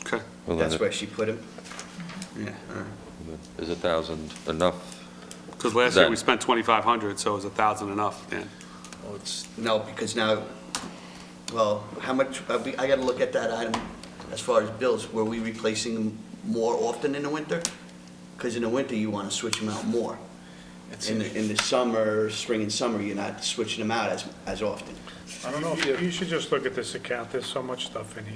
Okay. Well, then that's where she put him. Yeah, all right. Is 1,000 enough? Because last year we That- spent 2,500, so is 1,000 enough, Dan? Well, it's, No, because now, well, how much, I gotta look at that item as far as bills. Were we replacing them more often in the winter? Because in the winter, you wanna switch them out more. it's, In the summer, spring and summer, you're not switching them out as often. I don't know if You you, should just look at this account, there's so much stuff in here.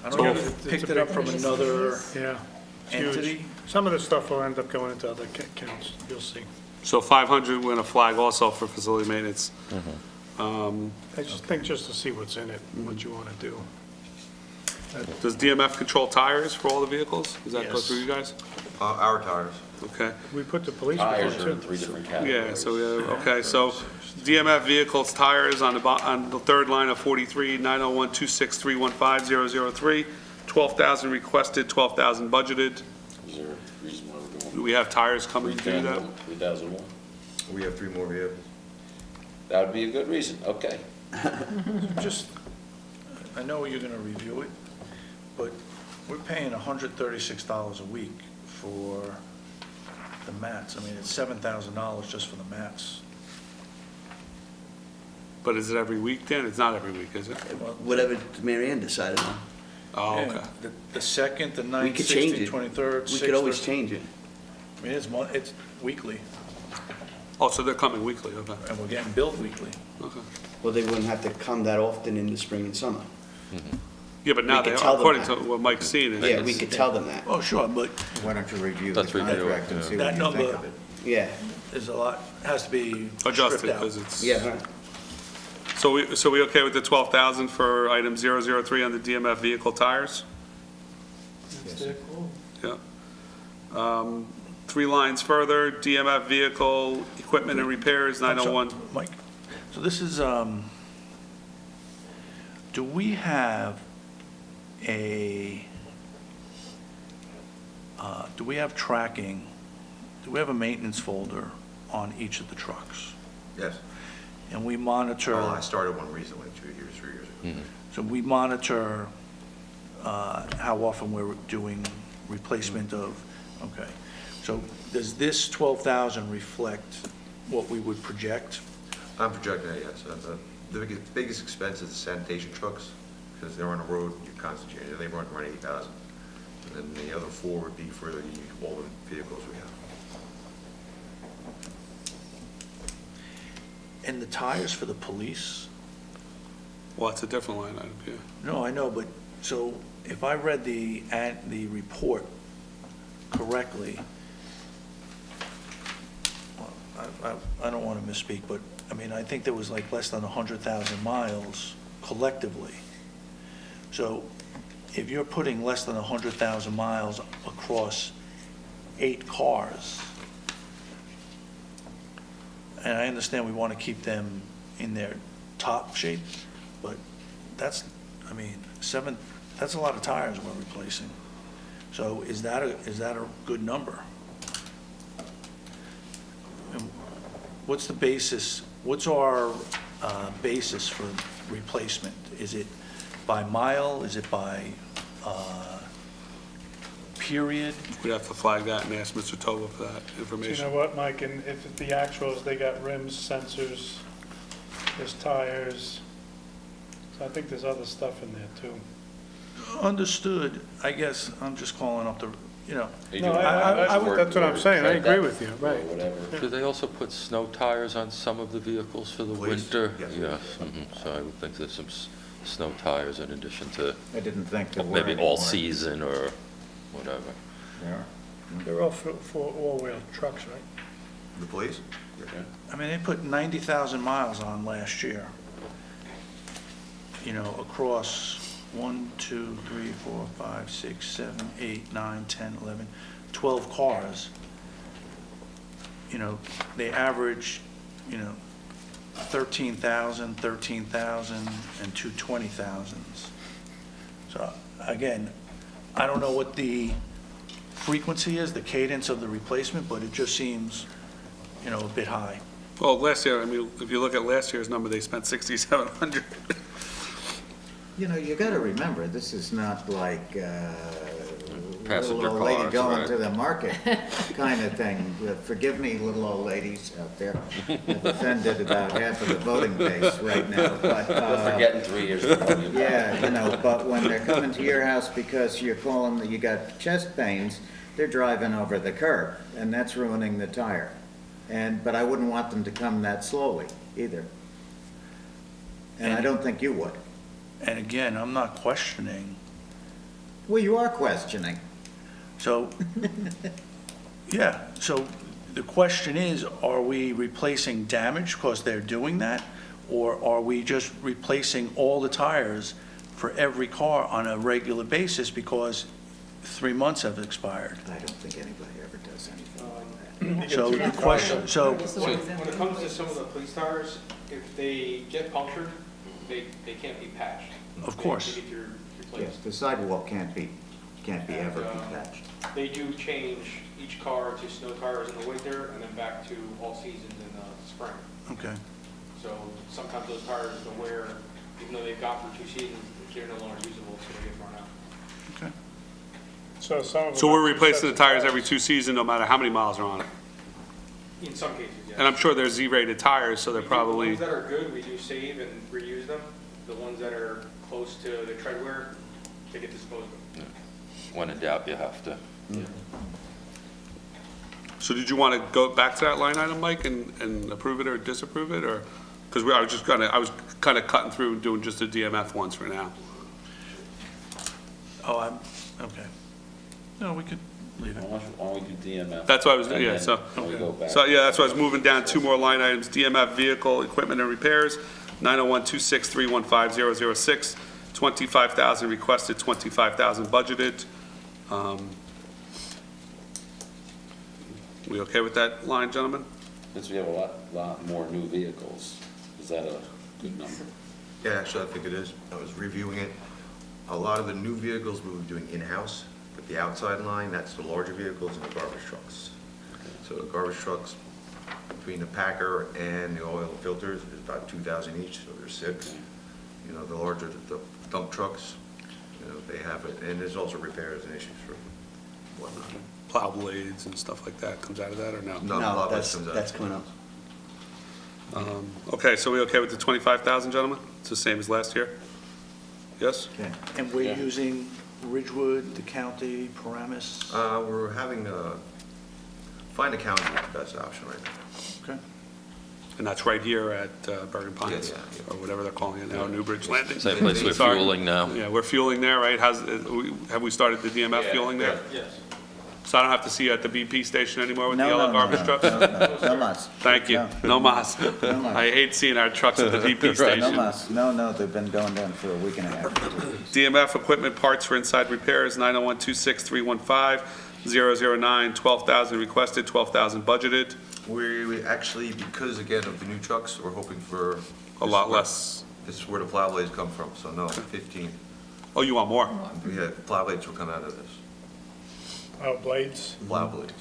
I don't know if It's you a picked it big- up from another Yeah. It's huge. entity. Some of the stuff will end up going into other accounts, you'll see. So 500, we're going to flag also for facility maintenance. I just think just to see what's in it, what you want to do. Does DMF control tires for all the vehicles? Does that go Yes. through you guys? Our tires. Okay. We put the police Tires before are in too. 3 different categories. Yeah, so, okay, so DMF vehicles, tires on the third line of 43, 901-26315-003, 12,000 requested, 12,000 budgeted. Is there a reason why we're Do going we have tires coming to do that? 3,001? We have 3 more vehicles. That would be a good reason, okay. Just, I know you're gonna review it, but we're paying $136 a week for the mats. I mean, it's $7,000 just for the mats. But is it every week, Dan? It's not every week, is it? Whatever Mary Ann decided on. Oh, Yeah, okay. The 2nd, the We 9th, could change 16th, it. 23rd, 6th. We could always change it. I mean, it's weekly, Oh, so they're coming weekly, okay. and we're getting billed weekly. Okay. Well, they wouldn't have to come that often in the spring and summer. Yeah, but now We they, could tell them according to that. what Mike's seen, is Yeah, we could tell them that. Oh, sure, but Why don't you review the Let's review it, contract and yeah. see That what you think number- of it? Yeah, there's a lot, has to be adjusted, stripped out. because it's. yeah, all right. So we okay with the 12,000 for item 003 on the DMF vehicle tires? Yeah. 3 lines further, DMF vehicle equipment and repairs, I'm sorry, 901. Mike, so this is, do we have do we have tracking, do we have a maintenance folder on each of the trucks? Yes. And we monitor. Oh, I started one recently, 2 years, 3 years ago. So we monitor how often we're doing replacement of, okay. So does this 12,000 reflect what we would project? I'm projecting it, yes. The biggest expense is the sanitation trucks, because they're on the road, you're constantly changing, they run around 8,000. And then the other 4 would be for all the vehicles we have. And the tires for the police? Well, it's a different line item, yeah. No, I know, but, so if I read the report correctly, well, I don't want to misspeak, but, I mean, I think there was like less than 100,000 miles collectively. So if you're putting less than 100,000 miles across 8 cars, and I understand we want to keep them in their top shape, but that's, I mean, that's a lot of tires we're replacing. So is that a good number? And what's the basis, what's our basis for replacement? Is it by mile? Is it by period? We'd have to flag that and ask Mr. Tova for that You information. know what, Mike, and if it's the actuals, they got rims, sensors, there's tires, so I think there's other stuff in there too. Understood. I guess I'm just calling up the, you know, They No, do I would- that's what I'm saying, I tread agree depth with you, or right. Whatever. Do they also put snow tires on some of the vehicles for the Please, winter? yes. Yes, so I would think there's some snow tires in addition to I didn't think there were maybe anymore. all season or whatever. There are. They're all for all-wheel trucks, right? The police? I mean, they put 90,000 miles on last year, you know, across 1, 2, 3, 4, 5, 6, 7, 8, 9, 10, 11, 12 cars. You know, they average, you know, 13,000, and two 20,000s. So again, I don't know what the frequency is, the cadence of the replacement, but it just seems, you know, a bit high. Well, last year, I mean, if you look at last year's number, they spent 6,700. You know, you gotta remember, this is not like, Passenger little old lady cars, going right. to the market kind of thing. Forgive me, little old ladies out there. I've offended about half of the voting base right now, but, We're forgetting 3 years ago. yeah, you know, but when they're coming to your house because you're calling that you got chest pains, they're driving over the curb, and that's ruining the tire. But I wouldn't want them to come that slowly either. And I don't think you would. And again, I'm not questioning. Well, you are questioning. So, yeah, so the question is, are we replacing damage because they're doing that? Or are we just replacing all the tires for every car on a regular basis because 3 months have expired? I don't think anybody ever does anything like that. So the question, so, When it comes to some of the police tires, if they get punctured, they can't be patched. Of course. They need to be Yes, replaced. the sidewalk can't be ever be And, patched. They do change each car to snow tires in the winter and then back to all seasons in the spring. okay. So sometimes those tires, the wear, even though they've gone through 2 seasons, they're no longer usable, so they get thrown out. Okay. So some of them. So we're replacing the tires every 2 seasons, no matter how many miles are on it. In some cases, yes. And I'm sure they're Z-rated tires, so they're The probably, ones that are good, we do save and reuse them. The ones that are close to the tread wear, they get disposed of. When in doubt, you have to. so did you want to go back to that line item, Mike, and approve it or disapprove it, or? Because I was kind of cutting through and doing just the DMF ones for now. Oh, okay. No, we could leave it. Why don't we do DMF? That's what I was, and yeah, then so. we go back. So, yeah, that's why I was moving down 2 more line items, DMF vehicle equipment and repairs, 901-263-15006, 25,000 requested, 25,000 budgeted. We okay with that line, gentlemen? Since we have a lot more new vehicles, is that a good number? Yeah, actually, I think it is. I was reviewing it. A lot of the new vehicles we were doing in-house, but the outside line, that's the larger vehicles and the garbage trucks. So the garbage trucks, between the packer and the oil filters, is about 2,000 each, so there's 6. You know, the larger, the dump trucks, you know, they have it, and there's also repairs and issues for whatnot. Plow blades and stuff like that comes out of that, or no? No, No, that's comes out. that's coming up. Okay, so we okay with the 25,000, gentlemen? It's the same as last year? Yes? Okay. And we're Yeah. using Ridgewood, the county, Paramus? We're having, find a county is the best option right now. Okay. And that's right here at Bergen Pines, Yeah, yeah. or whatever they're calling it now, Newbridge Landing. Same place we're Sorry. fueling now. Yeah, we're fueling there, right? Have we started the DMF fueling there? Yes. So I don't have to see you at the BP station anymore with the No, yellow no, no, garbage no, trucks? No mas. Thank you. No mas. No mas. I hate seeing our trucks at the DP No station. mas. No, they've been going down for a week and a half. 2 weeks. DMF equipment parts for inside repairs, 901-26315-009, 12,000 requested, 12,000 budgeted, We actually, because again of the new trucks, we're hoping for. a lot less. This is where the plow blades come from, so no, 15. Oh, you want more? Yeah, plow blades will come out of this, Blades. plow blades.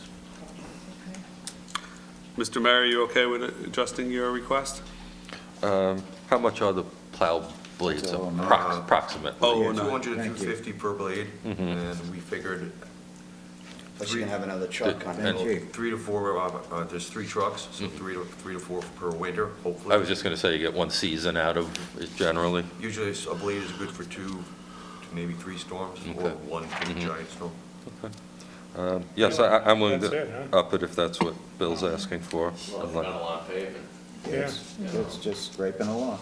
Mr. Mayor, are you okay with adjusting your request? How much are the plow blades Oh, no. approximately? Oh, Yeah, no. 200 Thank and you. 250 per blade, and we figured But you can have another truck on Thank it. you. 3 to 4, there's 3 trucks, so 3 to 4 per winter, hopefully. I was just going to say, you get 1 season out of it generally. Usually a blade is good for 2 to maybe 3 storms, or Okay. 1 big giant storm. Yes, I'm willing That's to it, huh? up it if that's what Bill's asking for. Well, it's been a lot of pavement. It's just scraping along.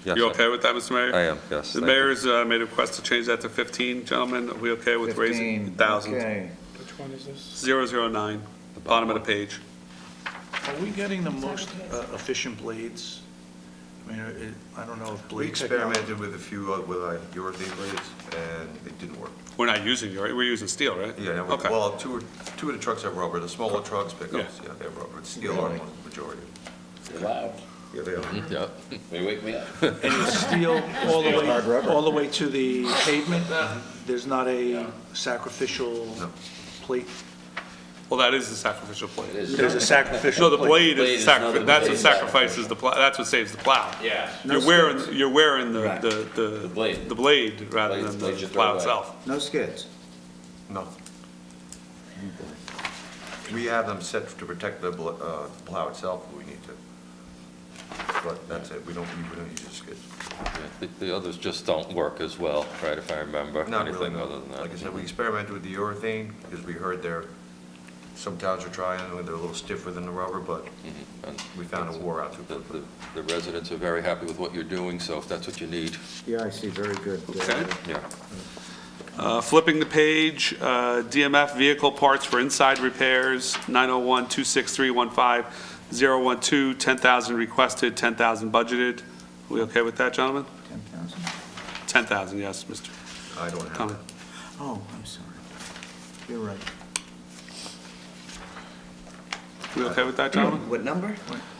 Yes, You okay with that, Mr. Mayor? I am, yes. The thank you. mayor's made a request to change that to 15, gentlemen. Are we okay with raising 15, 1,000? okay. Which one is this? 009, bottom of the page. Are we getting the most efficient blades? I mean, I don't know if We blade technology... experimented with a few with urethane blades, and it didn't work. We're not using, we're using steel, right? Yeah, Okay. well, two of the trucks have rubber, the smaller trucks, pickups, yeah, they have rubber. It's steel on the majority. You're loud. Yeah, they are. Yeah. They wake me up. And it's steel all the way to the pavement? There's not a sacrificial No. plate? Well, that is the sacrificial plate. There's a sacrificial No, the plate. blade Blade is, is another that's what blade. sacrifices the plow, that's what saves the plow. Yeah. You're wearing Right. the blade. the blade rather Blade- than blade the you plow throw away. itself. No skids. No. We have them set to protect the plow itself if we need to. But that's it, we don't use the skids. Yeah, the others just don't work as well, right, if I remember? Not really, Anything no. other than that? Like I said, we experimented with the urethane because we heard some towns are trying, and they're a little stiffer than the rubber, but Mhm. And we found it wore out too the- quickly. The residents are very happy with what you're doing, so if that's what you need, Yeah, I see, very good. Okay. yeah. Flipping the page, DMF vehicle parts for inside repairs, 901-263-15012, 10,000 requested, 10,000 budgeted. We okay with that, gentlemen? 10,000? 10,000, yes, Mr. I don't have Conley. that. Oh, I'm sorry. You're right. We okay with that, gentlemen? What number?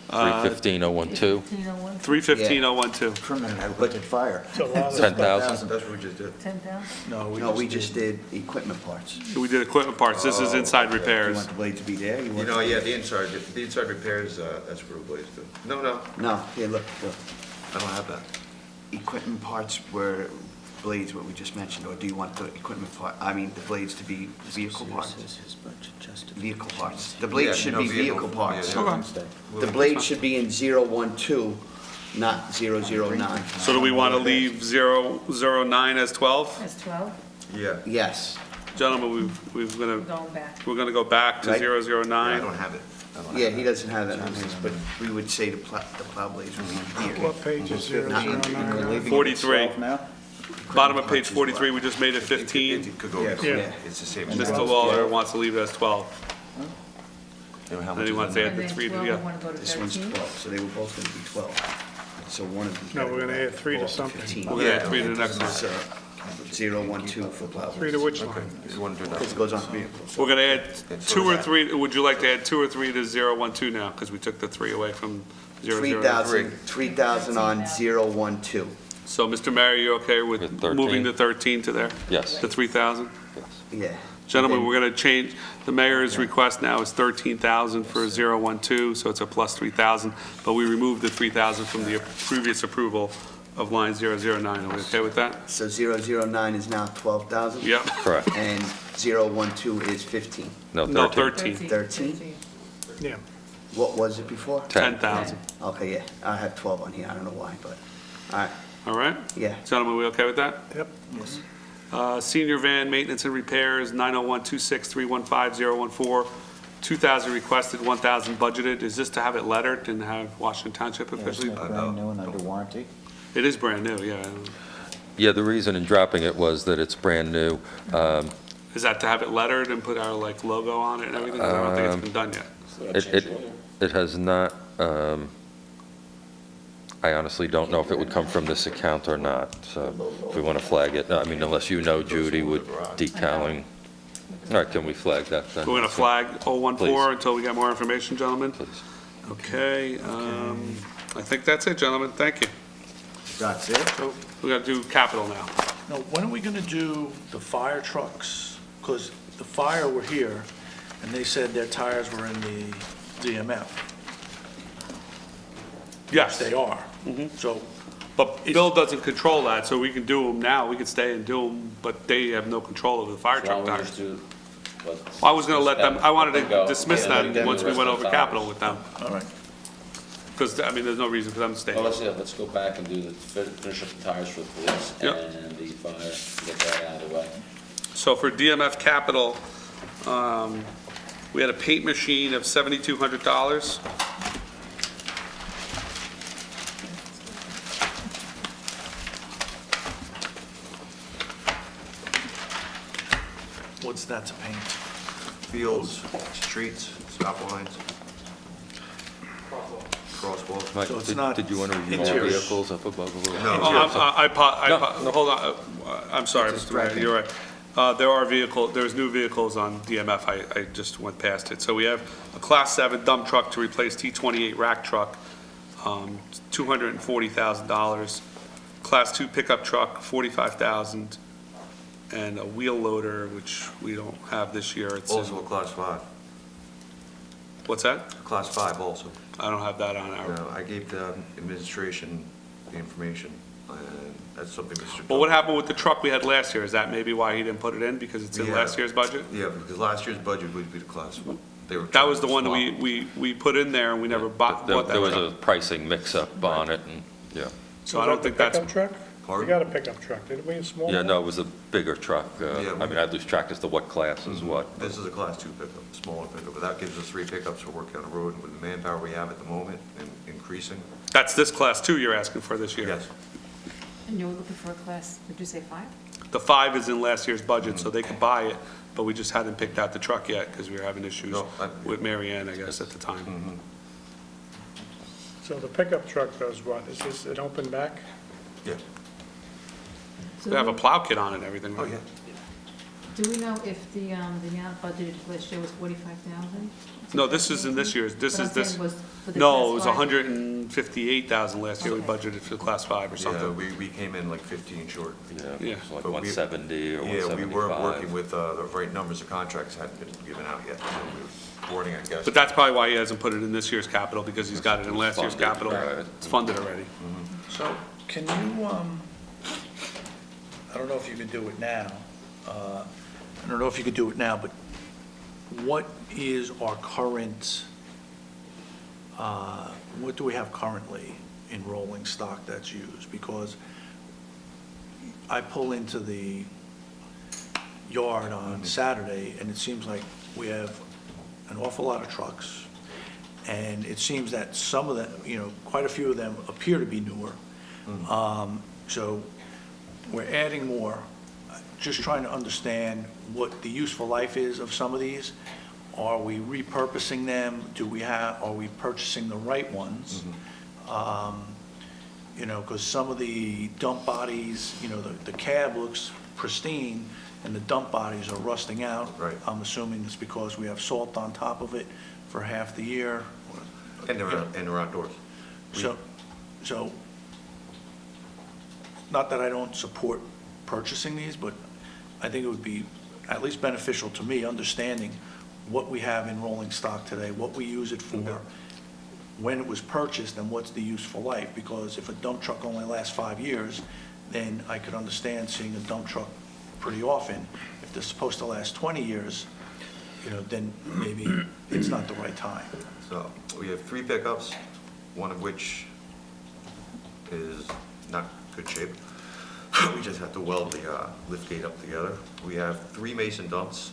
315-012, 1501, 315-012. For a minute, I looked at fire. It's a lot of- 10,000. That's what we just did. 10,000? No, We just did equipment parts. We did equipment parts, this is inside You repairs. want the blade to be there? You want know, the- yeah, the inside repairs, that's where the blades go. No, No, here, look, I don't have that. equipment parts were blades, what we just mentioned, or do you want the equipment part, the blades to be vehicle parts? Vehicle parts. The Yeah, blades should be vehicle yeah, parts. yeah. Okay. The blade should be in 012, not 009. So do we want to leave 009 as 12? That's 12, Yeah, Yes, Gentlemen, we're going back. gonna go back to Right. 009. I don't have it. I don't yeah, have he it. doesn't have that on his, but we would say the plow blades would be here. What page is 009? 43. Now? Bottom of page 43, we just made it 15. It could go, Yes. Yeah. yeah, it's the same. Mr. Lawler wants to leave it as 12. You know how Then much he is wants in to there? add the And then 3 to 12, the we other. want to go to This one's 13? 12, so they were both going to be 12. So one of these. No, we're gonna add 3 to Go up something. 15. We're gonna add 3 to the next This one. is 012 for plow. 3 to which Okay, line? you want to do Because that? it goes on vehicles. We're gonna add so 2 or that- 3, would you like to add 2 or 3 to 012 now? Because we took the 3 away from 009. 3,000 on 012. So, Mr. Mayor, you okay with With 13? moving the 13 to there? Yes. The 3,000? Yeah. Gentlemen, Then- we're going to change, the mayor's request now is 13,000 for 012, so it's a plus 3,000, but we removed the 3,000 from the previous approval of line 009. Are we okay with that? So 009 is now 12,000? Yep. Correct. And 012 is 15. No, No, 13. 13, 13? Yeah. What was it before? 10,000. Okay, yeah, I have 12 on here, I don't know why, but, all right, All right? yeah. Gentlemen, we okay with that? Yep. Senior van maintenance and repairs, 901-263-15014, 2,000 requested, 1,000 budgeted. Is this to have it lettered and have Washington Township Yeah, officially? isn't it brand new and under warranty? It is brand new, yeah. Yeah, the reason in dropping it was that it's brand new. Is that to have it lettered and put our like logo on it and everything? 'Cause I don't think it's been done yet. So I changed oil. It has not, I honestly don't know if it would come from this account or not, so if we want to flag it, I mean, unless you know, Judy, would decaling. All right, can we flag that then? We're going to flag 014 Please. until we get more information, gentlemen. Please. Okay, I think that's it, gentlemen. Thank you. That's it? So we got to do capital now. Now, when are we going to do the fire trucks? Because the fire were here, and they said their tires were in the DMF. Yes, They are. So, but Bill doesn't control that, so we can do them now. We can stay and do them, but they have no control over the fire So why truck don't we tires. just do, what? I was going to let them, I wanted Let them go. to dismiss Yeah, let that them once do we the went rest of over the capital tires. with them. all right. Because, I mean, there's no reason for them to stay. Well, let's go back and do finish up the tires for the police Yep. and the fire, get that out of the way. So for DMF capital, we had a paint machine of $7,200. What's that to paint? Fields, streets, stop lines, crosswalks. Mike, So it's not did you want to review our interior. vehicles up above a little? No. No, hold on, I'm sorry, Mr. Mayor, you're right. There's new vehicles on DMF, I just went past it. So we have a Class 7 dump truck to replace T28 rack truck, $240,000. Class 2 pickup truck, $45,000, and a wheel loader, which we don't have this year. It's Also a Class 5. What's that? Class 5 also. I don't have that on our. No, I gave the administration the information, and that's something Mr. Well, what happened with the truck we had last year? Is that maybe why he didn't put it in, because it's in Yeah. last year's budget? Yeah, because last year's budget would be the Class 1. That was the one that we put in there, and we never bought that There was a truck. pricing mix-up on it, and, yeah. So I don't think that's, Pickup truck? We Pardon? got a pickup truck, didn't we, a small one? Yeah, no, it was a bigger truck. Yeah, I mean, I lose track as to what class is what. This is a Class 2 pickup, smaller pickup, but that gives us 3 pickups for working on the road, and with the manpower we have at the moment and increasing. that's this Class 2 you're asking for this year? Yes. And you're looking for a class, did you say 5? The 5 is in last year's budget, so they could buy it, but we just hadn't picked out the truck yet, because we were having issues No, with Mary Ann, I guess, at the time. Mhm. So the pickup truck does what? Is this an open back? Yeah. They have a plow kit on it and everything, Oh, right? yeah. Do we know if the amount budgeted for last year was 45,000? No, this is in this year's, this But is I'm this. saying was for the No, it Class was 5? 158,000 last year we Okay. budgeted for Class 5 or Yeah, something. we came in like 15 short. Yeah, Yeah. it's like But we- 170 or Yeah, we weren't 175. working with the right numbers, the contracts hadn't been given out yet, so we were boarding, I guess. But that's probably why he hasn't put it in this year's capital, because he's got it in last year's Funded, capital. right. It's funded already. So can you, I don't know if you could do it now, but what is our current, what do we have currently in rolling stock that's used? Because I pull into the yard on Saturday, and it seems like we have an awful lot of trucks, and it seems that some of them, quite a few of them appear to be newer. So we're adding more, just trying to understand what the useful life is of some of these. Are we repurposing them? Are we purchasing the right ones? Because some of the dump bodies, the cab looks pristine, and the dump bodies are rusting out. Right. I'm assuming it's because we have salt on top of it for half the year. And they're outdoors. So, not that I don't support purchasing these, but I think it would be at least beneficial to me, understanding what we have in rolling stock today, what we use it for, when it was purchased, and what's the useful life. Because if a dump truck only lasts 5 years, then I could understand seeing a dump truck pretty often. If they're supposed to last 20 years, then maybe it's not the right time. So we have 3 pickups, one of which is not good shape. We just have to weld the lift gate up together. We have 3 Mason dumps,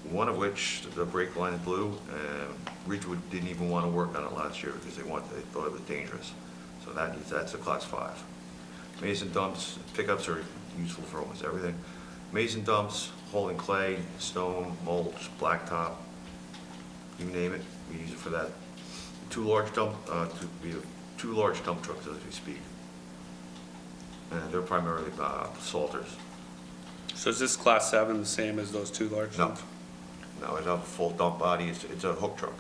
one of which the brake line blew, and Ridgewood didn't even want to work on it last year because they thought it was dangerous. So that's a Class 5. Mason dumps, pickups are useful for almost everything. Mason dumps, hauling clay, stone, mulch, blacktop, you name it, we use it for that. We have 2 large dump trucks as we speak. And they're primarily salters. So is this Class 7 the same as those 2 large No. ones? No, it's a full dump body, it's a hook truck.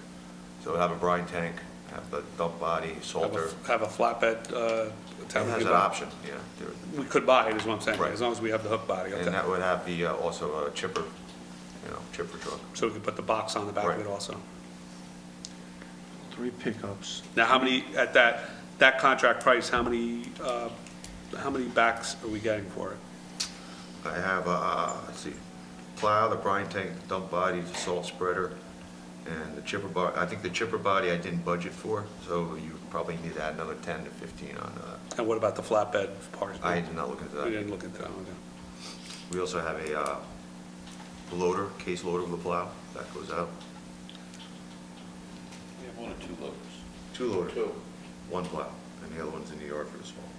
So it'll have a brine tank, have the dump body, salter. Have a flatbed, It town has could an buy? option, yeah. We could buy it, is what I'm saying, Right. as long as we have the hook body, And okay. that would have the, also a chipper, chipper truck. So we could put the box on the back of it Right. also. 3 pickups. Now, how many, at that contract price, how many backs are we getting for it? I have, let's see, plow, the brine tank, the dump body, the salt spreader, and the chipper body. I think the chipper body I didn't budget for, so you probably need to add another 10 to 15 on that. And what about the flatbed part? I did not look into We that. didn't look into that, okay. We also have a loader, case loader with a plow, that goes out. We have 1 or 2 loaders. 2 loaders. 2. 1 plow, and the other one's in the yard for the small.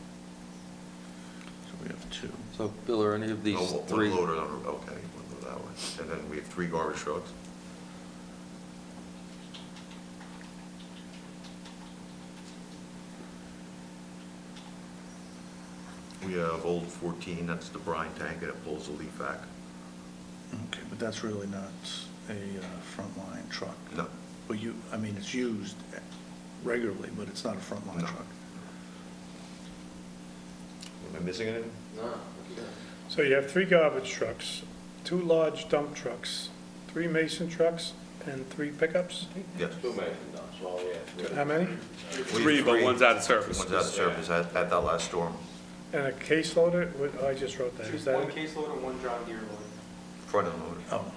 So we have 2. So, Bill, are any of these Oh, 3? One loader, okay. One loader. that way. And then we have 3 garbage trucks. We have old 14, that's the brine tank, and it pulls the leaf vac. Okay, but that's really not a frontline truck. No, But I mean, it's used regularly, but it's not a frontline No. truck. am I missing anything? No, that's it. So you have 3 garbage trucks, 2 large dump trucks, 3 Mason trucks, and 3 pickups? Yes. 2 Mason dumps, well, yeah. How many? We have 3, but one's out of service. One's out of service at that last storm. And a case loader? I just wrote that. Is that One it? case loader, one John Deere loader. Front end loader. Oh,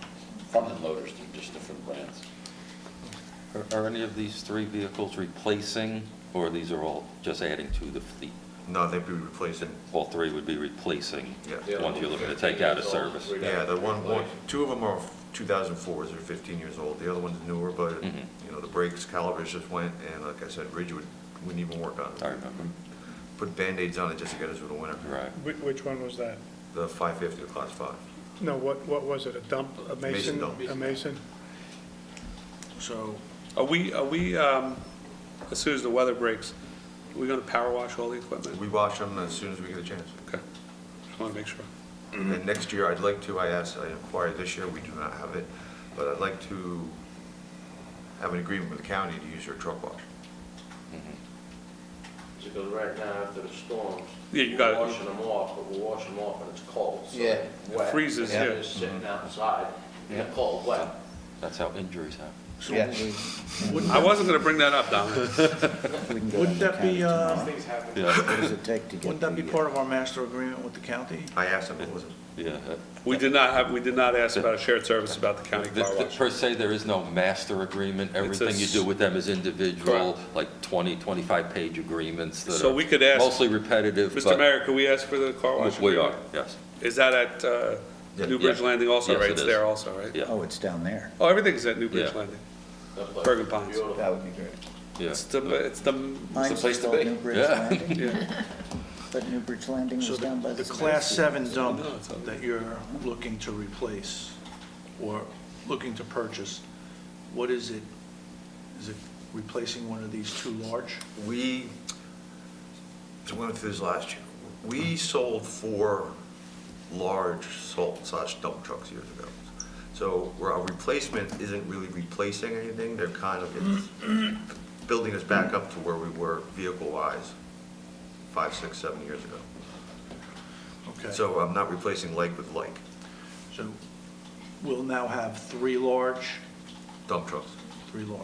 Front-end loaders, they're just different brands. Are any of these 3 vehicles replacing, or these are all just adding to the fleet? No, they'd be replacing, All 3 would be replacing, yeah. The ones other you're one's looking to take out of 15 years old, service. we'd Yeah, have the to one, replace. 2 of them are 2004s, they're 15 years old. The other one's newer, but, Mhm. you know, the brakes, calipers just went, and like I said, Ridge wouldn't even work on it. I remember. Put Band-Aids on it just to get us through the winter. Right. Which one was that? The 550, the Class 5. No, what was it, a dump, a Mason Mason? dump. A Mason? so, Are we, as soon as the weather breaks, are we gonna power wash all the equipment? We wash them as soon as we get a chance. Okay, just wanna make sure. And next year, I'd like to, I inquired this year, we do not have it, but I'd like to have an agreement with the county to use your truck wash. Because right now, after the storms, Yeah, you we're got it. washing them off, but we're washing them off when it's cold. So Yeah. wet. freezes, They're yeah. just sitting outside in the cold, wet. That's how injuries happen. so Yeah. wouldn't I wasn't gonna bring that up, Don. We can go Wouldn't to the that be, county tomorrow. Things happen. Yeah, What does it take to get wouldn't that be the, part of our master agreement with the county? I asked them, it wasn't. yeah. We did not ask about a shared service about the county car wash. Per se, there is no master agreement. Everything you do with them is individual, Correct. like 20, 25-page agreements that So are we could ask, mostly repetitive, Mr. but Mayor, could we ask for the car wash? we are, agreement? yes. Is that at Yeah. Newbridge Yeah. Landing also, Yes, right? it It's is. there also, right? Yeah, oh, it's down there. Oh, everything's at Newbridge Yeah. Landing. That place Bergen is Ponds. beautiful. That would be great. yeah. It's the, Mine's place to called be. Newbridge Yeah. Landing, yeah. but Newbridge Landing So was down by the the. Class 7 dump No, it's over. that you're looking to replace or looking to purchase, what is it? Is it replacing one of these 2 large? We went through this last year. We sold 4 large salt/dump trucks years ago. So where our replacement isn't really replacing anything, they're kind of building us back up to where we were vehicle-wise 5, 6, 7 years ago. Okay. So I'm not replacing like with like So we'll now have 3 large, dump trucks. 3 large.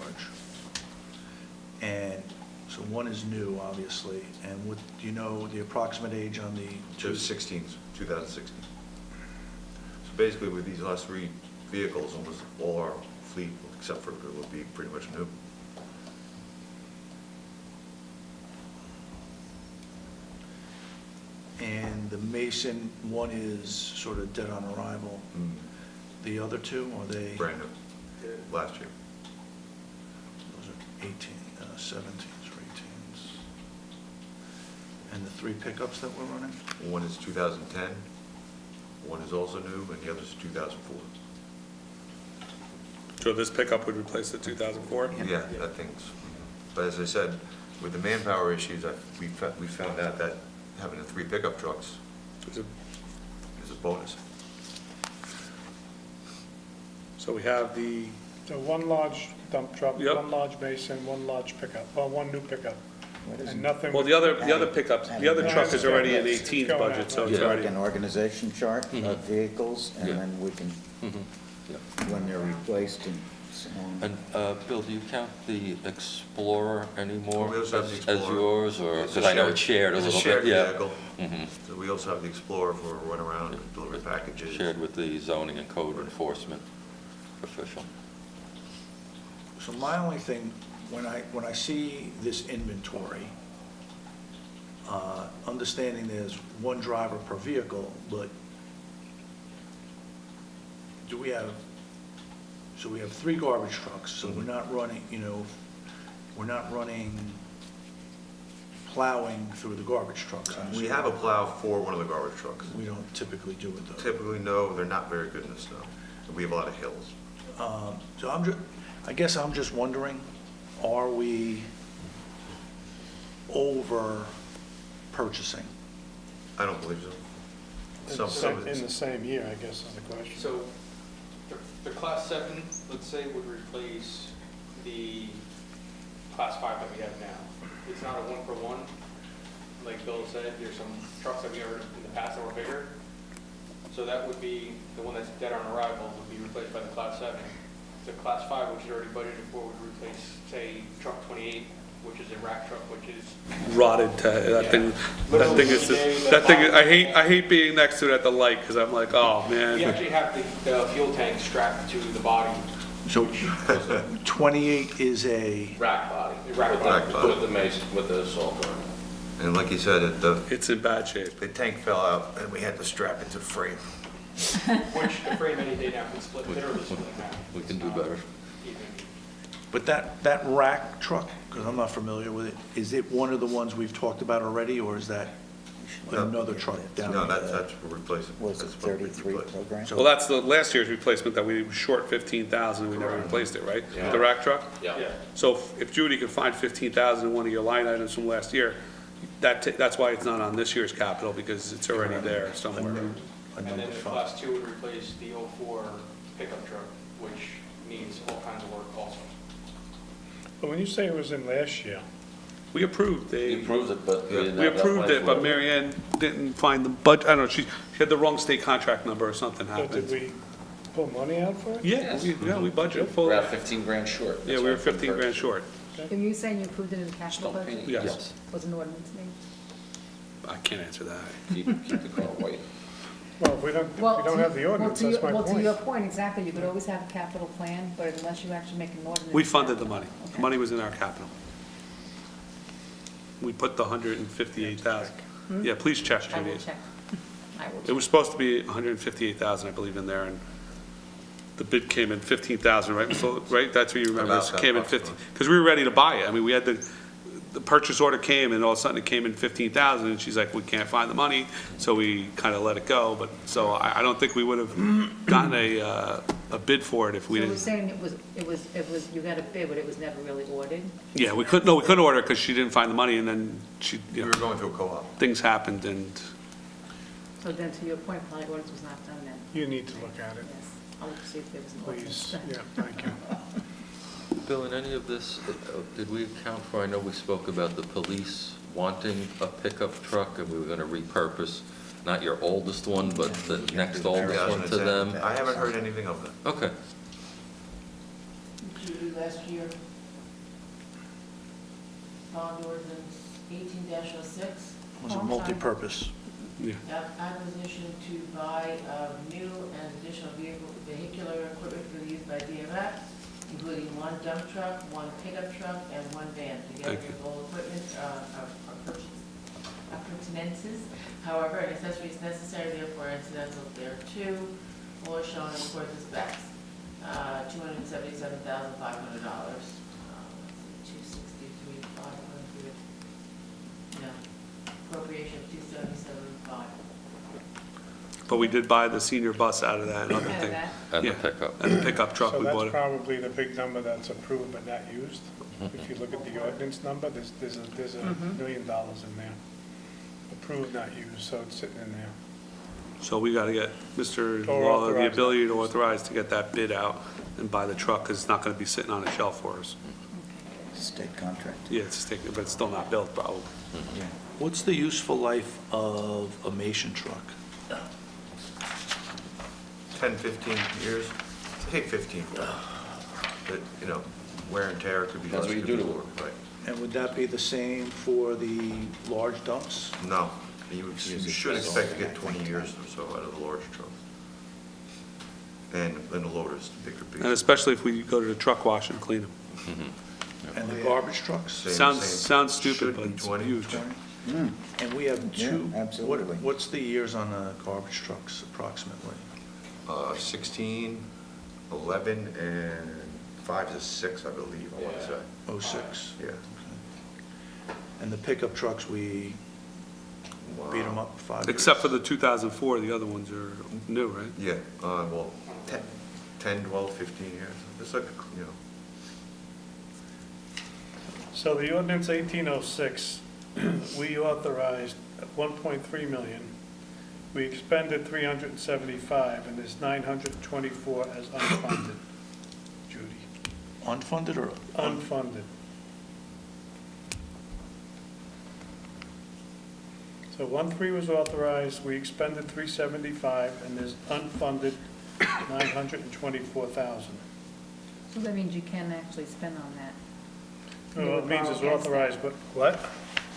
And so one is new, obviously, and what, do you know the approximate age on the 2016. So basically with these last 3 vehicles, almost all our fleet, except for it will be pretty much new. And the Mason, one is sort of dead on arrival. The other 2, are they? Brand new, last year. Those are 17s or 18s. And the 3 pickups that we're running? One is 2010, one is also new, and the other is 2004. So this pickup would replace the 2004? Yeah, that thing's, but as I said, with the manpower issues, we found out that having the 3 pickup trucks Is it- is a bonus. So we have the, So 1 large dump truck, Yep. 1 large Mason, 1 large pickup, well, 1 new pickup, What is and it? nothing. well, the other pickups, the other truck is already in It's 18's going budget, out. so it's Yeah. Like already, an organization chart Mhm. of vehicles, and Yeah. then we can, Mhm. Yeah. when they're replaced and so on. And, Bill, do you count the Explorer anymore We also have the as Explorer. yours, or, It's a because I know shared- it's shared a it's little shared bit, yeah. vehicle. Mhm. So we also have the Explorer for run around and delivery packages. Shared with the zoning and code enforcement official. So my only thing, when I see this inventory, understanding there's 1 driver per vehicle, but do we have, so we have 3 garbage trucks, so we're not running, we're not running plowing through the garbage trucks. I'm We assuming. have a plow for one of the garbage trucks. We don't typically do it though. Typically, no, they're not very good in the snow. We have a lot of hills. So I guess I'm just wondering, are we over purchasing? I don't believe so. In the same year, I guess is the question. So the Class 7, let's say, would replace the Class 5 that we have now. It's not a one-for-one. Like Bill said, there's some trucks that we ever in the past that were bigger. So that would be, the one that's dead on arrival would be replaced by the Class 7. The Class 5, which is already budgeted for, would replace, say, truck 28, which is a rack truck, which is Rotted, that thing is, I hate being next to it at the light, because I'm like, oh, we man. actually have the fuel tank strapped to the body. So 28 is a, Rack body. Rack body. With the mace, with the assault gun. And like you said, It's in bad shape. the tank fell out and we had to strap it to the frame. Which the frame any day now can split, literally split in half. We can do better. but that rack truck, because I'm not familiar with it, is it one of the ones we've talked about already, or is that another truck down No, there? that's replacement. Was it That's what we 33 replaced. program? Well, that's the last year's replacement that we were short 15,000, we never replaced it, right? Yeah. The rack truck? Yeah. So if Judy could find 15,000 in one of your line items from last year, that's why it's not on this year's capital, because it's already there somewhere. And then the Class 2 would replace the 04 pickup truck, which needs all kinds of work also. But when you say it was in last year, We approved, He Dave. approved it, but we didn't We have enough approved money it, for but Mary Ann didn't find the budget, I don't know, she had the wrong state contract number or something so did happened. we pull money out for it? Yeah, we budgeted full. We're at 15 grand short. Yeah, we were 15 grand short. Are you saying you approved it in the capital Don't budget? pay. Yes. Was an ordinance made? I can't answer that. Keep the car white. Well, if we don't have the ordinance, that's my Well, to your point. point, exactly, you could always have a capital plan, but unless you actually make an ordinance. We funded the money. The Okay. money was in our capital. We put the 158,000. Yeah, please check, I will Judy. check. I will It check. was supposed to be 158,000, I believe, in there, and the bid came in 15,000, right? So, right, that's what you remember, About it that came in much, 15, because we were ready to buy it. I mean, we had the purchase order came, and all of a sudden it came in 15,000, and she's like, we can't find the money, so we kind of let it go, but, so I don't think we would have gotten a bid for it if we So we're didn't. saying it was, you got a bid, but it was never really ordered? Yeah, we couldn't order it because she didn't find the money, and then she, We you were know, going through a co-op. things happened, and So then, to your point, probably ordinance was not done then. You need to look at it, Yes, I'll look to see if there was an ordinance please. done. Yeah, thank you. Bill, in any of this, did we account for, I know we spoke about the police wanting a pickup truck, and we were gonna repurpose, not your oldest one, but the next oldest one to them? I haven't heard anything of that. Okay. Judy, last year, bond ordinance 18-06. Was a multi-purpose. Acquisition to buy new and additional vehicular equipment for the use by DMX, including one dump truck, one pickup truck, and one van, together Thank you. with all equipment, appurtenances. However, an accessory is necessary, therefore incidental thereto, all are shown in accordance with specs. $277,500. 263,500. No, appropriation of 277,500. but we did buy the senior bus out of that and other Out of thing. that? And the Yeah. pickup. And the pickup truck, So we bought that's it. probably the big number that's approved but not used. If you look at the ordinance number, there's $1 million in there. Approved, not used, so it's sitting in there. So we gotta get Mr. Or Lawler the authorize ability to it. authorize to get that bid out and buy the truck, because it's not gonna be sitting on a shelf for us. State contract. Yeah, it's taking, but it's still not built, probably. Yeah. What's the useful life of a Mason truck? 10, 15 years, take 15. But, you know, wear and tear could be less. That's what you could do be to more, it. right. And would that be the same for the large dumps? No, you should expect to get 20 years or so out of the large trucks. And then the loaders, the bigger And pieces. especially if we go to the truck wash and clean them. And the garbage trucks? Same. Sounds stupid, Should but be it's 20. huge. And we have Yeah, two. absolutely. What's the years on the garbage trucks approximately? 16, 11, and 5 to 6, I believe, I want to say. '06. Yeah. And the pickup trucks, we beat them up 5 years. Except for the 2004, the other ones are new, right? Yeah, well, 10, 12, 15 years. It's like, you know, So the ordinance 1806, we authorized 1.3 million. We expended 375, and there's 924 as unfunded. Judy, Unfunded or? unfunded. So 1.3 was authorized, we expended 375, and there's unfunded 924,000. So that means you can actually spend on that. Well, it means it's Borrow against authorized, but what?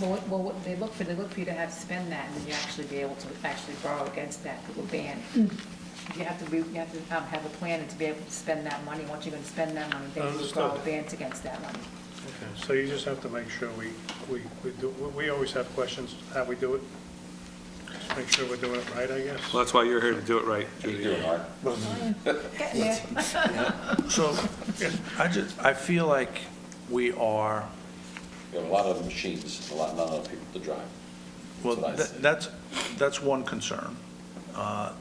Well, what they look for you to have to spend that, and then you actually be able to actually borrow against that, because we're banned. You have to have a plan to be able to spend that money. Once you're gonna spend that money, then you Understood. borrow bans against that money. Okay, so you just have to make sure we do, we always have questions how we do it. Just make sure we're doing it right, I guess. Well, that's why you're here to do it right, You're Judy. doing hard. Getting there. So, I feel like we are, We have a lot of machines, not enough people to drive. well, That's what I see. that's one concern.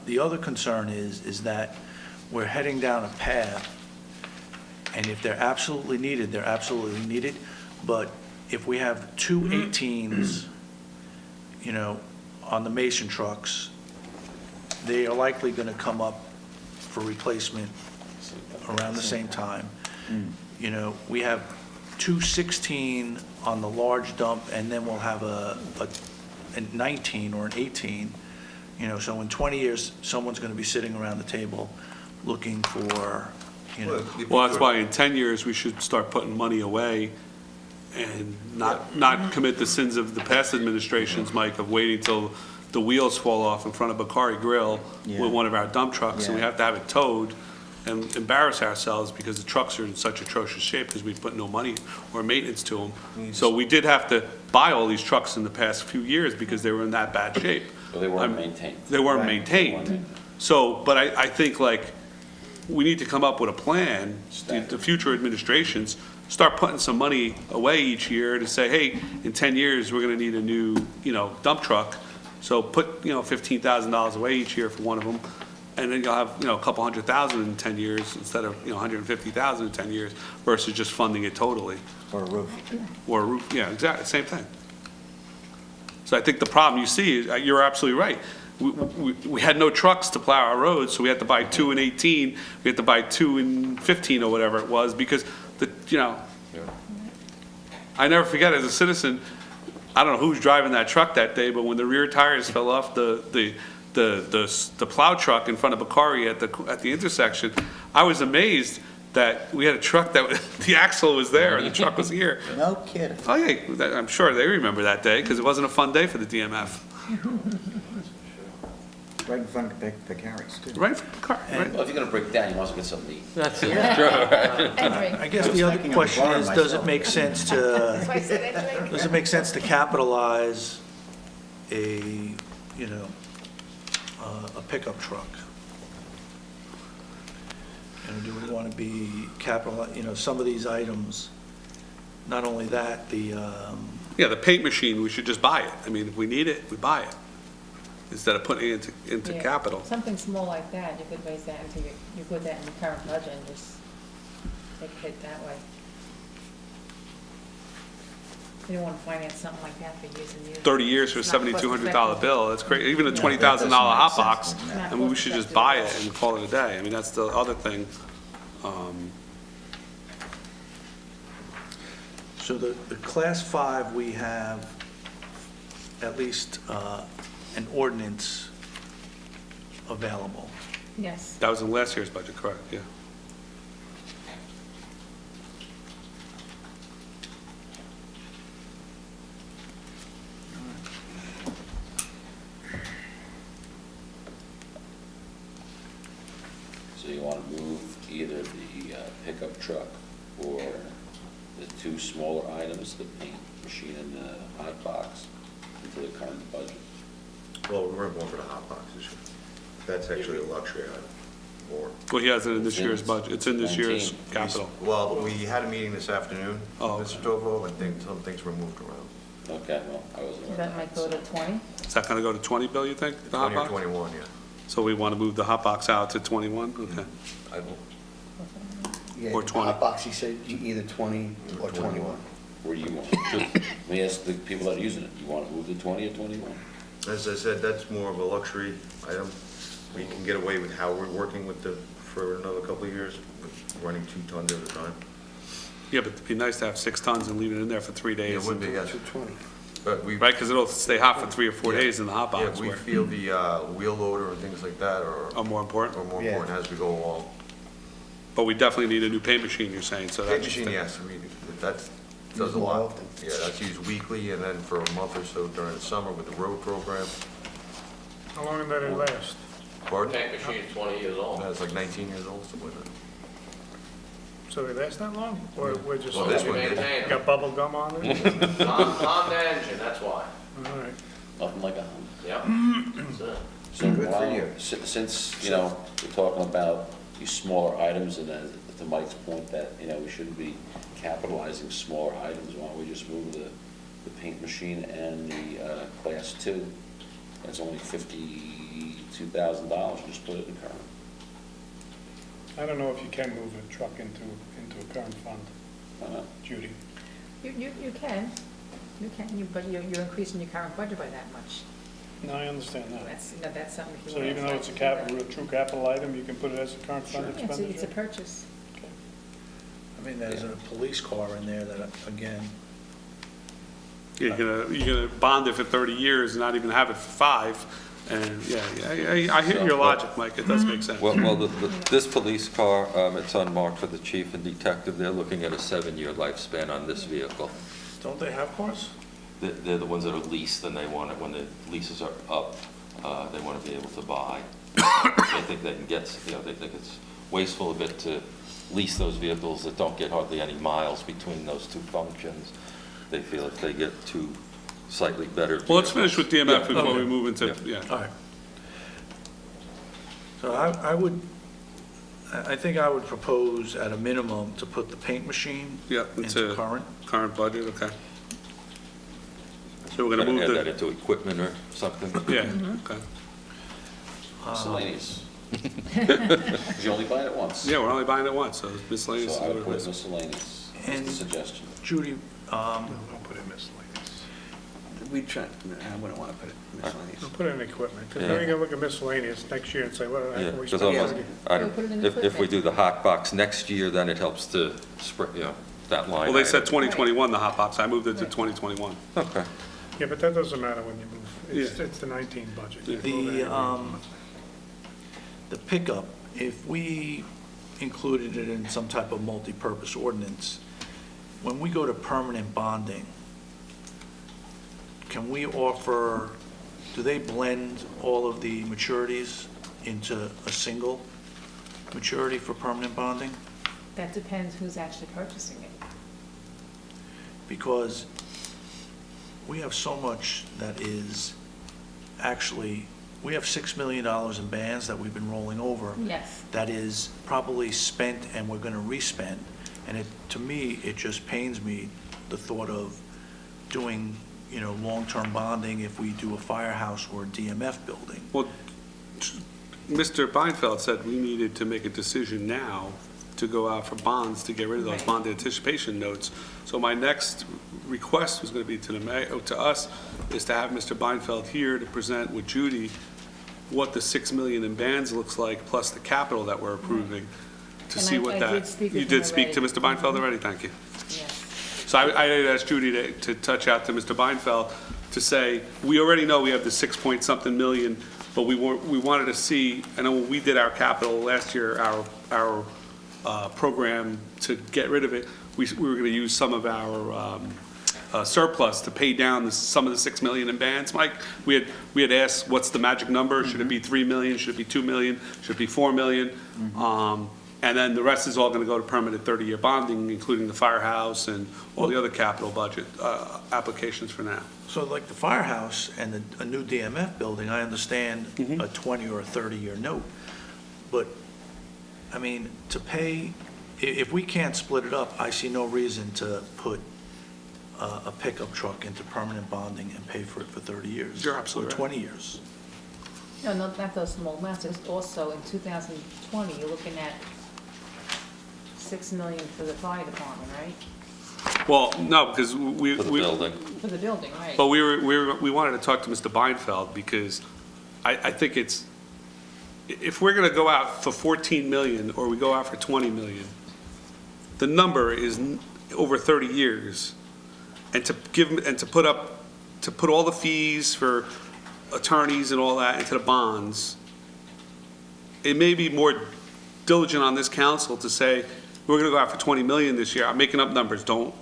The other concern is that we're heading down a path, and if they're absolutely needed, they're absolutely needed. But if we have two 18s, you know, on the Mason trucks, they are likely going to come up for replacement around the same time. You know, we have 216 on the large dump, and then we'll have a 19 or an 18. You know, so in 20 years, someone's going to be sitting around the table looking for, you know, Well, that's why in 10 years, we should start putting money away and not commit the sins of the past administrations, Mike, of waiting till the wheels fall off in front of Bakari Grill Yeah. with one of our dump trucks, and we Yeah. have to have it towed and embarrass ourselves because the trucks are in such atrocious shape because we put no money or maintenance to them. So we did have to buy all these trucks in the past few years because they were in that bad shape. But they weren't maintained. They weren't Right. maintained. So, but I think like, we need to come up with a plan, the future administrations, start putting some money away each year to say, hey, in 10 years, we're gonna need a new, dump truck. So put, $15,000 away each year for one of them, and then you'll have, a couple $100,000 in 10 years instead of, $150,000 in 10 years versus just funding it totally. Or a roof. Or a roof, yeah, exactly, same thing. So I think the problem you see is, you're absolutely right. We had no trucks to plow our roads, so we had to buy two in 18, we had to buy two in 15 or whatever it was, because I never forget as a citizen, I don't know who was driving that truck that day, but when the rear tires fell off the plow truck in front of Bakari at the intersection, I was amazed that we had a truck that, the axle was there and the truck was here. No kidding. Oh, yeah, I'm sure they remember that day, because it wasn't a fun day for the DMF. Right in front of the carries, too. Right in front of the car, right? Well, if you're gonna break down, you must get something to eat. That's it. And drink. I guess I was the other thinking of question barring is, does it myself. make sense to, That's why I said and drink. does it make sense to capitalize a pickup truck? And do we want to be some of these items, not only that, Yeah, the paint machine, we should just buy it. I mean, if we need it, we buy it, instead of putting it into Yeah, capital. Something small like that, you could raise that into you put that in your current budget and just take a hit that way. You don't want to finance something like that for years and years. 30 years for a It's not $7,200 cost-effective. bill, that's great. Even a Yeah, that $20,000 doesn't make hot sense. box, It's not I mean, we should just buy it and call it a day. I mean, that's the other thing. so the Class 5, we have at least an ordinance available. Yes. That was in last year's budget, correct, yeah. So you wanna move either the pickup truck or the two smaller items, the paint machine and the hot box, into the current budget? well, we're going for the hot box this year. That's actually a luxury item, or, Well, he has it in this It's in year's budget, it's in this year's 19. capital. well, we had a meeting this afternoon, Oh, Mr. Tovo, and some things were moved around. Okay, well, I wasn't aware of That might go to 20? Is that gonna go to 20, Bill, you think, the hot 20 or box? 21, yeah. So we want to move the hot box out to 21, okay. I don't- Yeah, Or the 20. hot box, he said either 20 or 21. Where do you want it? Let me ask the people that are using it, you want to move to 20 or 21? As I said, that's more of a luxury item. We can get away with how we're working with for another couple of years, with running 2 tons at a time. Yeah, but it'd be nice to have 6 tons and leave it in there for 3 It days. would be, yes. But we, Right, because it'll stay hot for 3 or 4 Yeah. days in the hot yeah, box. we where- feel the wheel loader and things like that Are more important, are more Yeah. important as we go along. but we definitely need a new paint machine, you're saying, so Paint that's. machine, yes, that's, does Used a more lot. often. Yeah, that's used weekly and then for a month or so during the summer with the road program. How long did it last? Pardon? Tank machine's 20 years old. That's like 19 years old, something like that. So they last that long? Or we're just, Well, this You one did. maintain them. got bubble gum on it? On the engine, that's why. All right. Nothing like a hum. Yep. That's it. So Good for while- you. Since, you know, we're talking about these smaller items, and then to Mike's point that, you know, we shouldn't be capitalizing smaller items, why don't we just move the paint machine and the Class 2? That's only $52,000, just put it in current. I don't know if you can move a truck into a current fund, Judy. You can, but you're increasing your current budget by that much. No, I understand that. That's something if you So want to. even though it's a true capital item, you can put it as a current fund Yeah, it's a expenditure? purchase. I mean, there's a police car in there that, again, You're gonna bond it for 30 years and not even have it for 5, and, yeah, I hear your logic, Mike, it does make sense. Well, this police car, it's unmarked for the chief and detective. They're looking at a 7-year lifespan on this vehicle. don't they have cars? They're the ones that are leased, and they want it, when the leases are up, they want to be able to buy. They think they can get, they think it's wasteful a bit to lease those vehicles that don't get hardly any miles between those two functions. They feel if they get two slightly better. Well, let's finish with DMF Yeah, before okay. we move into, Yeah. yeah. All right. So I think I would propose at a minimum to put the paint machine Yeah, into into current. current budget, okay. So we're gonna move Add that the, into equipment or something. yeah, okay. Miscellaneous. 'Cause you only buy it once. Yeah, we're only buying it once, so miscellaneous is So I what would it put is. miscellaneous, as And- the suggestion. Judy, No, don't put it in miscellaneous. We try, I wouldn't want to put it miscellaneous. Don't put it in equipment, because Yeah. then you're gonna look at miscellaneous next year and say, what the heck Yeah, are we because spending? almost, on? I We'll put it in don't, if we equipment. do the hot box next year, then it helps to spread, that line. Well, they said item. 2021, the hot box, I moved it to 2021. Okay. Yeah, but that doesn't matter when you move. Yeah. It's the 19 budget. Yeah. the pickup, if we included it in some type of multi-purpose ordinance, when we go to permanent bonding, can we offer, do they blend all of the maturities into a single maturity for permanent bonding? That depends who's actually purchasing it. Because we have so much that is actually, we have $6 million in bands that we've been rolling over. Yes. That is probably spent and we're gonna respend. And to me, it just pains me, the thought of doing, long-term bonding if we do a firehouse or a DMF building. Well, Mr. Beinfeld said we needed to make a decision now to go out for bonds to get rid of those Right. bond anticipation notes. So my next request was going to be to us, is to have Mr. Beinfeld here to present with Judy what the 6 million in bands looks like, plus the capital that we're approving, to And see I what that. did speak with You him did speak to already. Mr. Beinfeld already? Thank you. Yes. So I had asked Judy to touch out to Mr. Beinfeld to say, we already know we have the 6-point-something million, but we wanted to see, I know when we did our capital last year, our program to get rid of it, we were going to use some of our surplus to pay down some of the 6 million in bands. Mike, we had asked, what's the magic number? Should it be 3 million? Should it be 2 million? Should it be 4 million? And then the rest is all going to go to permanent 30-year bonding, including the firehouse and all the other capital budget applications for now. So like the firehouse and a new DMF building, I understand a 20 or a 30-year note. But, I mean, to pay, if we can't split it up, I see no reason to put a pickup truck into permanent bonding and pay for it for 30 years. You're absolutely Or right. 20 years. No, not those small amounts, it's also in 2020, you're looking at 6 million for the fire department, right? Well, no, because we. For the we- building. For the building, right? But we wanted to talk to Mr. Beinfeld because I think it's, if we're gonna go out for 14 million or we go out for 20 million, the number is over 30 years. And to put all the fees for attorneys and all that into the bonds, it may be more diligent on this council to say, we're gonna go out for 20 million this year. I'm making up numbers, don't,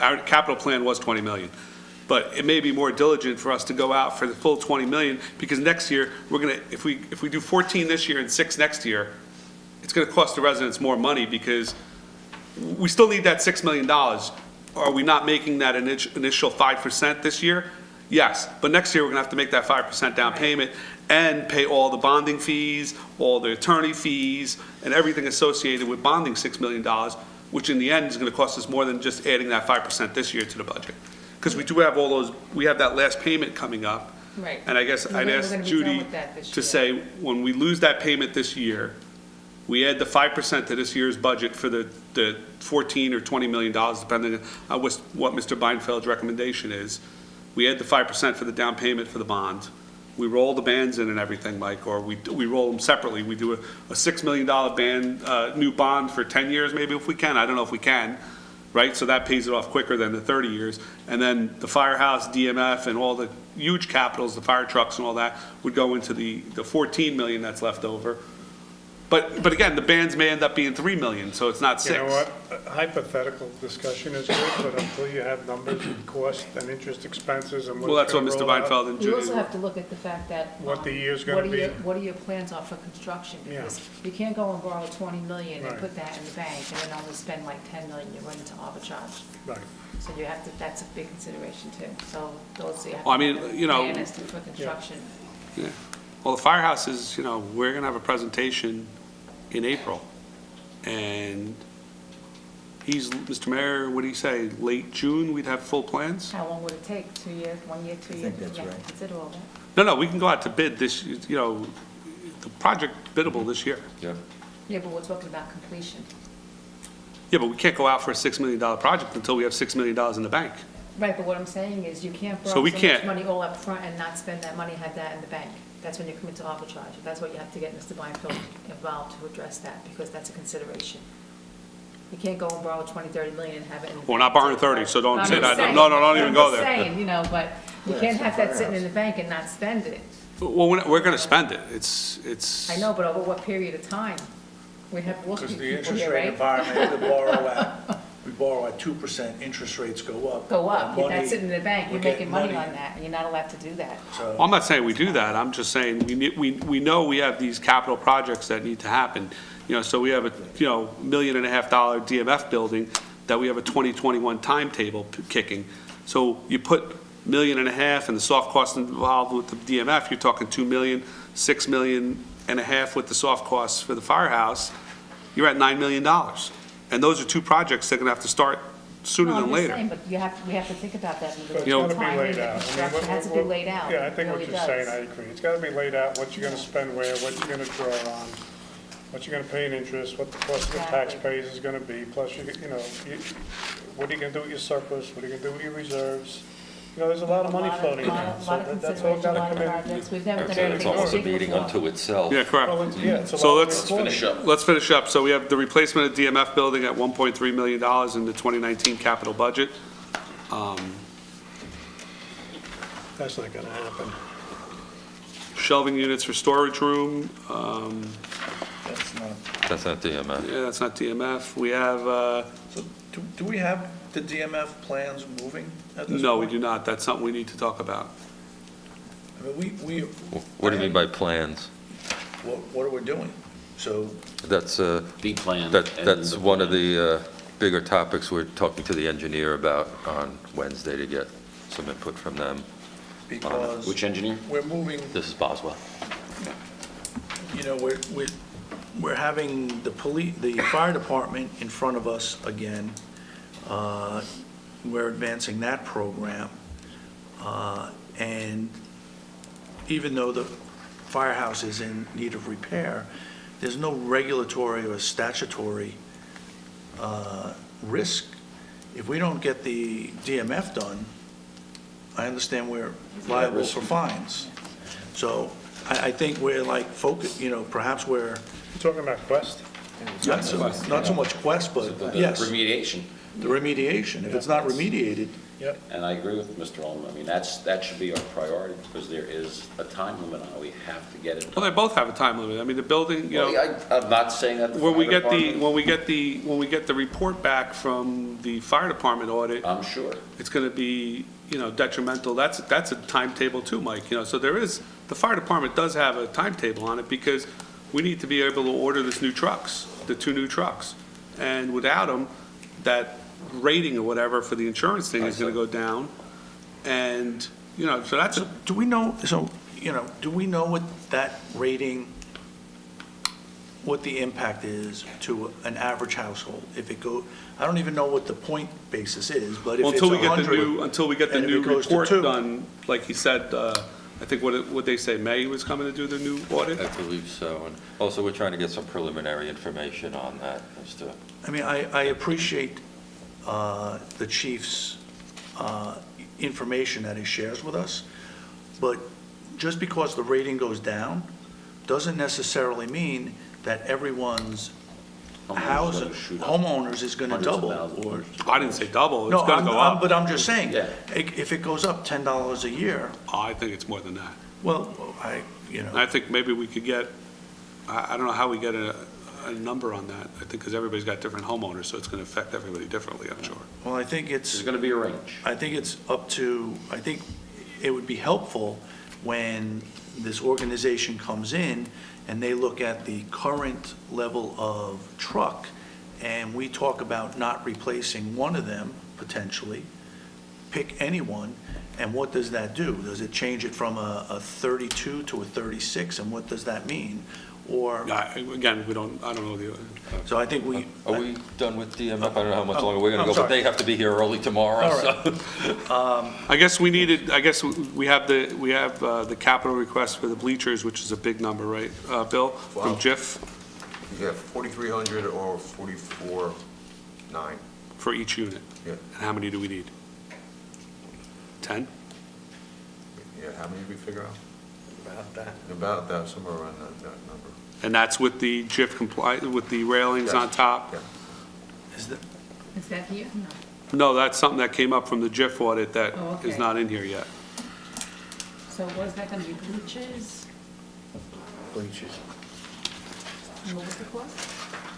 our capital plan was 20 million. But it may be more diligent for us to go out for the full 20 million, because next year, we're gonna, if we do 14 this year and 6 next year, it's gonna cost the residents more money, because we still need that $6 million. Are we not making that initial 5% this year? Yes, but next year, we're gonna have to make that 5% down payment and pay all the bonding fees, all the attorney fees, and everything associated with bonding $6 million, which in the end is gonna cost us more than just adding that 5% this year to the budget. Because we do have all those, we have that last payment coming up. Right. And I guess We're I'd gonna ask be done Judy with that this to year. say, when we lose that payment this year, we add the 5% to this year's budget for the 14 or $20 million, depending on what Mr. Beinfeld's recommendation is. We add the 5% for the down payment for the bond. We roll the bands in and everything, Mike, or we roll them separately. We do a $6 million band, new bond for 10 years, maybe if we can. I don't know if we can, right? So that pays it off quicker than the 30 years. And then the firehouse, DMF, and all the huge capitals, the fire trucks and all that, would go into the 14 million that's left over. But again, the bands may end up being 3 million, so it's not 6. You know what, a hypothetical discussion is good, but until you have numbers and cost and interest expenses and what Well, it's that's what gonna Mr. roll out. Beinfeld and You Judy. also have to look at the fact that. What the year's what gonna are be. your- What are your plans are for construction? Yeah. Because you can't go and borrow 20 million and Right. put that in the bank and then only spend like 10 million, you run into arbitrage. Right. So you have to, that's a big consideration too. So those, you have to. Well, I mean, have a you know- plan as to for construction. Yeah. Well, the firehouse is, we're gonna have a presentation in April. And Mr. Mayor, what do you say, late June, we'd have full plans? How long would it take? 2 years, 1 year, 2 years? think that's You have to right. Consider all that. No, we can go out to bid this, the project biddable this year. Yeah. Yeah, but we're talking about completion. Yeah, but we can't go out for a $6 million project until we have $6 million in the bank. Right, but what I'm saying is you can't So borrow we so much can't- money all up front and not spend that money, have that in the bank. That's when you come into arbitrage. That's what you have to get Mr. Beinfeld involved to address that, because that's a consideration. You can't go and borrow 20, 30 million and have it in the bank. We're not borrowing 30, so don't I'm say just that. saying. No, don't even go I'm just there. saying, but you Yeah, can't it's have the that sitting in firehouse. the bank and not spend it. Well, we're gonna spend it. It's. I know, but over what period of time? We have Wall Because Street the people interest here, rate right? environment, we borrow at 2%, interest rates go up. Go up, The that's money- sitting in the bank, we're you're making getting money on that, and you're not allowed to do that. So- Well, I'm not saying we do that, I'm just saying, we know we have these capital projects that need to happen. So we have a, $1.5 million DMF building that we have a 2021 timetable kicking. So you put $1.5 million and the soft costs involved with the DMF, you're talking 2 million, 6 million and a half with the soft costs for the firehouse, you're at $9 million. And those are two projects that are gonna have to start sooner No, than I'm just later. saying, but we have to think about that in But it's the gotta be time, laid the out. I mean, construction has to be laid out. Yeah, I think It what really you're saying, does. I agree. It's gotta be laid out, what you're gonna spend where, what you're gonna draw on, what you're gonna pay in interest, what the cost of the Exactly. taxpayers is gonna be, plus what are you gonna do with your surplus, what are you gonna do with your reserves? There's a lot of money floating around, so A lot of that's all consideration, a gotta lot of come in. projects, we've never done Okay, anything it's this almost a big meeting before. unto itself. Yeah, correct. Well, it's a So lot of let's Finish reporting. up. Let's finish up. So we have the replacement of DMF building at $1.3 million in the 2019 capital budget. That's not gonna happen. Shelving units for storage room, That's not, That's not DMF. yeah, that's not DMF. We have, so do we have the DMF plans moving at this point? no, we do not. That's something we need to talk about. I mean, we, What do you mean by plans? what are we doing? So, That's, Be planned. that's and one of plan. the bigger topics we're talking to the engineer about on Wednesday to get some input from them. because Which engineer? we're moving, This is Boswell. we're having the fire department in front of us again, we're advancing that program. And even though the firehouse is in need of repair, there's no regulatory or statutory risk. If we don't get the DMF done, I understand we're liable for fines. So I think we're like focus, perhaps we're, You talking about Quest? not so much Quest, but yes, Remediation. the remediation. If it's not remediated, Yep. And I agree with Mr. Ullman. I mean, that should be our priority, because there is a time limit on it. We have to get it Well, done. they both have a time limit. I mean, the building, you know. Well, I'm not saying that the When we fire get the, department- when we get the report back from the fire department audit, I'm sure. it's gonna be, detrimental. That's a timetable too, Mike, so there is, the fire department does have a timetable on it, because we need to be able to order the 2 new trucks. And without them, that rating or whatever for the insurance thing is gonna go down. And, so that's, do we know what that rating, what the impact is to an average household? If it go, I don't even know what the point basis is, but if well, it's until we get the 100. new, and if new it goes to report 2. done, like he said, I think what they say, May was coming to do the new audit? I believe so. And also, we're trying to get some preliminary information on that as to, I mean, I appreciate the chief's information that he shares with us, but just because the rating goes down doesn't necessarily mean that everyone's house, gonna shoot up. homeowners is going to Hundreds of double. thousands. Or I didn't say double, No, it's gonna go up. but I'm just saying, Yeah. if it goes up $10 a year, I think it's more than that. well, I think maybe we could get, I don't know how we get a number on that. I think because everybody's got different homeowners, so it's going to affect everybody differently, I'm sure. well, I think There's it's, gonna be a range. I think it's up to, I think it would be helpful when this organization comes in and they look at the current level of truck, and we talk about not replacing one of them, potentially, pick anyone, and what does that do? Does it change it from a 32 to a 36, and what does that mean? Or, Again, I don't know the, so I think we. are we done with DMF? I don't know how much longer we're going I'm to go, but sorry. they have to be here early tomorrow, All so. right. I guess we have the capital request for the bleachers, which is a big number, right, Bill? From Wow. JIF, Yeah, 4,300 or 44,900. for each unit. Yeah, And how many do we need? 10? yeah, how many did we figure out? About that. About that, somewhere around that number. And that's with the JIF with the railings on Yes. top? Yeah. Is that, Is that here? No. No, that's something that came up from the JIF audit that Oh, is okay. not in here yet. So was that gonna be bleachers? Bleachers. And what was the cost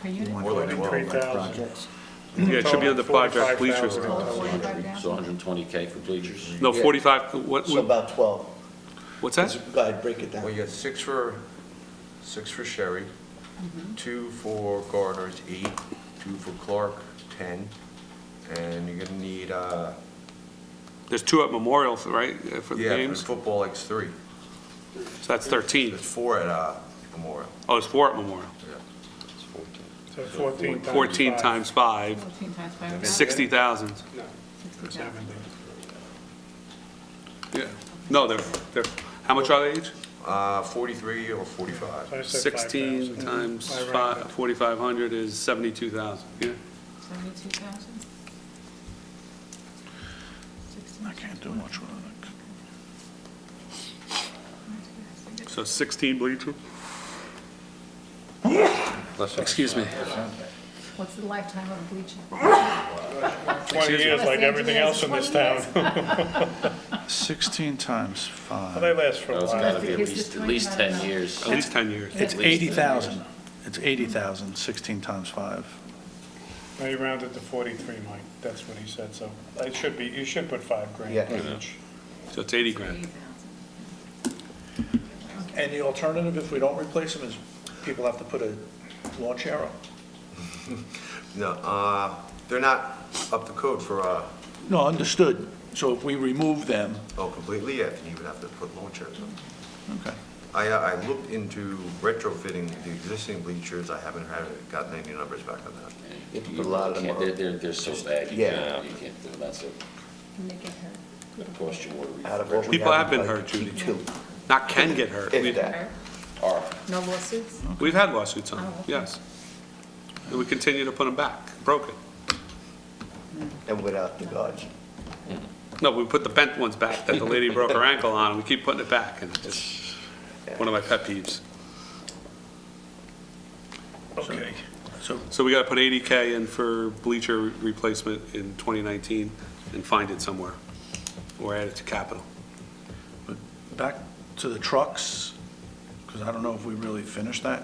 per unit? More like 12. 3,000. Yeah, it should be on the project bleachers. 45,000. Oh, 45,000? So 120K for bleachers? No, Yeah. 45, So about 12. what's that? Go ahead, break it Well, down. you got six for Sherry, 2 for Gardner's, 8, 2 for Clark, 10, and you're gonna need, There's 2 at Memorial, right, for the yeah, for games? football, like 3. So that's 13. There's 4 at Memorial, Oh, it's 4 at Memorial. yeah. So 14 times 14 5. times 5, 14 times 5. 60,000. 60,000. 70. Yeah. No, they're, how much are they each? 43 or 45. So I said 16 5,000. times I rounded. 4,500 is 72,000, yeah. 72,000? I can't do much with it. So 16 bleachers? Excuse me. What's the lifetime of a bleacher? 20 years like everything else in this town. 16 times Well, 5. they last for a That's while. gotta be It's at just least 10 25. years. At least 10 years. It's At least 80,000. It's 80,000, 16 times 5. No, you rounded to 43, Mike. That's what he said, so it should be, you should put 5 grand Yeah. in each. So it's 80 grand. 80,000. And the alternative, if we don't replace them, is people have to put a lawn chair up? No, they're not up to code for, No, understood. So if we remove them, completely, yeah, you would have to put lawn chairs up. okay. I looked into retrofitting the existing bleachers. I haven't gotten any numbers back on that. A lot of them are. They're so bad, you Yeah. can't do them, that's it. And they get hurt. It'll cost you more to Out of what we People have been we'd like hurt, to keep Judy. two, Not can get hurt. if We- that. Hurt? Or, No lawsuits? We've had lawsuits on Oh, them, okay. yes. And we continue to put them back, broken. And without the guards. No, we put the bent ones back that the lady broke her ankle on, and we keep putting it back, and it's just one of my pet peeves. Okay, so So we gotta put 80K in for bleacher replacement in 2019 and find it somewhere, or add it to capital. back to the trucks, because I don't know if we really finished that.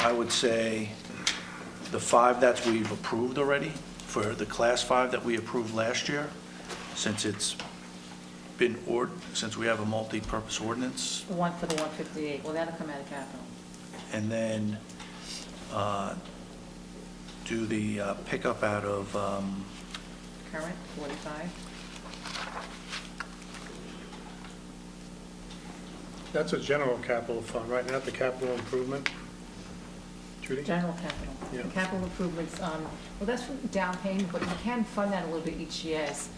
I would say the 5 that we've approved already, for the Class 5 that we approved last year, since it's been, since we have a multi-purpose ordinance, One for the 158, well, that'll come out of capital. and then do the pickup out of, Current, 45. That's a general capital fund, right? Not the capital improvement? Judy? General capital. Yeah. The capital improvements, well, that's for down payment, but you can fund that a little bit each year. As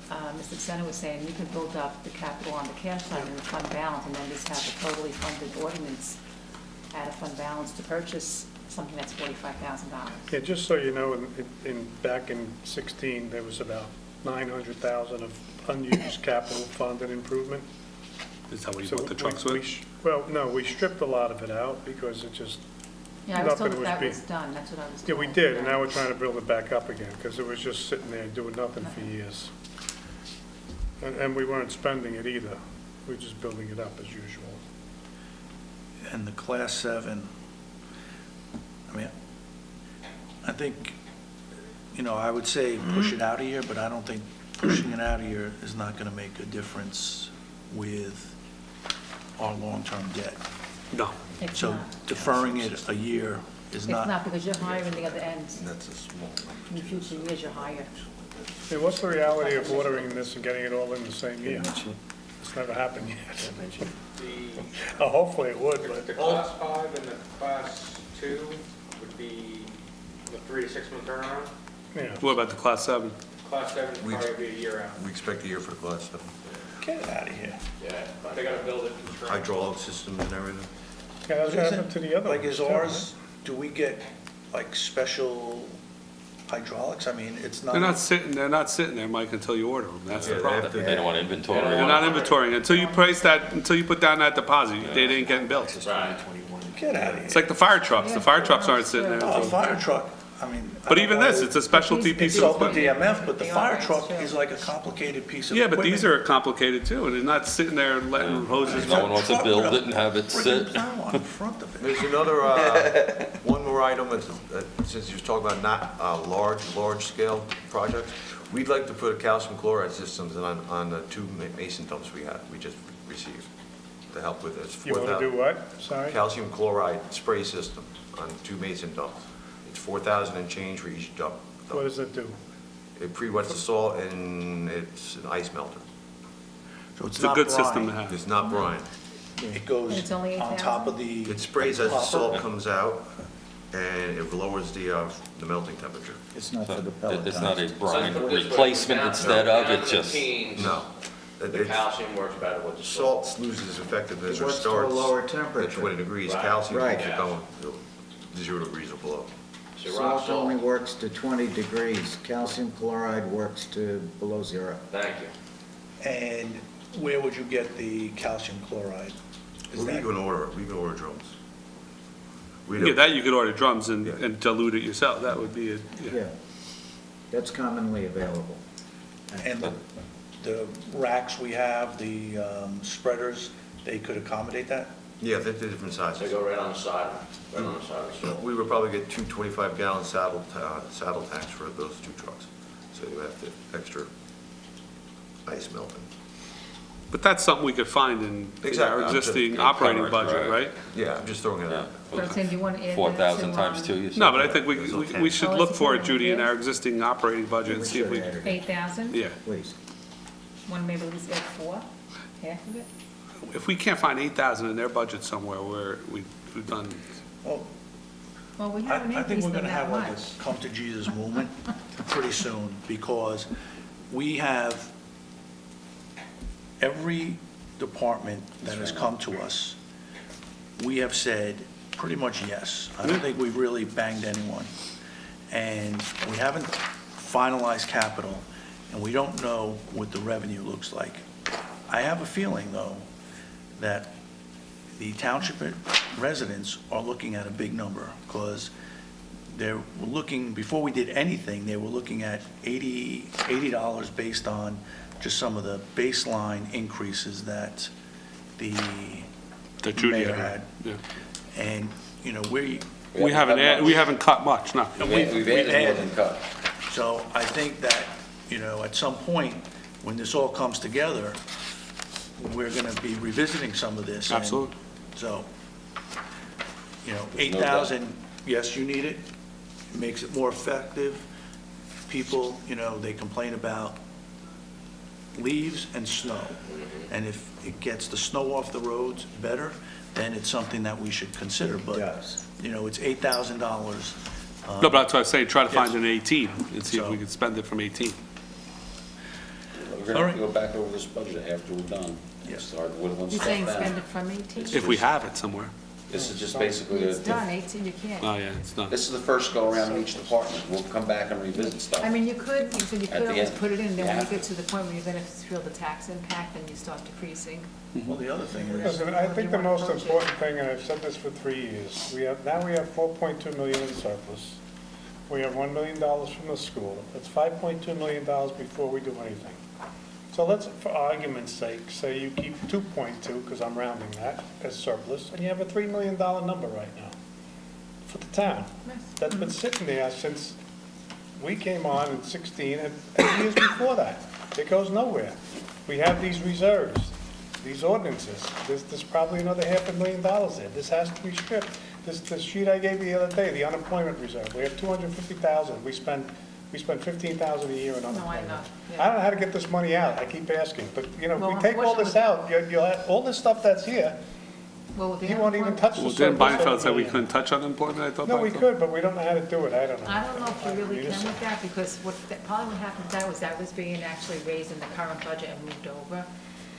Mr. Senna was saying, you could build up the capital on the cash side and the fund balance, and then just have a totally funded ordinance at a fund balance to purchase something that's $45,000. Yeah, just so you know, back in 16, there was about 900,000 of unused capital fund and improvement. Is that what you So bought the trucks we- with? Well, no, we stripped a lot of it out because it just, Yeah, I was told Nothing that was was done, that's what I was yeah, told. we did, and now we're trying to build it back up again because it was just sitting there doing nothing for years. And we weren't spending it either. We were just building it up as usual. and the Class 7. I mean, I think, I would say push it out a year, but I don't think pushing it out a year is not going to make a difference with our long-term debt. No. It's So not. deferring it a year is It's not. not, because you're higher in the other end. And that's a small In the future years, you're higher. Hey, what's the reality of ordering this and getting it all in the same year? It's never happened yet. The, Hopefully it would, but. the class 5 and the class 2 would be the 3 to 6 month turnaround. Yeah. What about the class 7? Class 7 would We- probably be a year out. We expect a year for the class stuff. Get it out of here. Yeah. They gotta build it from scratch. Hydraulic systems and everything. Yeah, that's what happened to the other Like, ones, is too, ours, do we get, like, special hydraulics? I mean, it's not. They're not sitting there, Mike, until you order them. That's the Yeah, they problem. have to- They don't want inventory. They're not inventorying. Until you put down that deposit, they ain't getting built. Right. Get out of here. It's like the fire trucks. The fire trucks aren't sitting there Oh, a until. fire truck, I mean. I But don't even know. this, it's a specialty piece It's of open equipment. DMF, but the They are, fire that's truck true. is like a complicated piece of Yeah, equipment. but these are complicated too, and they're not sitting there and letting hoses. No one wants to build it and have it Freaking sit. plow on the front of it. There's another, one more item, since you're talking about not large scale projects. We'd like to put calcium chloride systems on the 2 mason dumps we just received to help with this. You want to do what? Sorry? Calcium chloride spray system on 2 mason dumps. It's 4,000 and change for each dump. What does it do? It pre-wets the salt and it's an ice melter. So It's a good system to have. It's not brine. It goes And it's only on top of the. It sprays as the copper. salt comes out and it lowers the melting temperature. It's not for the pellet It's not a guns. brine Let's put it this way, replacement down- instead down of, it to the just. teens, No. The calcium works better with the salt. Salt loses effectiveness It or works to a starts lower at temperature. 20 degrees. Right. Calcium Right. keeps it going 0 degrees or below. So rock Salt only salt, works to 20 degrees. Calcium chloride works to below 0. thank you. And where would you get the calcium chloride? Is We that- can order drums. We Yeah, don't- that you could order drums and Yeah. dilute it yourself. That would be it. Yeah, that's commonly available. And the racks we have, the spreaders, they could accommodate that? Yeah, they're different They sizes. go right on the side, right on the side of the salt. We would probably get 2 25-gallon saddle tanks for those 2 trucks. So you have the extra ice melting. But that's something we could find in Exactly. our I'm just- existing Yeah, operating cover it, budget, right. right? Yeah, I'm just throwing it Yeah. out. But Tim, do you want to add that 4,000 to, times 2, you said? No, but I think There's no we tank. should Oh, look is it for it, in Judy, in there? our existing operating budget and see if we, should add it. 8,000? yeah. Please. Want to maybe at least add 4, half of it? if we can't find 8,000 in their budget somewhere, we've done, Well, Well, we I haven't I think increased we're them going to have that like much. a come to Jesus movement pretty soon, because we have, every department that has come to us, we have said pretty much yes. I don't think we've really banged anyone. And we haven't finalized capital, and we don't know what the revenue looks like. I have a feeling, though, that the township residents are looking at a big number, because they're looking, before we did anything, they were looking at $80 based on just some of the baseline increases that the Judy mayor had. had. Yeah. And, you know, we haven't cut much, no. We've added more than cut. So I think that, you know, at some point, when this all comes together, we're going to be revisiting some of this. and Absolutely. So, you know, There's no doubt. 8,000, yes, you need it. It makes it more effective. People, you know, they complain about leaves and snow. And if it gets the snow off the roads better, then it's something that we should consider. But, does. you know, it's $8,000. No, but that's what I say, try to find Yes. an 18 and see if So- we can spend it from 18. We're All gonna have right. to go back over this budget after we're done. Yes. Start whittling You're stuff saying spend down. it from 18? If we have it somewhere. This is just basically, It's done, 18 you can't. Oh, yeah, it's done. this is the first go-around in each department. We'll come back and revisit stuff. I mean, you could, you said you At could the always end. put it in, then when Yeah. you get to the point where you're gonna feel the tax impact, then you start decreasing. Well, the other thing is, Listen, I think the most important thing, and I've said this for 3 years, now we have 4.2 million in surplus. We have $1 million from the school. That's $5.2 million before we do anything. So let's, for argument's sake, say you keep 2.2, because I'm rounding that, as surplus, and you have a $3 million number right now for the town. That's been sitting there since we came on in 16 and years before that. It goes nowhere. We have these reserves, these ordinances. There's probably another $500,000 there. This has to be stripped. This sheet I gave you the other day, the unemployment reserve, we have $250,000. We spend $15,000 a year on No, I unemployment. know. I don't know how to get this money out. I keep asking, but, you know, if Well, we take all this out, you'll have, all this stuff that's here, Well, with the he won't even unemployment- touch the Well, surplus. didn't Beinfeld of say we million. couldn't touch unemployment, I thought? No, we Beinfeld? could, but we don't know how to do it. I don't know. I don't know if you really mean, can with that, because probably what happened with that was that was being actually raised in the current budget and moved over.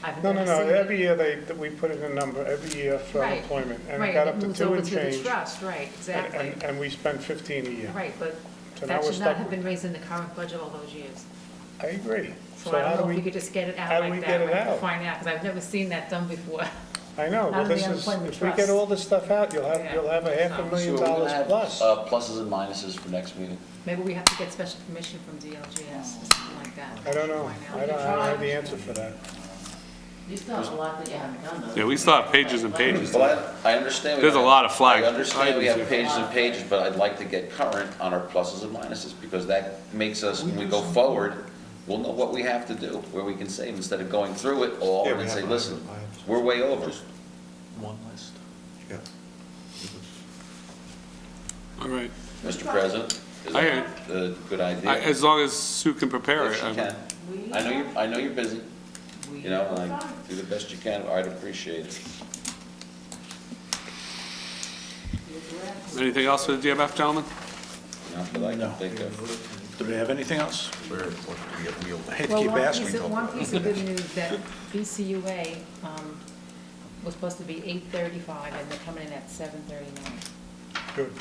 I've No, never seen it. every year we put in a number, every year for Right. unemployment, and Right, it got and up to moves 2 over and to the change. trust, right, exactly. And we spent 15 a year. Right, but So now that we're should not stuck have with- been raised in the current budget all those years. I agree. So I how don't do know if we- you could just get it how out do we like get that, it right, to out? find out, because I've never seen that done before. I know, Out but of the this is, unemployment if we get trust. all this stuff out, you'll Yeah. have a $500,000 have plus. pluses and minuses for next meeting. Maybe we have to get special permission from DLGS or something like that. I don't know. Find out. I don't have the answer for that. You still have a lot that you haven't done though. Yeah, we still have pages and pages. Well, I understand. we There's a have- lot of flag I understand we have items pages and pages, but I'd like to get current on our pluses and minuses, because that makes us, when we go forward, we'll know what we have to do, where we can save, instead of going through it all Yeah, and we then say, have- listen, we're way over. just one list. Yeah. All right. Mr. President, is I- that a good idea? As long as Sue can prepare If it. she I mean- can. I know you're busy, you know, and I do the best you can, I'd appreciate it. Anything else for the DMF, gentlemen? Not that I No. can think of. Do they have anything else? I hate to Well, keep asking. one piece of good news, that BCUA was supposed to be 8:35, and they're coming in at 7:39. Good.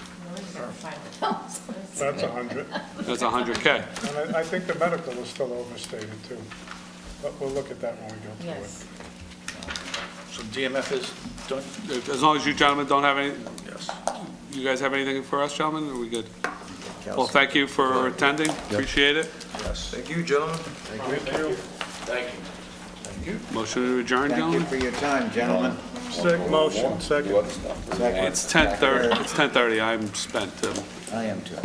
That's 100. That's 100K. And I think the medical is still overstated too. But we'll look at that when we go through it. Yes. So DMF is done? As long as you gentlemen don't have any, Yes. you guys have anything for us, gentlemen? Are we good? Well, thank you for attending. Appreciate it. Yes. Thank you, gentlemen. Thank you. Motion to adjourn, Thank you gentlemen? for your time, gentlemen. Motion, Do second. other stuff. It's 10:30. It's 10:30. I'm spent too. I am too.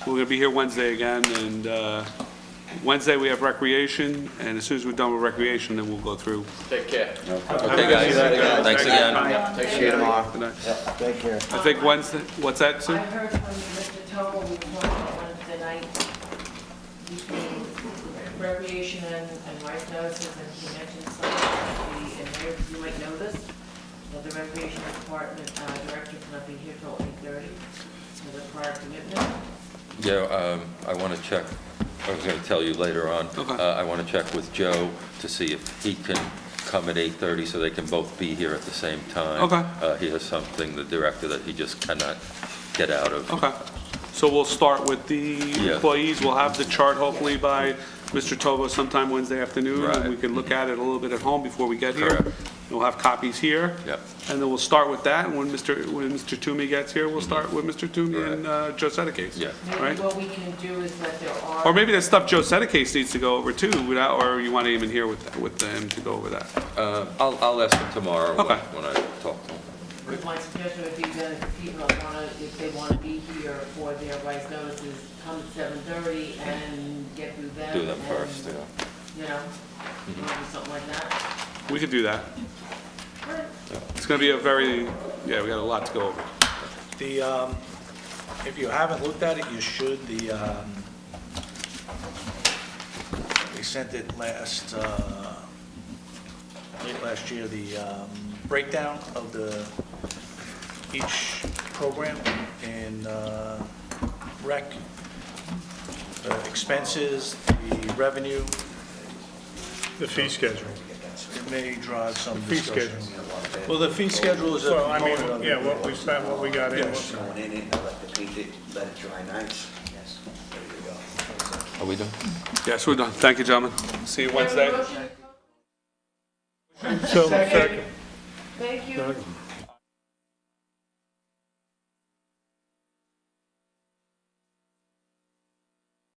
We're gonna be here Wednesday again, and Wednesday we have recreation, and as soon as we're done with recreation, then we'll go through. Take care. Okay, guys, thanks again. See you tomorrow. Good night. Take care. I think Wednesday, what's that, Sue? I heard from Mr. Tobel, we talked about Wednesday night, recreation and rights notices, and he mentioned something, you might know this, that the recreation department director cannot be here till 8:30, as a prior commitment. Yeah, I want to check, I was going to tell you later on. Okay. I want to check with Joe to see if he can come at 8:30 so they can both be here at the same time. Okay. He has something, the director, that he just cannot get out of. Okay. So we'll start with the Yeah. employees. We'll have the chart hopefully by Mr. Tovo sometime Wednesday afternoon. Right. And we can look at it a little bit at home before we get here. Correct. We'll have copies here. Yep. And then we'll start with that, and when Mr. Toomey gets here, we'll start with Mr. Toomey and Joe Sedekase. Yeah. Right? Maybe what we can do is that there are. Or maybe that stuff Joe Sedekase needs to go over too, without, or you want him in here with him to go over that? I'll ask him tomorrow Okay. when I talk to him. Because my suggestion would be that if people want to, if they want to be here for their rights notices, come at 7:30 and get through them. Do them and, first, yeah. You know, maybe something like that. We could do that. All right. It's gonna be a very, yeah, we got a lot to go over. The, if you haven't looked at it, you should. They sent it late last year, the breakdown of each program in rec, the expenses, the revenue. The fee schedule. It may drive some Fee discussion. schedule. Well, the fee schedule is a Well, I mean, component of it. yeah, what we spent, what we got in. Yes. Going in it, I let the paint it, let it dry nice. Yes. There you go. Are we done? Yes, we're done. Thank you, gentlemen. See you Wednesday. Motion? So, second. Thank you.